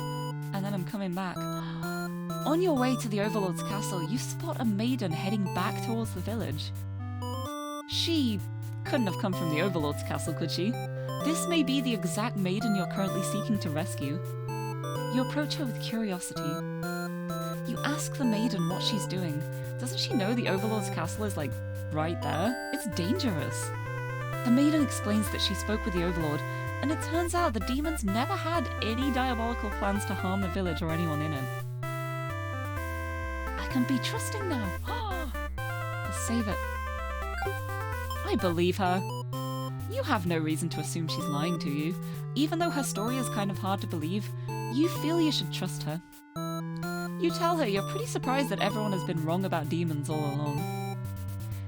and then I'm coming back. On your way to the Overlord's castle, you spot a maiden heading back towards the village. She couldn't have come from the Overlord's castle, could she? This may be the exact maiden you're currently seeking to rescue. You approach her with curiosity. You ask the maiden what she's doing. Doesn't she know the Overlord's castle is, like, right there? It's dangerous. The maiden explains that she spoke with the Overlord, and it turns out the demons never had any diabolical plans to harm the village or anyone in it. I can be trusting now. Let's save it. I believe her. You have no reason to assume she's lying to you. Even though her story is kind of hard to believe, you feel you should trust her. You tell her you're pretty surprised that everyone has been wrong about demons all along.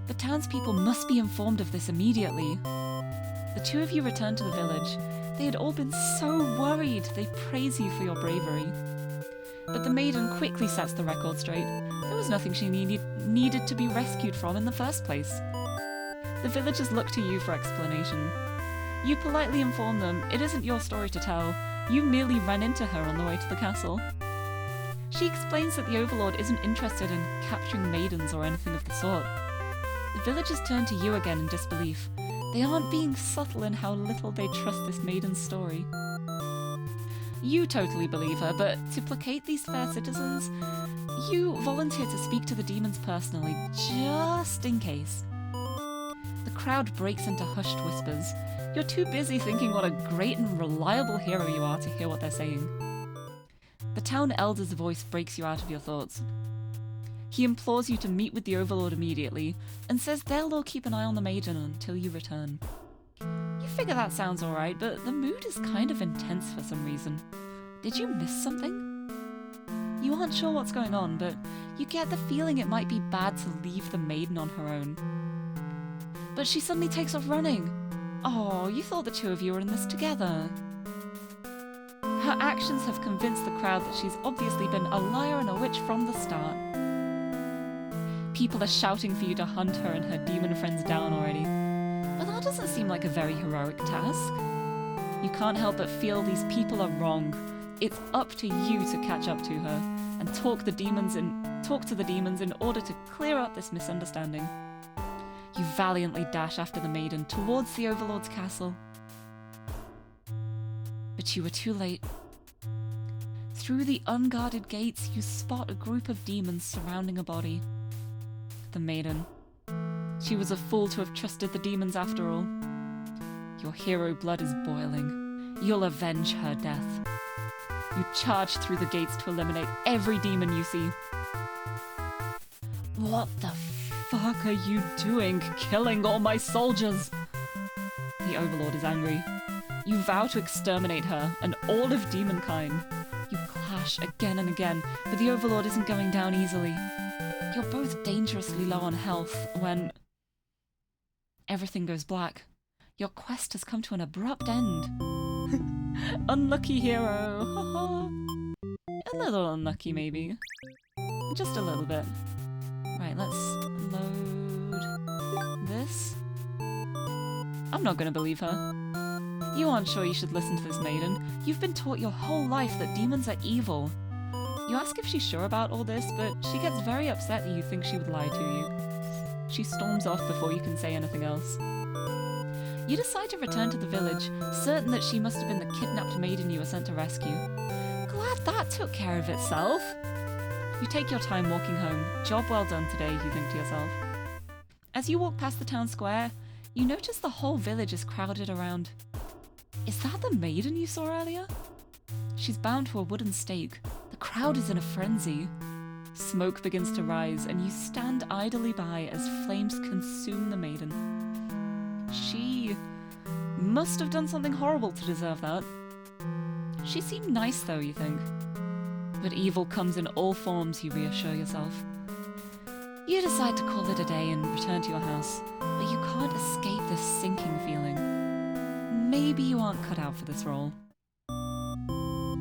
The townspeople must be informed of this immediately. The two of you return to the village. They had all been so worried. They praise you for your bravery. But the maiden quickly sets the record straight. There was nothing she needed to be rescued from in the first place. The villagers look to you for explanation. You politely inform them it isn't your story to tell. You merely ran into her on the way to the castle. She explains that the Overlord isn't interested in capturing maidens or anything of the sort. The villagers turn to you again in disbelief. They aren't being subtle in how little they trust this maiden's story. You totally believe her, but to placate these fair citizens, you volunteer to speak to the demons personally, just in case. The crowd breaks into hushed whispers. You're too busy thinking what a great and reliable hero you are to hear what they're saying. The town elder's voice breaks you out of your thoughts. He implores you to meet with the Overlord immediately, and says they'll all keep an eye on the maiden until you return. You figure that sounds alright, but the mood is kind of intense for some reason. Did you miss something? You aren't sure what's going on, but you get the feeling it might be bad to leave the maiden on her own. But she suddenly takes off running. Oh, you thought the two of you were in this together. Her actions have convinced the crowd that she's obviously been a liar and a witch from the start. People are shouting for you to hunt her and her demon friends down already. But that doesn't seem like a very heroic task. You can't help but feel these people are wrong. It's up to you to catch up to her and talk to the demons in order to clear up this misunderstanding. You valiantly dash after the maiden towards the Overlord's castle. But you were too late. Through the unguarded gates, you spot a group of demons surrounding a body. The maiden. She was a fool to have trusted the demons after all. Your hero blood is boiling. You'll avenge her death. You charge through the gates to eliminate every demon you see. What the fuck are you doing, killing all my soldiers? The Overlord is angry. You vow to exterminate her and all of demonkind. You clash again and again, but the Overlord isn't going down easily. You're both dangerously low on health when everything goes black. Your quest has come to an abrupt end. Unlucky hero. A little unlucky, maybe. Just a little bit. Right, let's load this. I'm not gonna believe her. You aren't sure you should listen to this maiden. You've been taught your whole life that demons are evil. You ask if she's sure about all this, but she gets very upset that you think she would lie to you. She storms off before you can say anything else. You decide to return to the village, certain that she must have been the kidnapped maiden you were sent to rescue. Glad that took care of itself. You take your time walking home. Job well done today, you think to yourself. As you walk past the town square, you notice the whole village is crowded around. Is that the maiden you saw earlier? She's bound to a wooden stake. The crowd is in a frenzy. Smoke begins to rise, and you stand idly by as flames consume the maiden. She must have done something horrible to deserve that. She seemed nice though, you think. But evil comes in all forms, you reassure yourself. You decide to call it a day and return to your house, but you can't escape this sinking feeling. Maybe you aren't cut out for this role.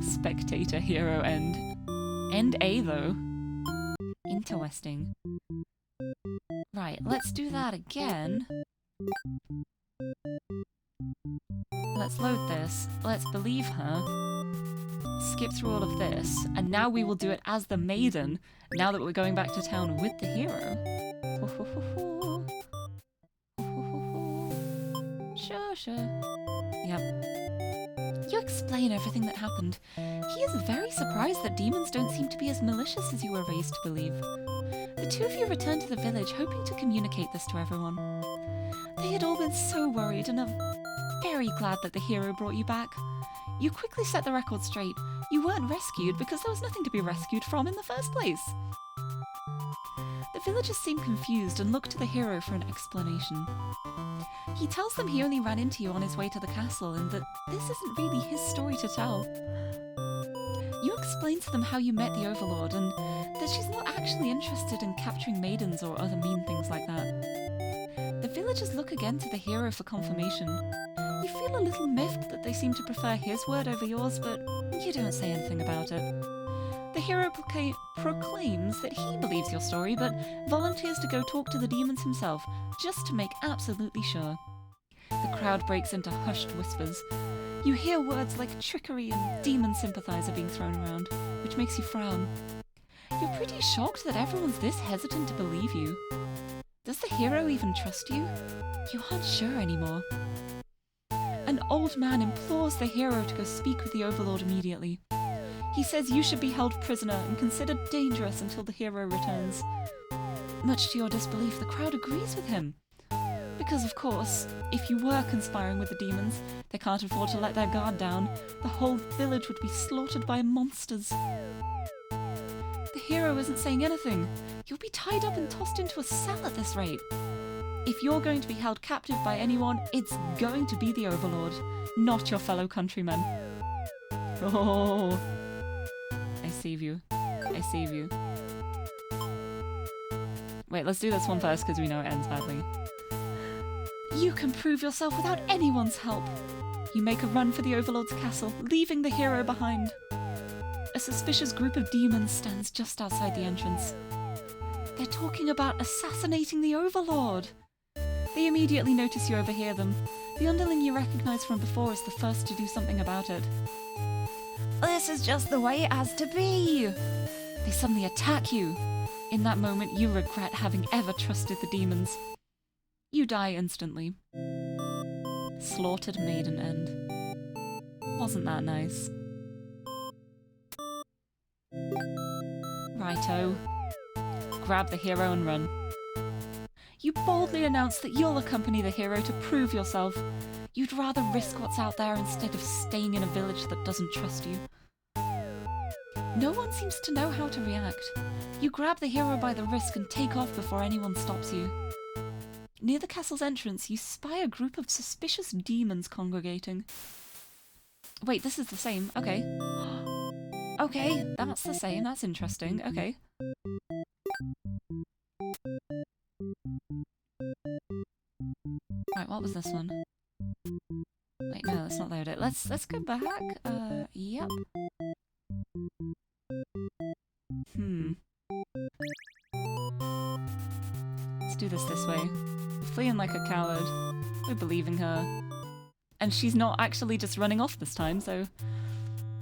Spectator hero end. End A though. Interesting. Right, let's do that again. Let's load this. Let's believe her. Skip through all of this. And now we will do it as the maiden, now that we're going back to town with the hero. Sure. Yep. You explain everything that happened. He is very surprised that demons don't seem to be as malicious as you were raised to believe. The two of you return to the village, hoping to communicate this to everyone. They had all been so worried and are very glad that the hero brought you back. You quickly set the record straight. You weren't rescued because there was nothing to be rescued from in the first place. The villagers seem confused and look to the hero for an explanation. He tells them he only ran into you on his way to the castle and that this isn't really his story to tell. You explain to them how you met the Overlord and that she's not actually interested in capturing maidens or other mean things like that. The villagers look again to the hero for confirmation. You feel a little miffed that they seem to prefer his word over yours, but you don't say anything about it. The hero proclaims that he believes your story, but volunteers to go talk to the demons himself, just to make absolutely sure. The crowd breaks into hushed whispers. You hear words like trickery and demon sympathizer being thrown around, which makes you frown. You're pretty shocked that everyone's this hesitant to believe you. Does the hero even trust you? You aren't sure anymore. An old man implores the hero to go speak with the Overlord immediately. He says you should be held prisoner and considered dangerous until the hero returns. Much to your disbelief, the crowd agrees with him. Because, of course, if you were conspiring with the demons, they can't afford to let their guard down. The whole village would be slaughtered by monsters. The hero isn't saying anything. You'll be tied up and tossed into a cell at this rate. If you're going to be held captive by anyone, it's going to be the Overlord, not your fellow countrymen. Oh, I save you. I save you. Wait, let's do this one first because we know it ends badly. You can prove yourself without anyone's help. You make a run for the Overlord's castle, leaving the hero behind. A suspicious group of demons stands just outside the entrance. They're talking about assassinating the Overlord. They immediately notice you overhear them. The underling you recognize from before is the first to do something about it. This is just the way it has to be. They suddenly attack you. In that moment, you regret having ever trusted the demons. You die instantly. Slaughtered maiden end. Wasn't that nice? Righto. Grab the hero and run. You boldly announce that you'll accompany the hero to prove yourself. You'd rather risk what's out there instead of staying in a village that doesn't trust you. No one seems to know how to react. You grab the hero by the wrist and take off before anyone stops you. Near the castle's entrance, you spy a group of suspicious demons congregating. Wait, this is the same. Okay. Okay, that's the same. That's interesting. Okay. Right, what was this one? Wait, no, let's not load it. Let's go back. Yep. Let's do this way. Fleeing like a coward. We're believing her. And she's not actually just running off this time, so...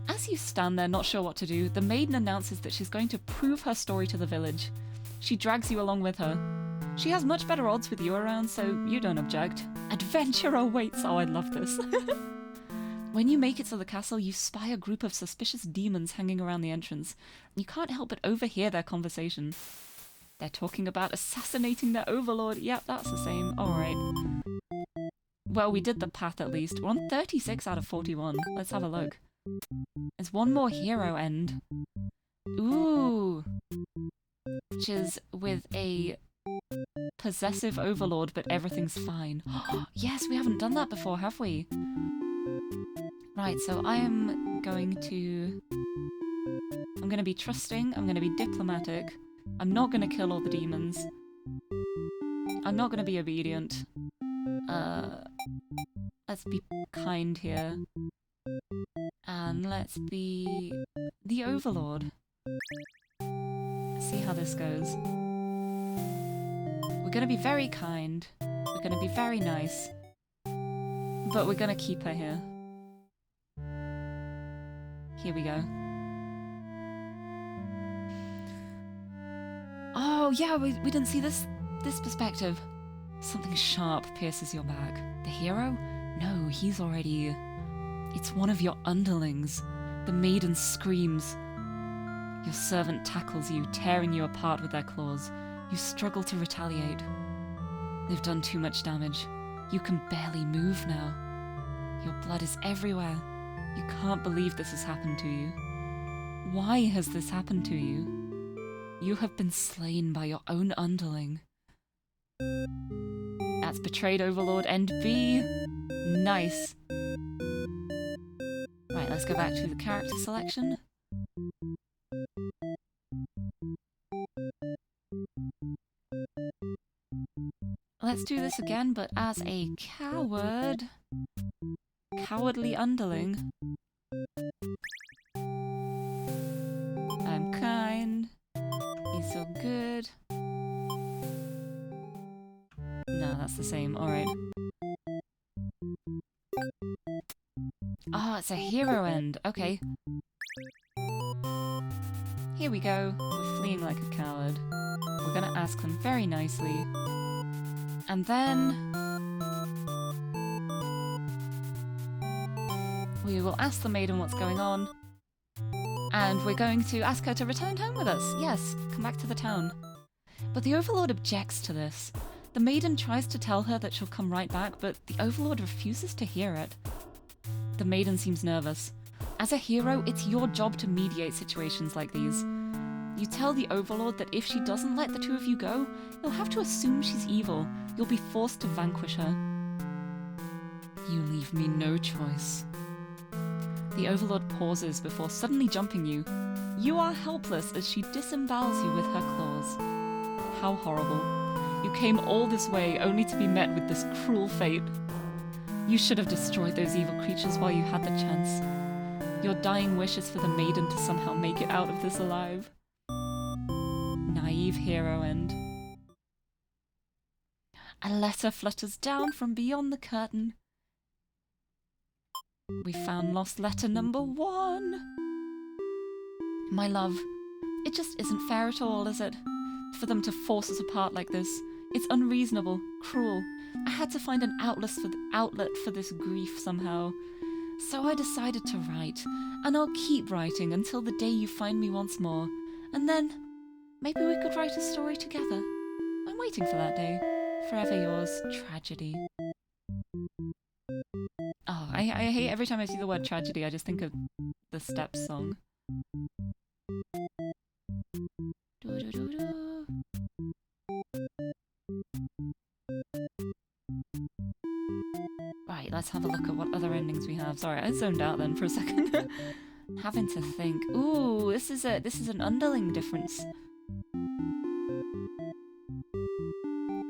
As you stand there not sure what to do, the maiden announces that she's going to prove her story to the village. She drags you along with her. She has much better odds with you around, so you don't object. Adventure awaits! Oh, I love this. When you make it to the castle, you spy a group of suspicious demons hanging around the entrance. You can't help but overhear their conversation. They're talking about assassinating their overlord. Yep, that's the same. Alright. Well, we did the path at least. We're on 36 out of 41. Let's have a look. There's one more hero end. Ooh. Which is with a possessive overlord, but everything's fine. Yes, we haven't done that before, have we? Right, so I am going to... I'm going to be trusting, I'm going to be diplomatic. I'm not going to kill all the demons. I'm not going to be obedient. Let's be kind here. And let's be the Overlord. See how this goes. We're going to be very kind. We're going to be very nice. But we're going to keep her here. Here we go. Oh, yeah, we didn't see this perspective. Something sharp pierces your back. The hero? No, he's already... It's one of your underlings. The maiden screams. Your servant tackles you, tearing you apart with their claws. You struggle to retaliate. They've done too much damage. You can barely move now. Your blood is everywhere. You can't believe this has happened to you. Why has this happened to you? You have been slain by your own underling. That's betrayed Overlord End B. Nice. Right, let's go back to the character selection. Let's do this again, but as a coward. Cowardly underling. I'm kind. He's so good. No, that's the same. Alright. Oh, it's a hero end. Okay. Here we go. We're fleeing like a coward. We're gonna ask them very nicely. And then... we will ask the maiden what's going on. And we're going to ask her to return home with us. Yes, come back to the town. But the Overlord objects to this. The maiden tries to tell her that she'll come right back, but the Overlord refuses to hear it. The maiden seems nervous. As a hero, it's your job to mediate situations like these. You tell the Overlord that if she doesn't let the two of you go, you'll have to assume she's evil. You'll be forced to vanquish her. You leave me no choice. The Overlord pauses before suddenly jumping you. You are helpless as she disembowels you with her claws. How horrible. You came all this way only to be met with this cruel fate. You should have destroyed those evil creatures while you had the chance. Your dying wish is for the maiden to somehow make it out of this alive. Naive hero end. A letter flutters down from beyond the curtain. We found lost letter number 1. My love, it just isn't fair at all, is it? For them to force us apart like this. It's unreasonable, cruel. I had to find an outlet for this grief somehow. So I decided to write, and I'll keep writing until the day you find me once more. And then, maybe we could write a story together. I'm waiting for that day. Forever yours, Tragedy. Oh, I hate every time I see the word tragedy, I just think of the Steps song. Right, let's have a look at what other endings we have. Sorry, I zoned out then for a second. Having to think. Ooh, this is an underling difference.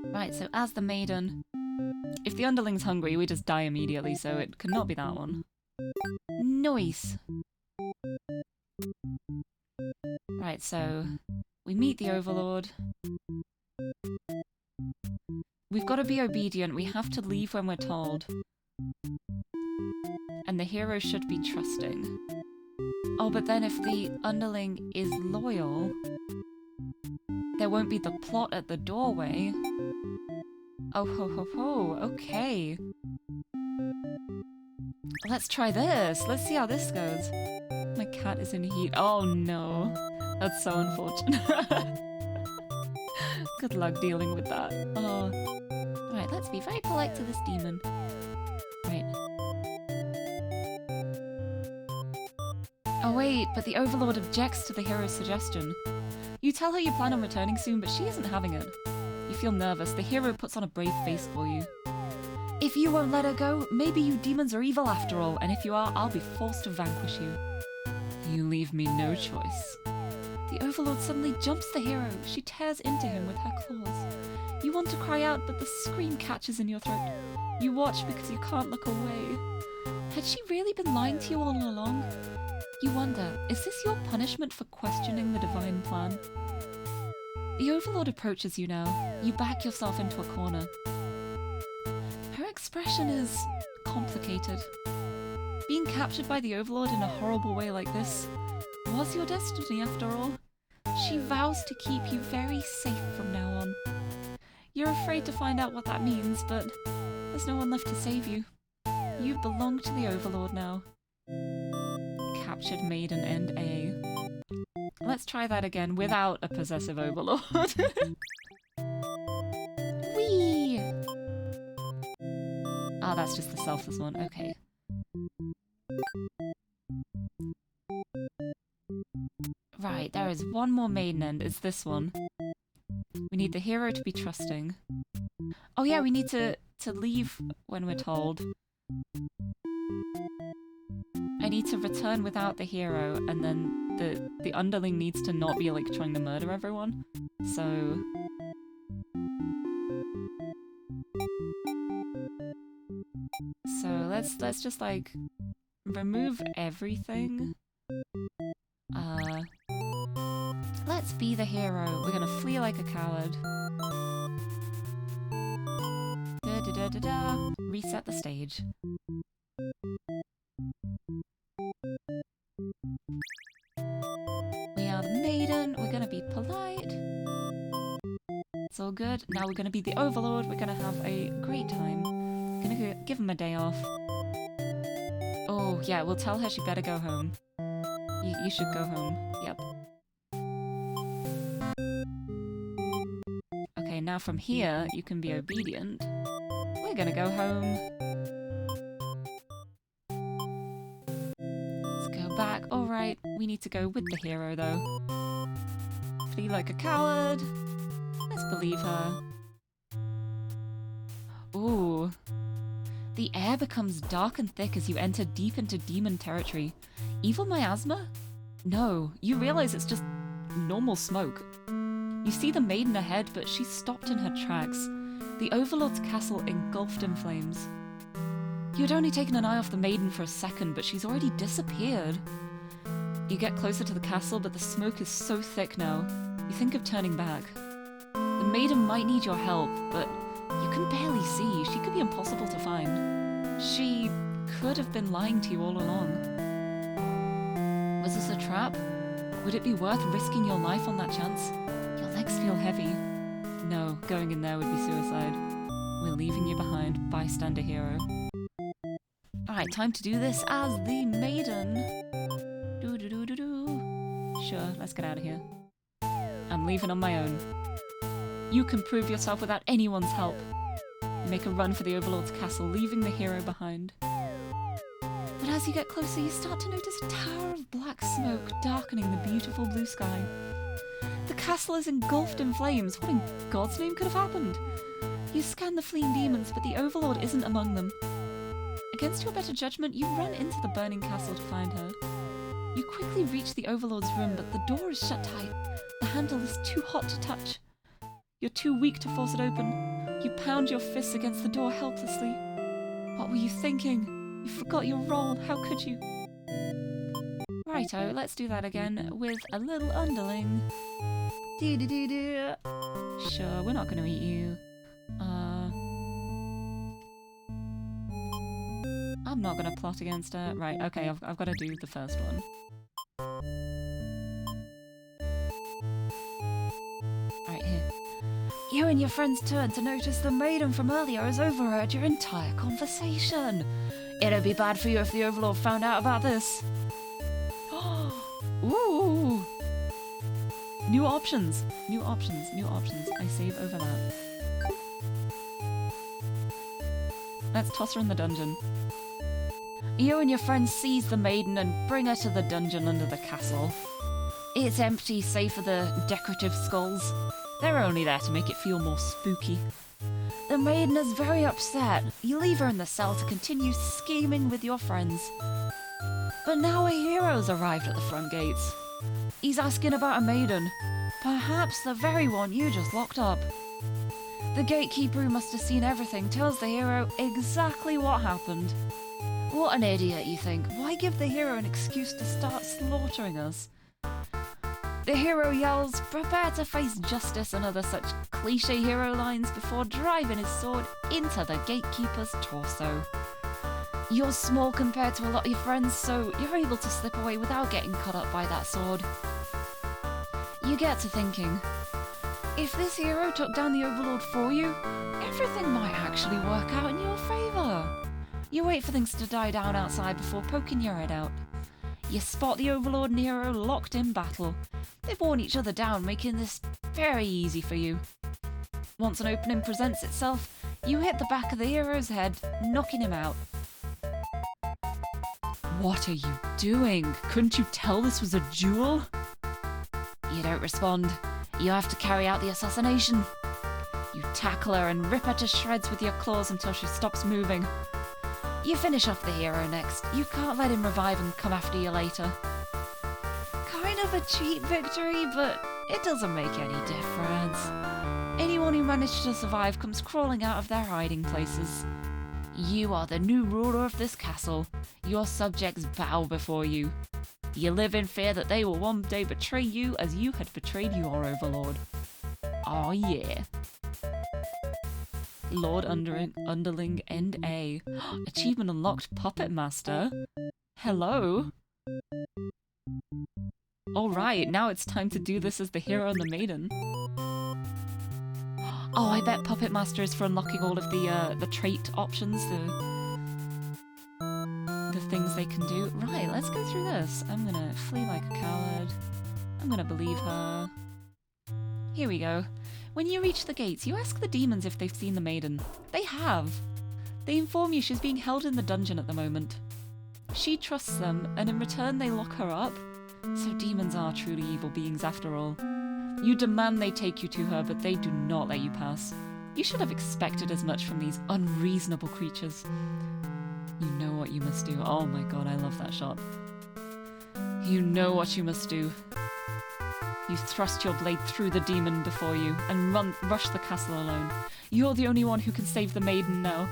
Right, so as the maiden, if the underling's hungry, we just die immediately, so it could not be that one. Nice. Right, so we meet the Overlord. We've got to be obedient. We have to leave when we're told. And the hero should be trusting. Oh, but then if the underling is loyal, there won't be the plot at the doorway. Oh ho ho ho, okay. Let's try this. Let's see how this goes. My cat is in heat. Oh no. That's so unfortunate. Good luck dealing with that. Oh. Right, let's be very polite to this demon. Right. Oh wait, but the Overlord objects to the hero's suggestion. You tell her you plan on returning soon, but she isn't having it. You feel nervous. The hero puts on a brave face for you. If you won't let her go, maybe you demons are evil after all, and if you are, I'll be forced to vanquish you. You leave me no choice. The Overlord suddenly jumps the hero. She tears into him with her claws. You want to cry out, but the scream catches in your throat. You watch because you can't look away. Had she really been lying to you all along? You wonder, is this your punishment for questioning the divine plan? The Overlord approaches you now. You back yourself into a corner. Her expression is complicated. Being captured by the Overlord in a horrible way like this was your destiny after all. She vows to keep you very safe from now on. You're afraid to find out what that means, but there's no one left to save you. You belong to the Overlord now. Captured maiden end A. Let's try that again without a possessive Overlord. Whee! Ah, that's just the selfless one. Okay. Right, there is one more maiden end. It's this one. We need the hero to be trusting. Oh yeah, we need to leave when we're told. I need to return without the hero, and then the underling needs to not be like trying to murder everyone. So let's just like remove everything. Let's be the hero. We're gonna flee like a coward. Da da da da da. Reset the stage. We are the maiden. We're gonna be polite. It's all good. Now we're gonna be the Overlord. We're gonna have a great time. Gonna give him a day off. Oh yeah, we'll tell her she better go home. You should go home. Yep. Okay, now from here, you can be obedient. We're gonna go home. Let's go back. Alright, we need to go with the hero, though. Flee like a coward. Let's believe her. Ooh. The air becomes dark and thick as you enter deep into demon territory. Evil miasma? No, you realize it's just normal smoke. You see the maiden ahead, but she's stopped in her tracks. The Overlord's castle engulfed in flames. You'd only taken an eye off the maiden for a second, but she's already disappeared. You get closer to the castle, but the smoke is so thick now. You think of turning back. The maiden might need your help, but you can barely see. She could be impossible to find. She could have been lying to you all along. Was this a trap? Would it be worth risking your life on that chance? Your legs feel heavy. No, going in there would be suicide. We're leaving you behind, bystander hero. Alright, time to do this as the maiden. Sure, let's get out of here. I'm leaving on my own. You can prove yourself without anyone's help. You make a run for the Overlord's castle, leaving the hero behind. But as you get closer, you start to notice a tower of black smoke darkening the beautiful blue sky. The castle is engulfed in flames. What in God's name could have happened? You scan the fleeing demons, but the Overlord isn't among them. Against your better judgment, you run into the burning castle to find her. You quickly reach the Overlord's room, but the door is shut tight. The handle is too hot to touch. You're too weak to force it open. You pound your fists against the door helplessly. What were you thinking? You forgot your role. How could you? Righto, let's do that again with a little underling. Sure, we're not going to eat you. I'm not going to plot against her. Right, okay, I've got to do the first one. Alright, here. You and your friends turn to notice the maiden from earlier has overheard your entire conversation. It'd be bad for you if the Overlord found out about this. Ooh! New options! New options, new options. I save over that. Let's toss her in the dungeon. You and your friends seize the maiden and bring her to the dungeon under the castle. It's empty, save for the decorative skulls. They're only there to make it feel more spooky. The maiden is very upset. You leave her in the cell to continue scheming with your friends. But now a hero's arrived at the front gates. He's asking about a maiden. Perhaps the very one you just locked up. The gatekeeper, who must have seen everything, tells the hero exactly what happened. What an idiot, you think. Why give the hero an excuse to start slaughtering us? The hero yells, prepare to face justice, and other such cliche hero lines before driving his sword into the gatekeeper's torso. You're small compared to a lot of your friends, so you're able to slip away without getting cut up by that sword. You get to thinking, if this hero took down the Overlord for you, everything might actually work out in your favour. You wait for things to die down outside before poking your head out. You spot the Overlord and hero locked in battle. They've worn each other down, making this very easy for you. Once an opening presents itself, you hit the back of the hero's head, knocking him out. What are you doing? Couldn't you tell this was a duel? You don't respond. You have to carry out the assassination. You tackle her and rip her to shreds with your claws until she stops moving. You finish off the hero next. You can't let him revive and come after you later. Kind of a cheap victory, but it doesn't make any difference. Anyone who managed to survive comes crawling out of their hiding places. You are the new ruler of this castle. Your subjects bow before you. You live in fear that they will one day betray you as you had betrayed your Overlord. Aw, yeah. Lord Underling End A. Achievement unlocked, Puppet Master. Hello. Alright, now it's time to do this as the hero and the maiden. Oh, I bet Puppet Master is for unlocking all of the trait options, the things they can do. Right, let's go through this. I'm gonna flee like a coward. I'm gonna believe her. Here we go. When you reach the gates, you ask the demons if they've seen the maiden. They have. They inform you she's being held in the dungeon at the moment. She trusts them, and in return they lock her up. So demons are truly evil beings after all. You demand they take you to her, but they do not let you pass. You should have expected as much from these unreasonable creatures. You know what you must do. Oh my god, I love that shot. You know what you must do. You thrust your blade through the demon before you and rush the castle alone. You're the only one who can save the maiden now.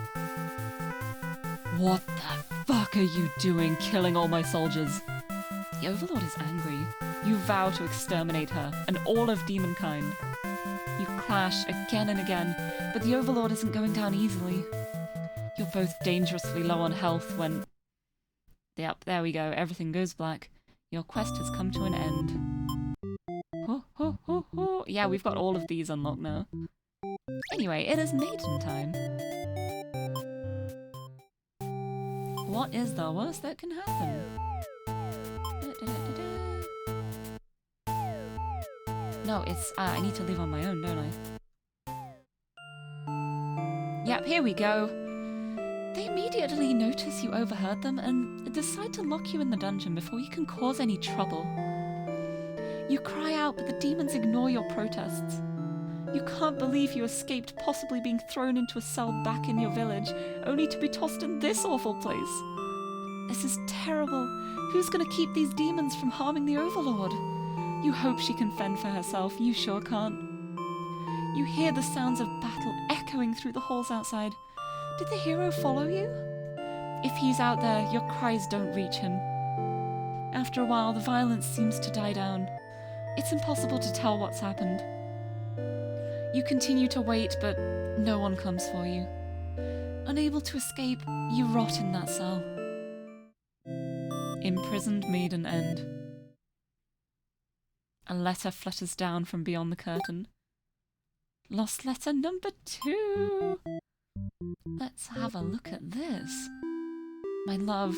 What the fuck are you doing, killing all my soldiers? The Overlord is angry. You vow to exterminate her and all of demonkind. You clash again and again, but the Overlord isn't going down easily. You're both dangerously low on health when... Yep, there we go. Everything goes black. Your quest has come to an end. Ho, ho, ho, ho. Yeah, we've got all of these unlocked now. Anyway, it is maiden time. What is the worst that can happen? No, it's... I need to leave on my own, don't I? Yep, here we go. They immediately notice you overheard them and decide to lock you in the dungeon before you can cause any trouble. You cry out, but the demons ignore your protests. You can't believe you escaped possibly being thrown into a cell back in your village, only to be tossed in this awful place. This is terrible. Who's gonna keep these demons from harming the Overlord? You hope she can fend for herself. You sure can't. You hear the sounds of battle echoing through the halls outside. Did the hero follow you? If he's out there, your cries don't reach him. After a while, the violence seems to die down. It's impossible to tell what's happened. You continue to wait, but no one comes for you. Unable to escape, you rot in that cell. Imprisoned maiden end. A letter flutters down from beyond the curtain. Lost letter number 2. Let's have a look at this. My love,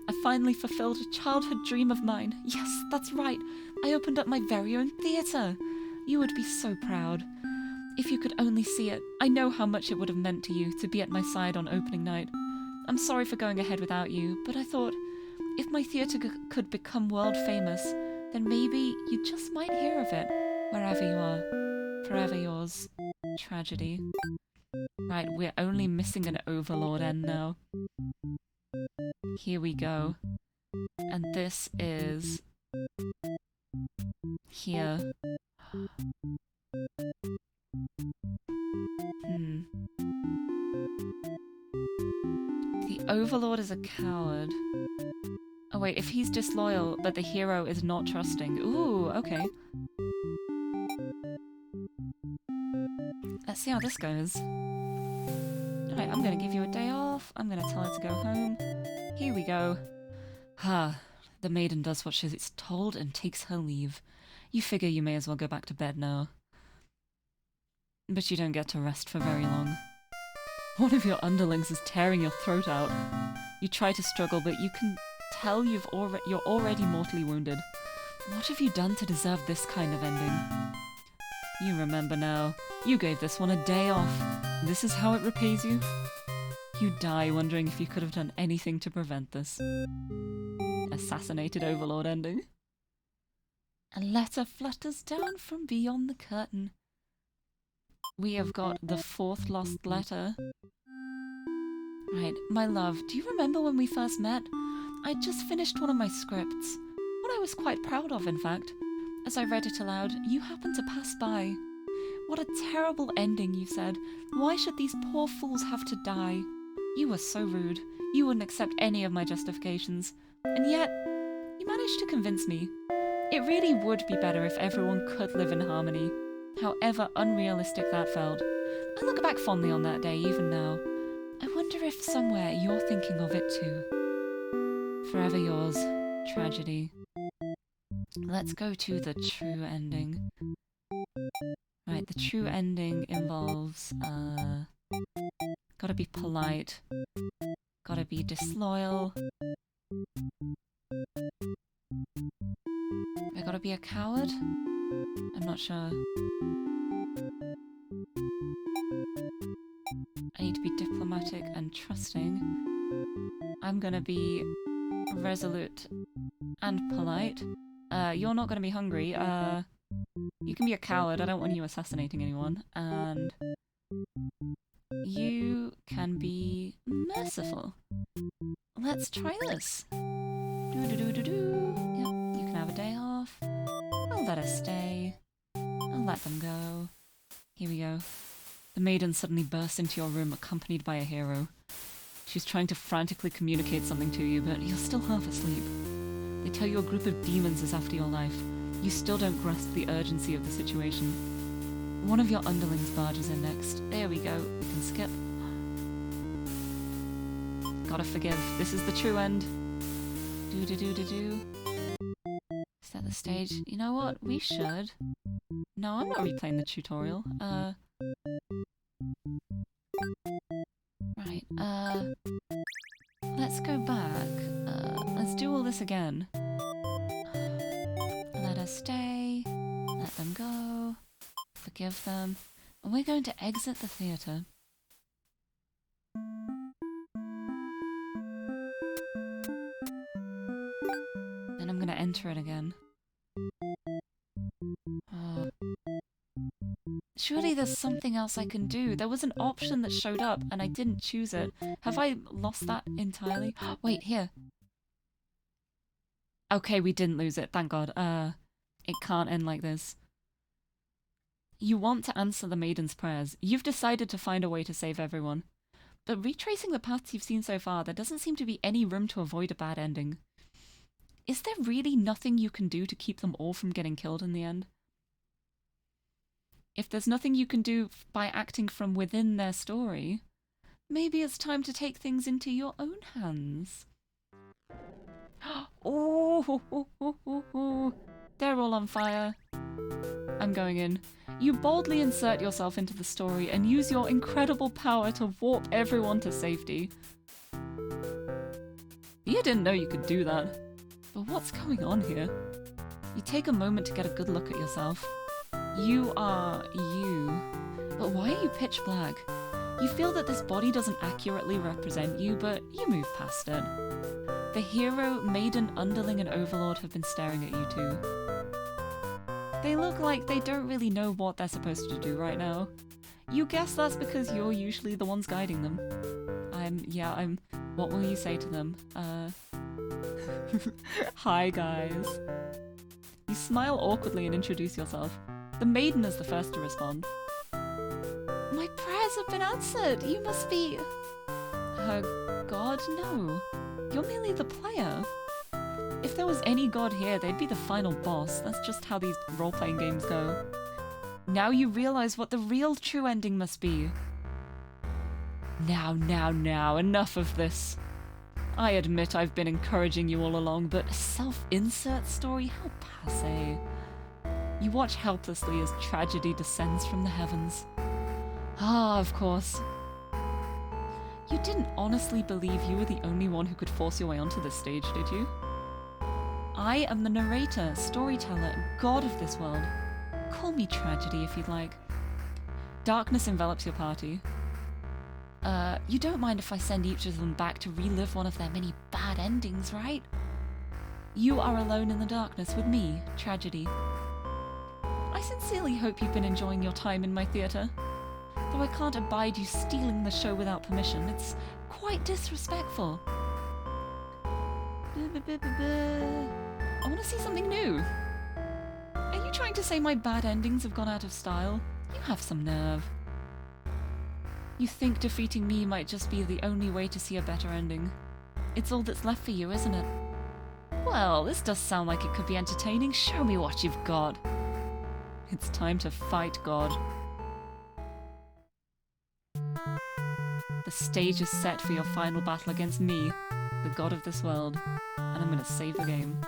I finally fulfilled a childhood dream of mine. Yes, that's right. I opened up my very own theatre. You would be so proud. If you could only see it, I know how much it would have meant to you to be at my side on opening night. I'm sorry for going ahead without you, but I thought, if my theatre could become world famous, then maybe you just might hear of it, wherever you are. Forever yours, Tragedy. Right, we're only missing an Overlord end now. Here we go. And this is... here. The Overlord is a coward. Oh wait, if he's disloyal, but the hero is not trusting. Ooh, okay. Let's see how this goes. Alright, I'm gonna give you a day off. I'm gonna tell her to go home. Here we go. The maiden does what she's told and takes her leave. You figure you may as well go back to bed now. But you don't get to rest for very long. One of your underlings is tearing your throat out. You try to struggle, but you can tell you're already mortally wounded. What have you done to deserve this kind of ending? You remember now. You gave this one a day off. This is how it repays you? You die wondering if you could have done anything to prevent this. Assassinated Overlord ending. A letter flutters down from beyond the curtain. We have got the 4th lost letter. Right, my love, do you remember when we first met? I'd just finished one of my scripts. What I was quite proud of, in fact. As I read it aloud, you happened to pass by. What a terrible ending, you said. Why should these poor fools have to die? You were so rude. You wouldn't accept any of my justifications. And yet, you managed to convince me. It really would be better if everyone could live in harmony, however unrealistic that felt. I look back fondly on that day, even now. I wonder if somewhere you're thinking of it too. Forever yours, Tragedy. Let's go to the true ending. Right, the true ending involves, gotta be polite, gotta be disloyal, I gotta be a coward? I'm not sure. I need to be diplomatic and trusting. I'm gonna be resolute and polite. You're not gonna be hungry. You can be a coward. I don't want you assassinating anyone. And you can be merciful. Let's try this. Yep, you can have a day off. I'll let let her stay. I'll let them go. Here we go. The maiden suddenly bursts into your room accompanied by a hero. She's trying to frantically communicate something to you, but you're still half asleep. They tell you a group of demons is after your life. You still don't grasp the urgency of the situation. One of your underlings barges in next. There we go. We can skip. Gotta forgive. This is the true end. Do-do-do-do-do. Set the stage. You know what? We should. No, I'm not replaying the tutorial. Right, let's go back. Let's do all this again. Let us stay. Let them go. Forgive them. And we're going to exit the theatre. Then I'm going to enter it again. Oh. Surely there's something else I can do. There was an option that showed up and I didn't choose it. Have I lost that entirely? Wait, here. Okay, we didn't lose it, thank God. It can't end like this. You want to answer the maiden's prayers. You've decided to find a way to save everyone. But retracing the paths you've seen so far, there doesn't seem to be any room to avoid a bad ending. Is there really nothing you can do to keep them all from getting killed in the end? If there's nothing you can do by acting from within their story, maybe it's time to take things into your own hands. Oh, they're all on fire. I'm going in. You boldly insert yourself into the story and use your incredible power to warp everyone to safety. You didn't know you could do that. But what's going on here? You take a moment to get a good look at yourself. You are you. But why are you pitch black? You feel that this body doesn't accurately represent you, but you move past it. The hero, maiden, underling, and overlord have been staring at you too. They look like they don't really know what they're supposed to do right now. You guess that's because you're usually the ones guiding them. What will you say to them? Hi guys. You smile awkwardly and introduce yourself. The maiden is the first to respond. My prayers have been answered. You must be... her god? No. You're merely the player. If there was any god here, they'd be the final boss. That's just how these role-playing games go. Now you realize what the real true ending must be. Now, enough of this. I admit I've been encouraging you all along, but a self-insert story? How passé. You watch helplessly as tragedy descends from the heavens. Ah, of course. You didn't honestly believe you were the only one who could force your way onto this stage, did you? I am the narrator, storyteller, god of this world. Call me tragedy if you'd like. Darkness envelops your party. You don't mind if I send each of them back to relive one of their many bad endings, right? You are alone in the darkness with me, Tragedy. I sincerely hope you've been enjoying your time in my theatre. Though I can't abide you stealing the show without permission, it's quite disrespectful. I want to see something new. Are you trying to say my bad endings have gone out of style? You have some nerve. You think defeating me might just be the only way to see a better ending. It's all that's left for you, isn't it? Well, this does sound like it could be entertaining. Show me what you've got. It's time to fight God. The stage is set for your final battle against me, the god of this world, and I'm gonna save the game.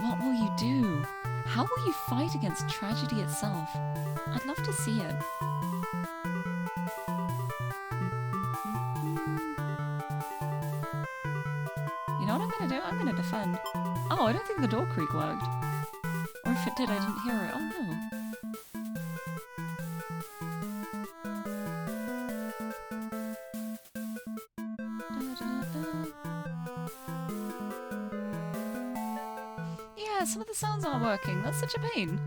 What will you do? How will you fight against tragedy itself? I'd love to see it. You know what I'm gonna do? I'm gonna defend. Oh, I don't think the door creak worked. Or if it did, I didn't hear it. Oh no. Yeah, some of the sounds aren't working. That's such a pain.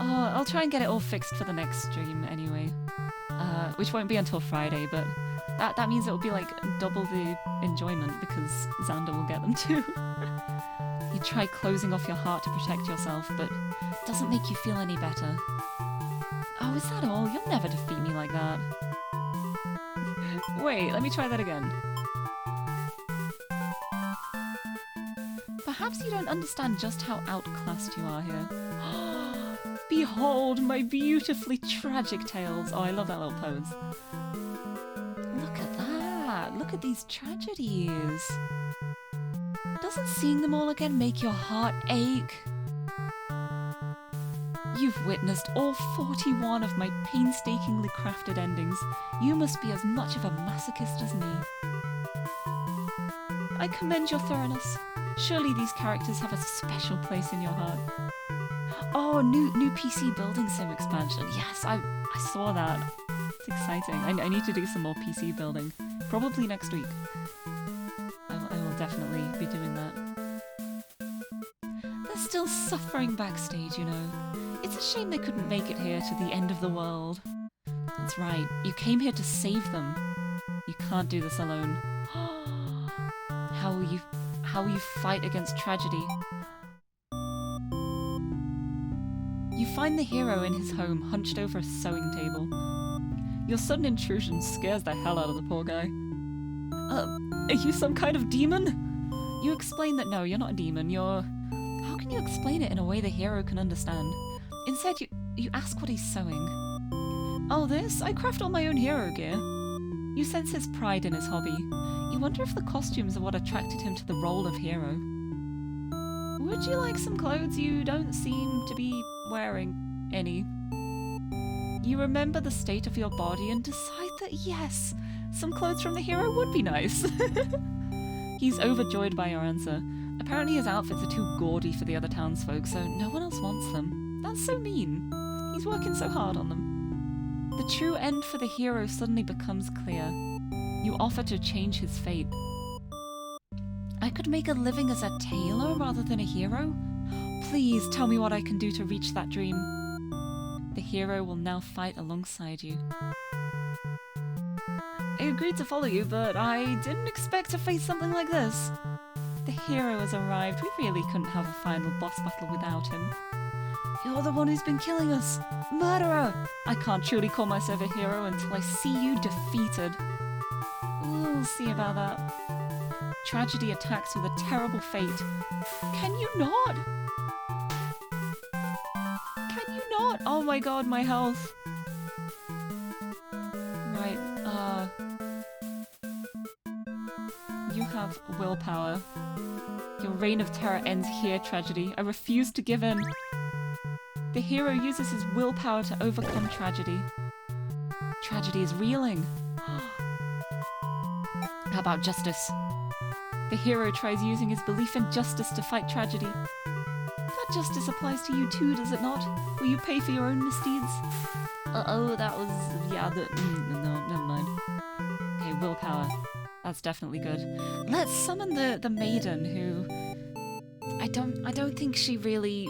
Oh, I'll try and get it all fixed for the next stream anyway. Which won't be until Friday, but that means it will be like double the enjoyment because Xander will get them too. You You try closing off your heart to protect yourself, but it doesn't make you feel any better. Oh, is that all? You'll never defeat me like that. Wait, let me try that again. Perhaps you don't understand just how outclassed you are here. Behold my beautifully tragic tales. Oh, I love that little pose. Look at that. Look at these tragedies. Doesn't seeing them all again make your heart ache? You've witnessed all 41 of my painstakingly crafted endings. You must be as much of a masochist as me. I commend your thoroughness. Surely these characters have a special place in your heart. Oh, new PC building sim expansion. Yes, I saw that. It's exciting. I need to do some more PC building. Probably next week. I will definitely be doing that. They're still suffering backstage, you know. It's a shame they couldn't make it here to the end of the world. That's right. You came here to save them. You can't do this alone. How will you fight against tragedy? You find the hero in his home, hunched over a sewing table. Your sudden intrusion scares the hell out of the poor guy. Are you some kind of demon? You explain that no, you're not a demon, you're... How can you explain it in a way the hero can understand? Instead, you ask what he's sewing. Oh, this? I craft all my own hero gear. You sense his pride in his hobby. You wonder if the costumes are what attracted him to the role of hero. Would you like some clothes? You don't seem to be wearing any. You remember the state of your body and decide that yes, some clothes from the hero would be nice. He's overjoyed by your answer. Apparently his outfits are too gaudy for the other townsfolk, so no one else wants them. That's so mean. He's working so hard on them. The true end for the hero suddenly becomes clear. You offer to change his fate. I could make a living as a tailor rather than a hero? Please tell me what I can do to reach that dream. The hero will now fight alongside you. I agreed to follow you, but I didn't expect to face something like this. The hero has arrived. We really couldn't have a final boss battle without him. You're the one who's been killing us. Murderer! I can't truly call myself a hero until I see you defeated. We'll see about that. Tragedy attacks with a terrible fate. Can you not? Can you not? Oh my god, my health. Right, you have willpower. Your reign of terror ends here, Tragedy. I refuse to give in. The hero uses his willpower to overcome tragedy. Tragedy is reeling. How about justice? The hero tries using his belief in justice to fight tragedy. That justice applies to you too, does it not? Will you pay for your own misdeeds? Uh-oh, that was... yeah, no, never mind. Okay, willpower. That's definitely good. Let's summon the maiden, who... I don't think she really...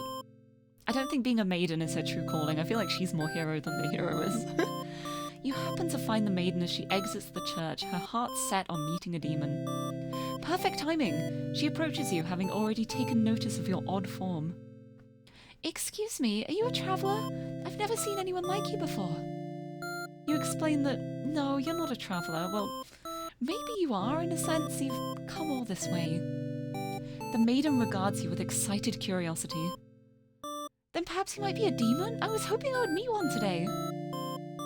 I don't think being a maiden is her true calling. I feel like she's more hero than the hero is. You happen to find the maiden as she exits the church, her heart set on meeting a demon. Perfect timing! She approaches you, having already taken notice of your odd form. Excuse me, are you a traveller? I've never seen anyone like you before. You explain that, no, you're not a traveller. Well, maybe you are, in a sense. You've come all this way. The maiden regards you with excited curiosity. Then perhaps you might be a demon? I was hoping I would meet one today.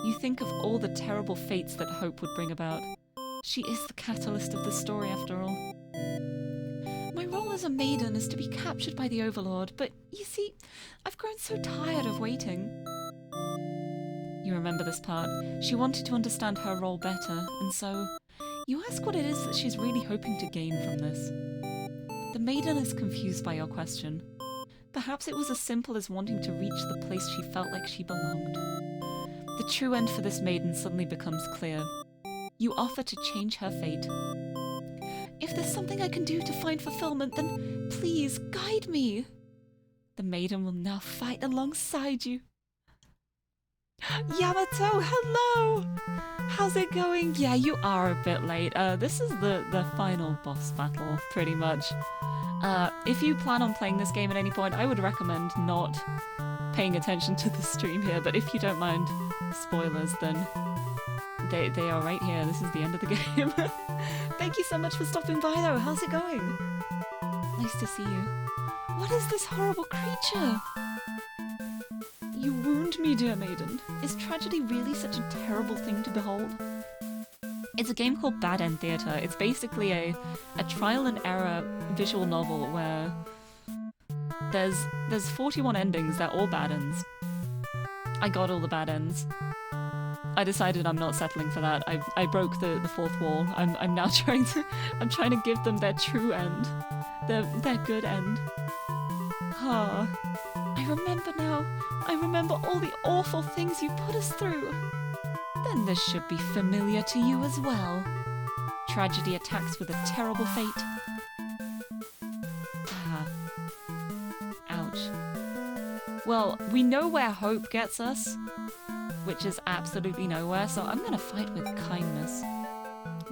You think of all the terrible fates that hope would bring about. She is the catalyst of the story, after all. My role as a maiden is to be captured by the Overlord, but you see, I've grown so tired of waiting. You remember this part. She wanted to understand her role better, and so you ask what it is that she's really hoping to gain from this. The maiden is confused by your question. Perhaps it was as simple as wanting to reach the place she felt like she belonged. The true end for this maiden suddenly becomes clear. You offer to change her fate. If there's something I can do to find fulfillment, then please guide me. The maiden will now fight alongside you. Yamato, hello! How's it going? Yeah, you are a bit late. This is the final boss battle, pretty much. If you plan on playing this game at any point, I would recommend not paying attention to the stream here, but if you don't mind spoilers, then they are right here. This is the end of the game. Thank you so much for stopping by, though. How's it going? Nice to see you. What is this horrible creature? You wound me, dear maiden. Is tragedy really such a terrible thing to behold? It's a game called Bad End Theatre. It's basically a trial and error visual novel where there's 41 endings. They're all bad ends. I got all the bad ends. I decided I'm not settling for that. I broke the fourth wall. I'm now trying to give them their true end, their good end. Ah, I remember now. I remember all the awful things you put us through. Then this should be familiar to you as well. Tragedy attacks with a terrible fate. Ah. Ouch. Well, we know where hope gets us, which is absolutely nowhere, so I'm gonna fight with kindness.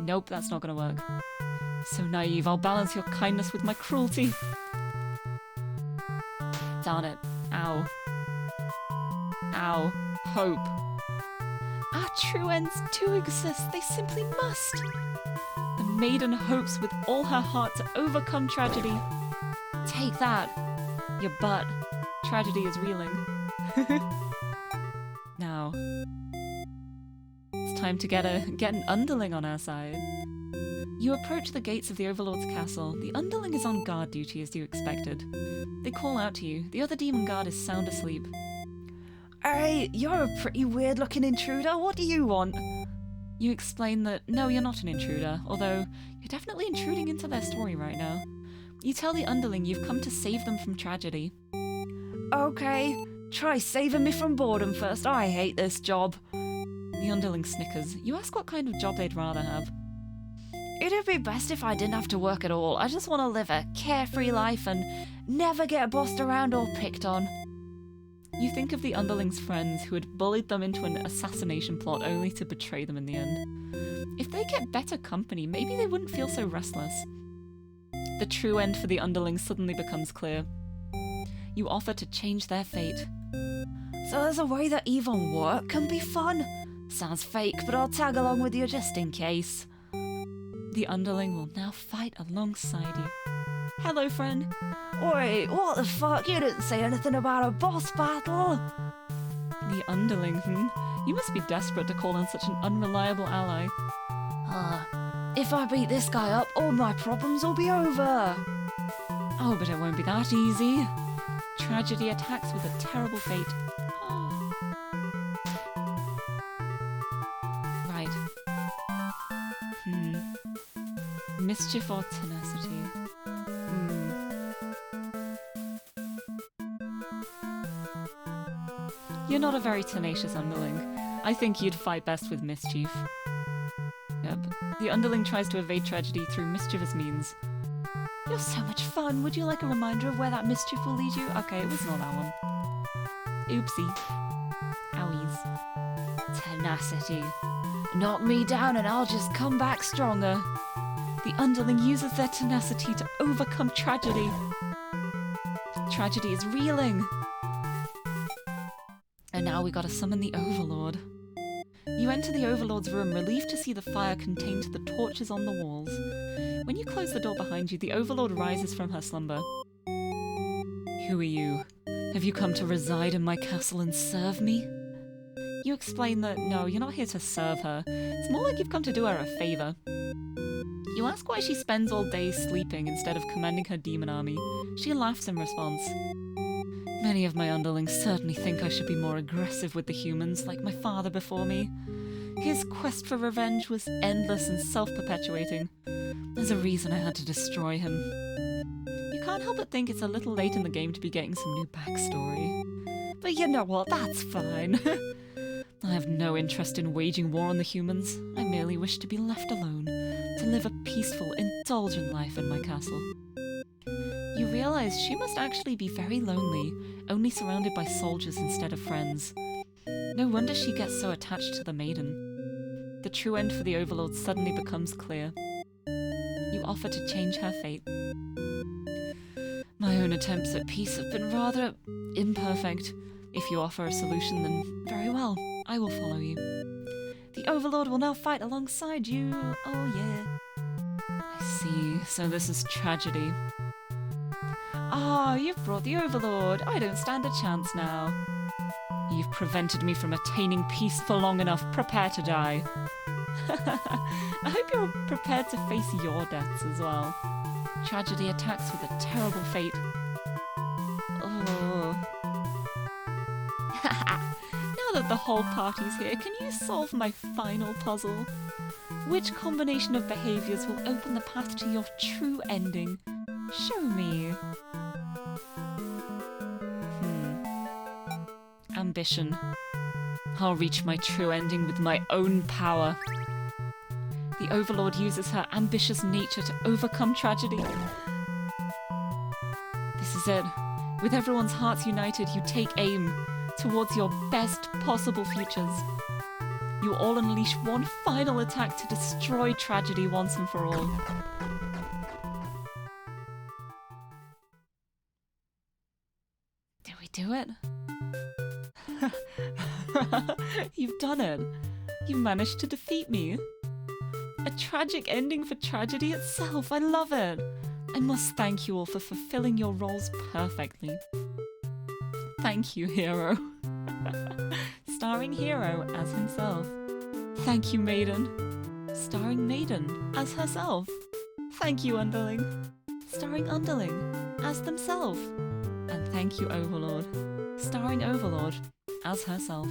Nope, that's not gonna work. So naive, I'll balance your kindness with my cruelty. Darn it. Ow. Ow. Hope. Our true ends do exist, they simply must. The maiden hopes with all her heart to overcome tragedy. Take that, your butt. Tragedy is reeling. Now, it's time to get an underling on our side. You approach the gates of the Overlord's castle. The underling is on guard duty as you expected. They call out to you. The other demon guard is sound asleep. Hey, you're a pretty weird-looking intruder. What do you want? You explain that, no, you're not an intruder, although you're definitely intruding into their story right now. You tell the underling you've come to save them from tragedy. Okay, try saving me from boredom first. I hate this job. The underling snickers. You ask what kind of job they'd rather have. It'd be best if I didn't have to work at all. I just want to live a carefree life and never get bossed around or picked on. You think of the underling's friends who had bullied them into an assassination plot only to betray them in the end. If they get better company, maybe they wouldn't feel so restless. The true end for the underling suddenly becomes clear. You offer to change their fate. So there's a way that even work can be fun? Sounds fake, but I'll tag along with you just in case. The underling will now fight alongside you. Hello, friend. Wait, what the fuck? You didn't say anything about a boss battle. The underling, You must be desperate to call in such an unreliable ally. If I beat this guy up, all my problems will be over. Oh, but it won't be that easy. Tragedy attacks with a terrible fate. Right. Mischief or tenacity? You're not a very tenacious underling. I think you'd fight best with mischief. Yep. The underling tries to evade tragedy through mischievous means. You're so much fun. Would you like a reminder of where that mischief will lead you? Okay, it was not that one. Oopsie. Owies. Tenacity. Knock me down and I'll just come back stronger. The underling uses their tenacity to overcome tragedy. Tragedy is reeling. And now we gotta summon the Overlord. You enter the Overlord's room, relieved to see the fire contained to the torches on the walls. When you close the door behind you, the Overlord rises from her slumber. Who are you? Have you come to reside in my castle and serve me? You explain that, no, you're not here to serve her. It's more like you've come to do her a favour. You ask why she spends all day sleeping instead of commanding her demon army. She laughs in response. Many of my underlings certainly think I should be more aggressive with the humans, like my father before me. His quest for revenge was endless and self-perpetuating. There's a reason I had to destroy him. You can't help but think it's a little late in the game to be getting some new backstory. But you know what, that's fine. I have no interest in waging war on the humans. I merely wish to be left alone, to live a peaceful, indulgent life in my castle. You realize she must actually be very lonely, only surrounded by soldiers instead of friends. No wonder she gets so attached to the maiden. The true end for the Overlord suddenly becomes clear. You offer to change her fate. My own attempts at peace have been rather imperfect. If you offer a solution, then very well, I will follow you. The Overlord will now fight alongside you. Oh yeah. I see, so this is tragedy. Ah, you've brought the Overlord. I don't stand a chance now. You've prevented me from attaining peace for long enough. Prepare to die. I hope you're prepared to face your deaths as well. Tragedy attacks with a terrible fate. Oh. Now that the whole party's here, can you solve my final puzzle? Which combination of behaviors will open the path to your true ending? Show me. Ambition. I'll reach my true ending with my own power. The Overlord uses her ambitious nature to overcome tragedy. This is it. With everyone's hearts united, you take aim towards your best possible futures. You all unleash one final attack to destroy tragedy once and for all. Did we do it? You've done it. You managed to defeat me. A tragic ending for tragedy itself. I love it. I must thank you all for fulfilling your roles perfectly. Thank you, Hero. Starring Hero as himself. Thank you, Maiden. Starring Maiden as herself. Thank you, Underling. Starring Underling as themselves. And thank you, Overlord. Starring Overlord as herself.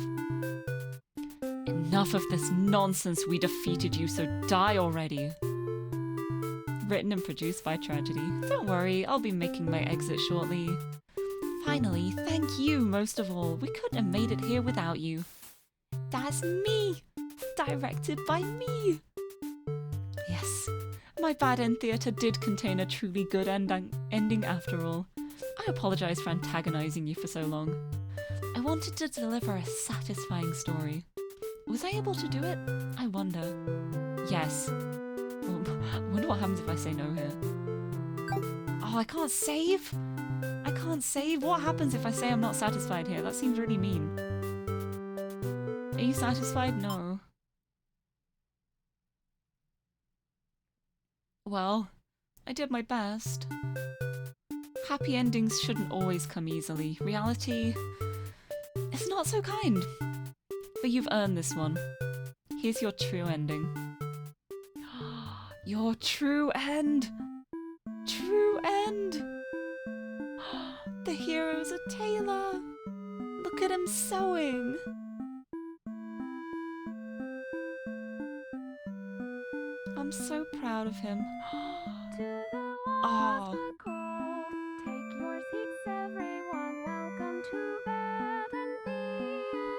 Enough of this nonsense. We defeated you, so die already. Written and produced by Tragedy. Don't worry, I'll be making my exit shortly. Finally, thank you most of all. We couldn't have made it here without you. That's me! Directed by me! Yes, my bad end theatre did contain a truly good ending after all. I apologise for antagonising you for so long. I wanted to deliver a satisfying story. Was I able to do it? I wonder. Yes. I wonder what happens if I say no here. Oh, I can't save? I can't save? What happens if I say I'm not satisfied here? That seems really mean. Are you satisfied? No. Well, I did my best. Happy endings shouldn't always come easily. Reality is not so kind. But you've earned this one. Here's your true ending. Your true end! True end! The hero's a tailor! Look at him sewing! I'm so proud of him. Oh.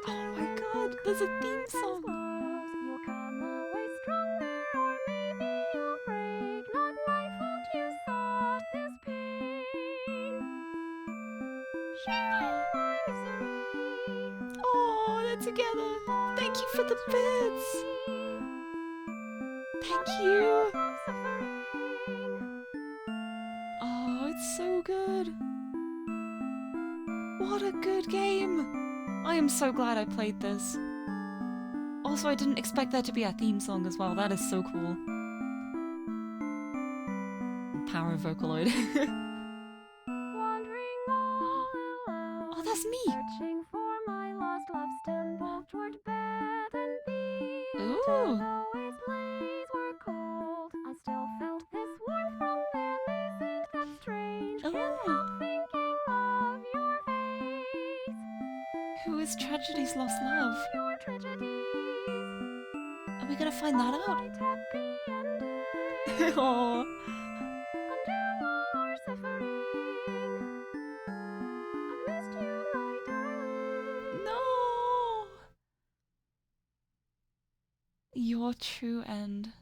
Oh my god, there's a theme song! Oh, they're together! Thank you for the bits! Thank you! Oh, it's so good! What a good game! I am so glad I played this. Also, I didn't expect there to be a theme song as well. That is so cool. Power of Vocaloid. Oh, that's me! Ooh! Who is Tragedy's lost love? Are we gonna find that out? Aww. No! Your true end.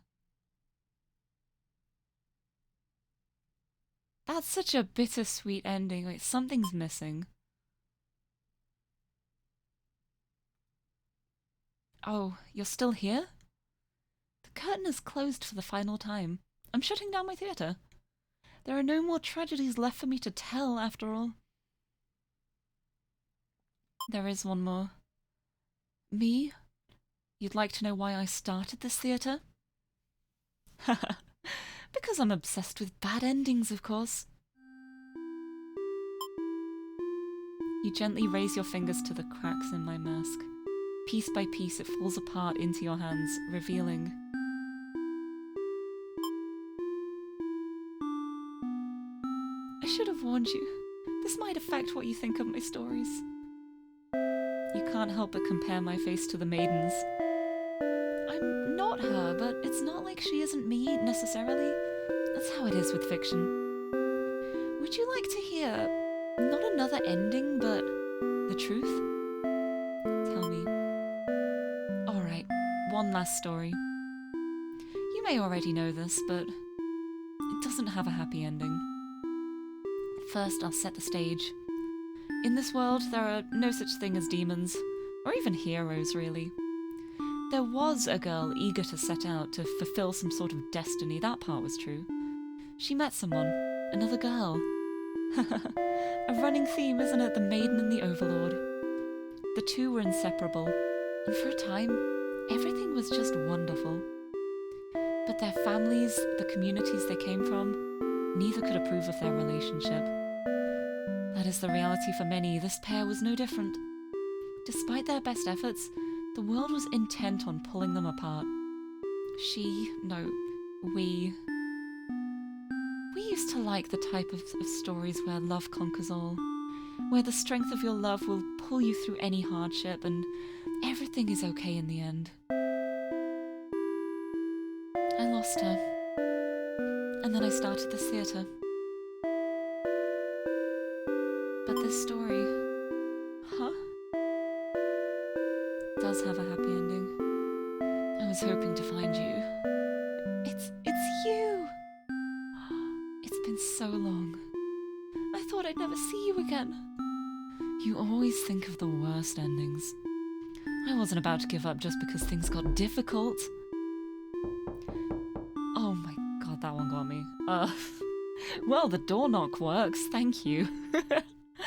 That's such a bittersweet ending. Like, something's missing. Oh, you're still here? The curtain is closed for the final time. I'm shutting down my theatre. There are no more tragedies left for me to tell, after all. There is one more. Me? You'd like to know why I started this theatre? Because I'm obsessed with bad endings, of course. You gently raise your fingers to the cracks in my mask. Piece by piece, it falls apart into your hands, revealing... I should have warned you. This might affect what you think of my stories. You can't help but compare my face to the maiden's. I'm not her, but it's not like she isn't me, necessarily. That's how it is with fiction. Would you like to hear, not another ending, but the truth? Tell me. Alright, one last story. You may already know this, but it doesn't have a happy ending. First, I'll set the stage. In this world, there are no such thing as demons, or even heroes, really. There was a girl eager to set out to fulfill some sort of destiny, that part was true. She met someone, another girl. A running theme, isn't it? The maiden and the Overlord. The two were inseparable, and for a time, everything was just wonderful. But their families, the communities they came from, neither could approve of their relationship. That is the reality for many. This pair was no different. Despite their best efforts, the world was intent on pulling them apart. We used to like the type of stories where love conquers all, where the strength of your love will pull you through any hardship and everything is okay in the end. I lost her, and then I started this theatre. But this story, does have a happy ending. I was hoping to find you. It's you! It's been so long. I thought I'd never see you again. You always think of the worst endings. I wasn't about to give up just because things got difficult. Oh my god, that one got me. Well, the door knock works, thank you.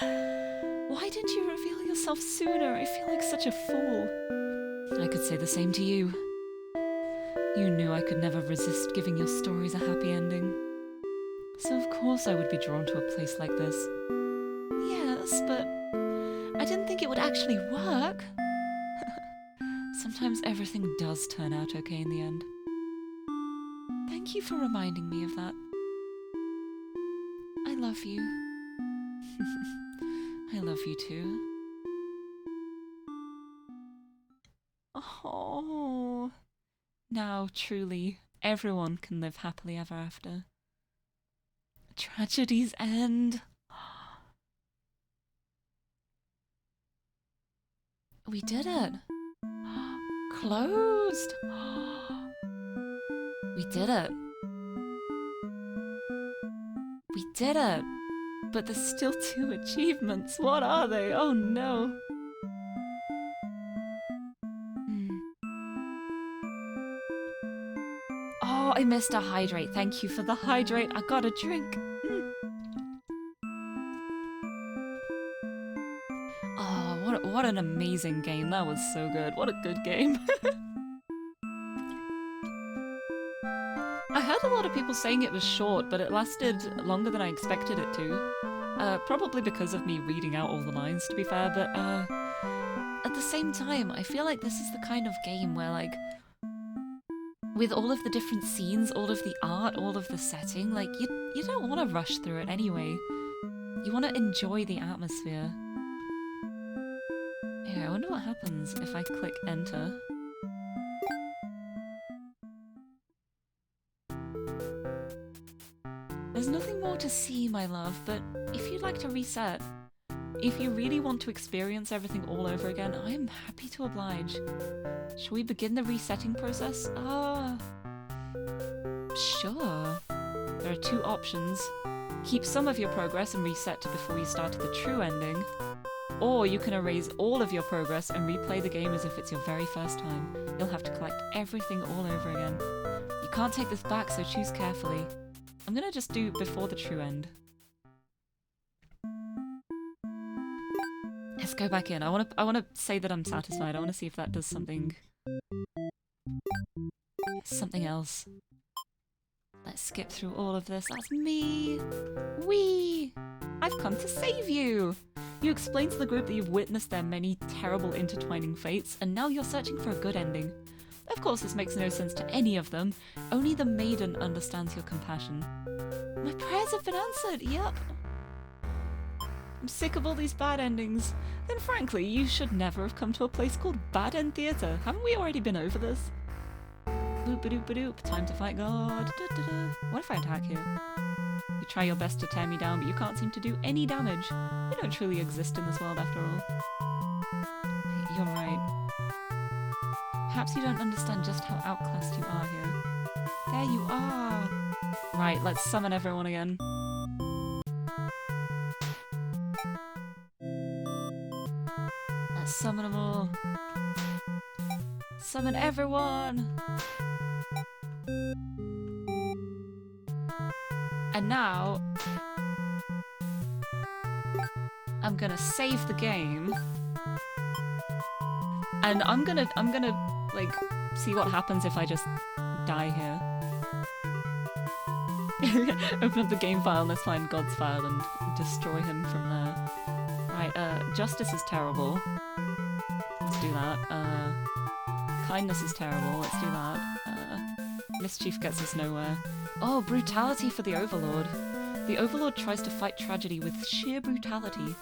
Why didn't you reveal yourself sooner? I feel like such a fool. I could say the same to you. You knew I could never resist giving your stories a happy ending. So of course I would be drawn to a place like this. Yes, but I didn't think it would actually work. Sometimes everything does turn out okay in the end. Thank you for reminding me of that. I love you. I love you too. Oh. Now, truly, everyone can live happily ever after. Tragedies end. We did it. Closed. We did it. We did it. But there's still 2 achievements. What are they? Oh no. Oh, I missed a hydrate. Thank you for the hydrate. I got a drink. Oh, what an amazing game. That was so good. What a good game. I heard a lot of people saying it was short, but it lasted longer than I expected it to. Probably because of me reading out all the lines, to be fair, but at the same time, I feel like this is the kind of game where, like, with all of the different scenes, all of the art, all of the setting, like, you don't want to rush through it anyway. You want to enjoy the atmosphere. Yeah, I wonder what happens if I click enter. There's nothing more to see, my love, but if you'd like to reset, if you really want to experience everything all over again, I am happy to oblige. Shall we begin the resetting process? Sure. There are 2 options. Keep some of your progress and reset to before you started the true ending, or you can erase all of your progress and replay the game as if it's your very first time. You'll have to collect everything all over again. You can't take this back, so choose carefully. I'm gonna just do before the true end. Let's go back in. I wanna say that I'm satisfied. I wanna see if that does something else. Let's skip through all of this. That's me! Wee! I've come to save you! You explain to the group that you've witnessed their many terrible intertwining fates, and now you're searching for a good ending. Of course, this makes no sense to any of them. Only the maiden understands your compassion. My prayers have been answered, yup. I'm sick of all these bad endings. Then frankly, you should never have come to a place called Bad End Theatre. Haven't we already been over this? Boop-a-doop-a-doop, time to fight God. Da-da-da. What if I attack here? You try your best to tear me down, but you can't seem to do any damage. You don't truly exist in this world after all. You're right. Perhaps you don't understand just how outclassed you are here. There you are! Right, let's summon everyone again. Let's summon them all. Summon everyone! And now... I'm gonna save the game. And I'm gonna, like, see what happens if I just die here. Open up the game file and let's find God's file and destroy him from there. Right, justice is terrible. Let's do that. Kindness is terrible. Let's do that. Mischief gets us nowhere. Oh, brutality for the Overlord. The Overlord tries to fight tragedy with sheer brutality.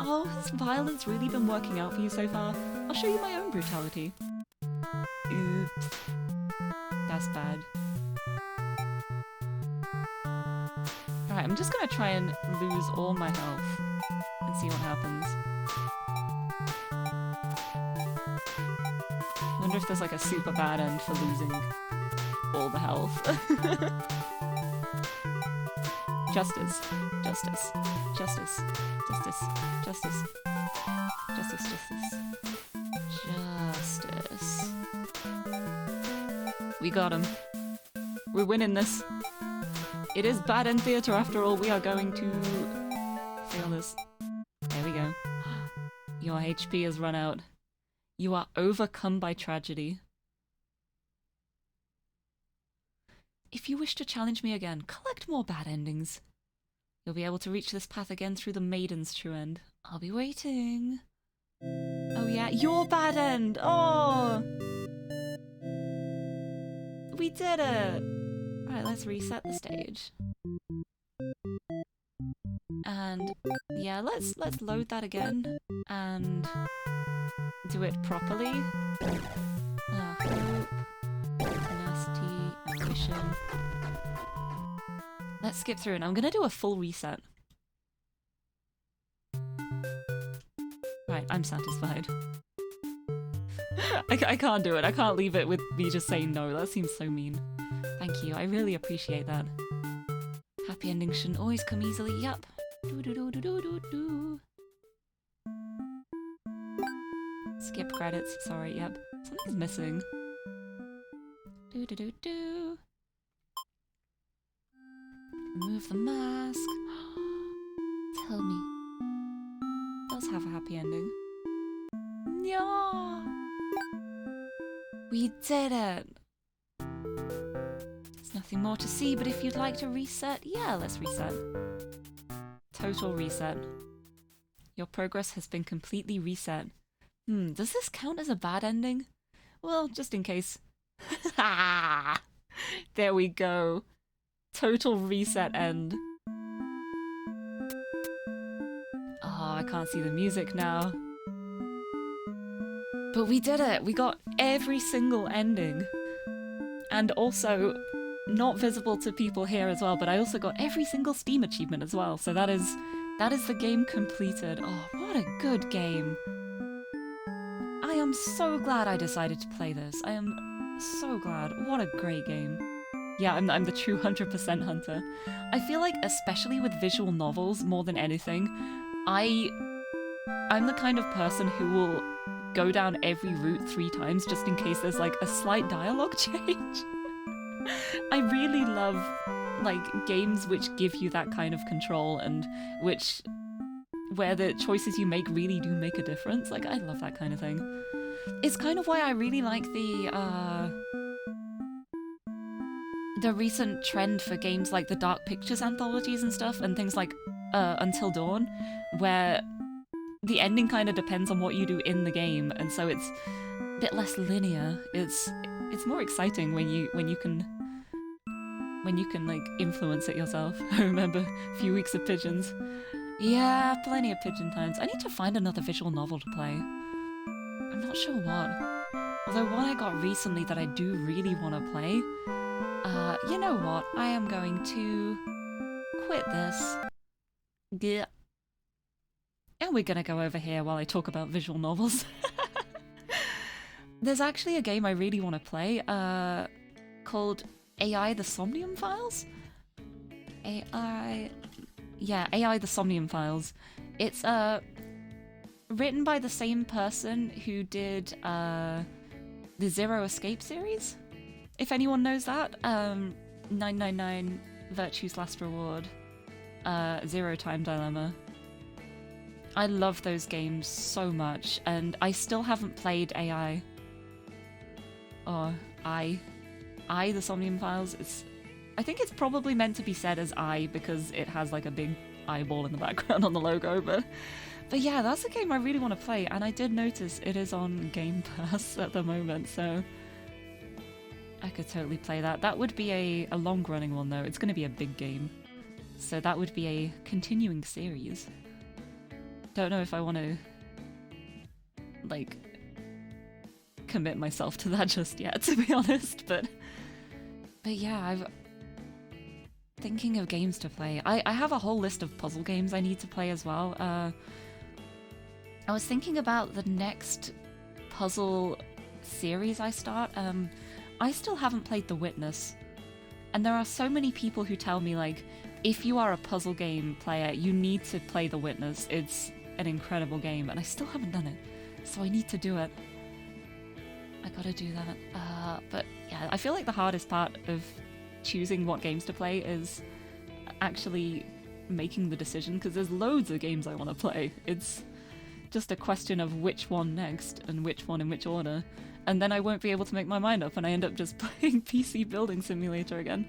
Oh, has violence really been working out for you so far? I'll show you my own brutality. Oops. That's bad. Alright, I'm just gonna try and lose all my health and see what happens. I wonder if there's like a super bad end for losing all the health. Justice. Justice. Justice. Justice. Justice. Justice. Justice. Justice. We got him. We're winning this. It is Bad End Theatre after all. We are going to fail this. There we go. Your HP has run out. You are overcome by tragedy. If you wish to challenge me again, collect more bad endings. You'll be able to reach this path again through the maiden's true end. I'll be waiting. Oh yeah, your bad end! Oh! We did it! Right, let's reset the stage. And yeah, let's load that again and do it properly. Hope, tenacity, ambition. Let's skip through and I'm gonna do a full reset. Right, I'm satisfied. I can't do it. I can't leave it with me just saying no. That seems so mean. Thank you. I really appreciate that. Happy endings shouldn't always come easily. Yup. Do. Skip credits. Sorry. Yep. Something's missing. Do. Remove the mask. Tell me. Does have a happy ending. Yeah. We did it. There's nothing more to see, but if you'd like to reset, yeah, let's reset. Total reset. Your progress has been completely reset. Does this count as a bad ending? Well, just in case. There we go. Total reset end. Oh, I can't see the music now. But we did it! We got every single ending. And also, not visible to people here as well, but I also got every single Steam achievement as well. So that is the game completed. Oh, what a good game. I am so glad I decided to play this. I am so glad. What a great game. Yeah, I'm the true 100% hunter. I feel like, especially with visual novels more than anything, I'm the kind of person who will go down every route 3 times just in case there's like a slight dialogue change. I really love like games which give you that kind of control and where the choices you make really do make a difference. Like, I love that kind of thing. It's kind of why I really like the recent trend for games like the Dark Pictures anthologies and stuff, and things like Until Dawn, where the ending kind of depends on what you do in the game, and so it's a bit less linear. It's more exciting when you can like influence it yourself. I remember a few weeks of pigeons. Yeah, plenty of pigeon times. I need to find another visual novel to play. I'm not sure what. Although one I got recently that I do really want to play. You know what? I am going to quit this. Yeah. And we're gonna go over here while I talk about visual novels. There's actually a game I really want to play, called AI the Somnium Files? AI the Somnium Files. It's written by the same person who did the Zero Escape series. If anyone knows that, 999 Virtue's Last Reward, Zero Time Dilemma. I love those games so much, and I still haven't played AI. Or I the Somnium Files. I think it's probably meant to be said as I because it has like a big eyeball in the background on the logo, but yeah, that's a game I really want to play, and I did notice it is on Game Pass at the moment, so I could totally play that. That would be a long-running one though. It's going to be a big game, so that would be a continuing series. Don't know if I want to like commit myself to that just yet, to be honest, but yeah, I'm thinking of games to play. I have a whole list of puzzle games I need to play as well. I was thinking about the next puzzle series I start. I still haven't played The Witness, and there are so many people who tell me, like, if you are a puzzle game player, you need to play The Witness. It's an incredible game, and I still haven't done it, so I need to do it. I gotta do that. But yeah, I feel like the hardest part of choosing what games to play is actually making the decision, because there's loads of games I want to play. It's just a question of which one next and which one in which order, and then I won't be able to make my mind up and I end up just playing PC Building Simulator again,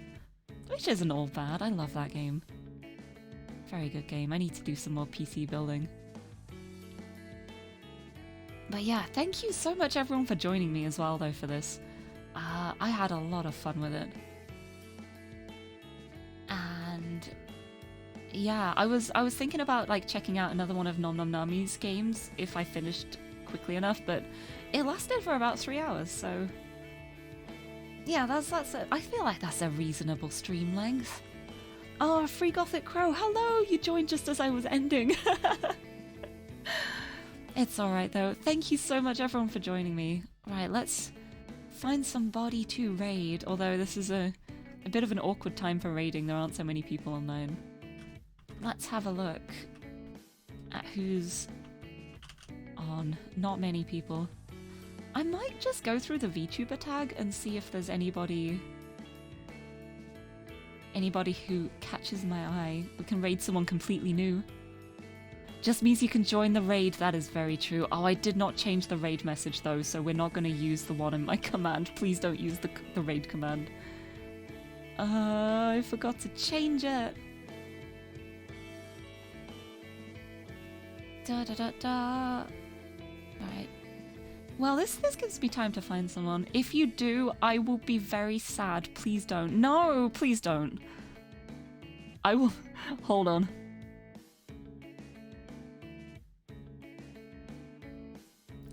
which isn't all bad. I love that game. Very good game. I need to do some more PC building. But yeah, thank you so much everyone for joining me as well though for this. I had a lot of fun with it. And yeah, I was thinking about like checking out another one of Nom Nom Nami's games if I finished quickly enough, but it lasted for about 3 hours, so yeah, I feel like that's a reasonable stream length. Oh, Free Gothic Crow, hello! You joined just as I was ending. It's alright though. Thank you so much everyone for joining me. Right, let's find somebody to raid, although this is a bit of an awkward time for raiding. There aren't so many people online. Let's have a look at who's on. Not many people. I might just go through the VTuber tag and see if there's anybody who catches my eye. We can raid someone completely new. Just means you can join the raid, that is very true. Oh, I did not change the raid message though, so we're not going to use the one in my command. Please don't use the raid command. I forgot to change it. Alright. Well, this gives me time to find someone. If you do, I will be very sad. Please don't. No, please don't. I will... Hold on.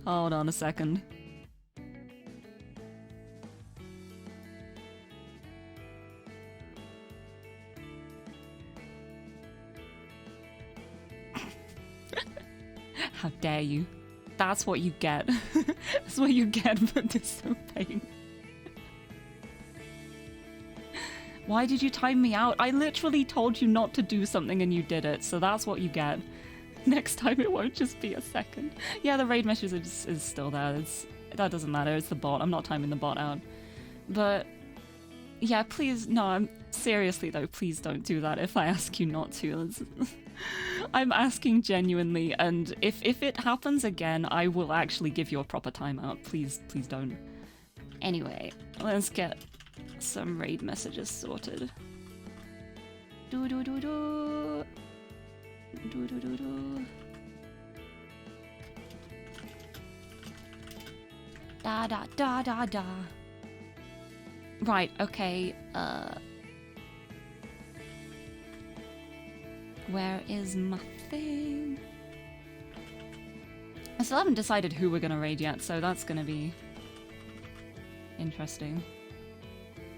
Hold on a second. How dare you? That's what you get. That's what you get for disobeying. Why did you time me out? I literally told you not to do something and you did it, so that's what you get. Next time it won't just be a second. Yeah, the raid message is still there. That doesn't matter. It's the bot. I'm not timing the bot out. But Yeah, please, no, seriously though, please don't do that if I ask you not to. I'm asking genuinely, and if it happens again, I will actually give you a proper timeout. Please don't. Anyway, let's get some raid messages sorted. Do do do do. Do do do do. Da da da da da. Right, okay, where is my thing? I still haven't decided who we're gonna raid yet, so that's gonna be interesting.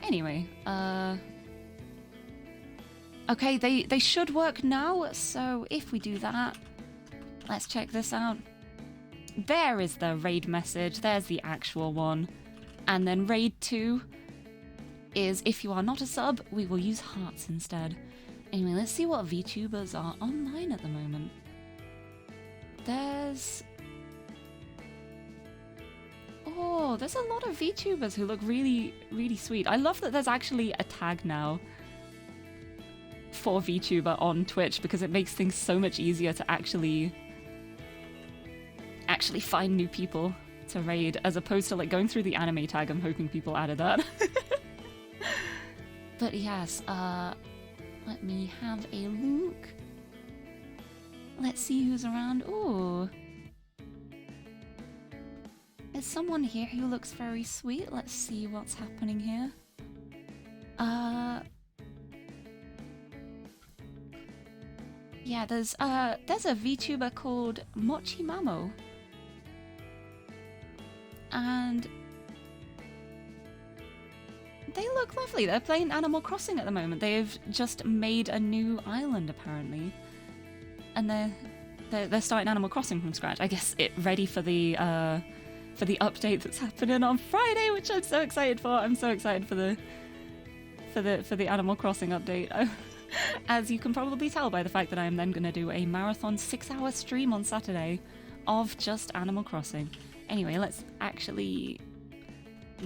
Anyway, okay, they should work now, so if we do that, let's check this out. There is the raid message, there's the actual one. And then raid 2 is, if you are not a sub, we will use hearts instead. Anyway, let's see what VTubers are online at the moment. There's a lot of VTubers who look really, really sweet. I love that there's actually a tag now for VTuber on Twitch because it makes things so much easier to actually find new people to raid, as opposed to like going through the anime tag. I'm hoping people added that. But yes, let me have a look. Let's see who's around. Ooh. There's someone here who looks very sweet. Let's see what's happening here. Yeah, there's a VTuber called Mochi Mamo. And they look lovely. They're playing Animal Crossing at the moment. They've just made a new island apparently, and they're starting Animal Crossing from scratch. I guess ready for the update that's happening on Friday, which I'm so excited for. I'm so excited for the Animal Crossing update. As you can probably tell by the fact that I am then going to do a marathon 6-hour stream on Saturday of just Animal Crossing. Anyway, let's actually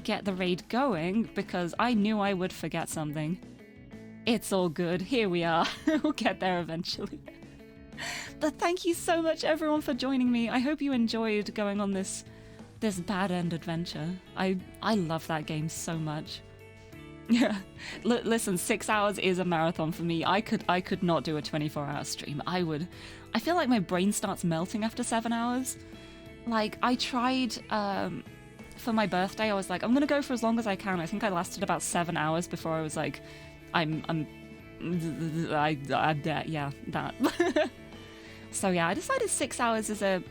get the raid going, because I knew I would forget something. It's all good. Here we are. We'll get there eventually. But thank you so much, everyone, for joining me. I hope you enjoyed going on this bad end adventure. I love that game so much. Yeah. Listen, 6 hours is a marathon for me. I could not do a 24-hour stream. I feel like my brain starts melting after 7 hours. Like, I tried, for my birthday, I was like, I'm gonna go for as long as I can. I think I lasted about 7 hours before I was like, yeah, that. So yeah, I decided 6 hours is a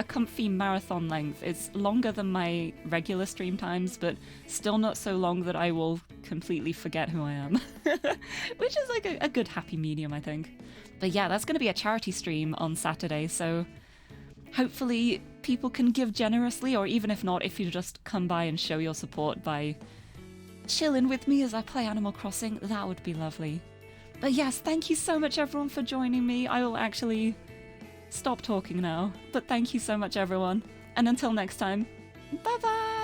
comfy marathon length. It's longer than my regular stream times, but still not so long that I will completely forget who I am. Which is like a good happy medium, I think. But yeah, that's gonna be a charity stream on Saturday, so hopefully people can give generously, or even if not, if you just come by and show your support by chilling with me as I play Animal Crossing, that would be lovely. But yes, thank you so much everyone for joining me. I will actually stop talking now, but thank you so much everyone, and until next time, bye bye!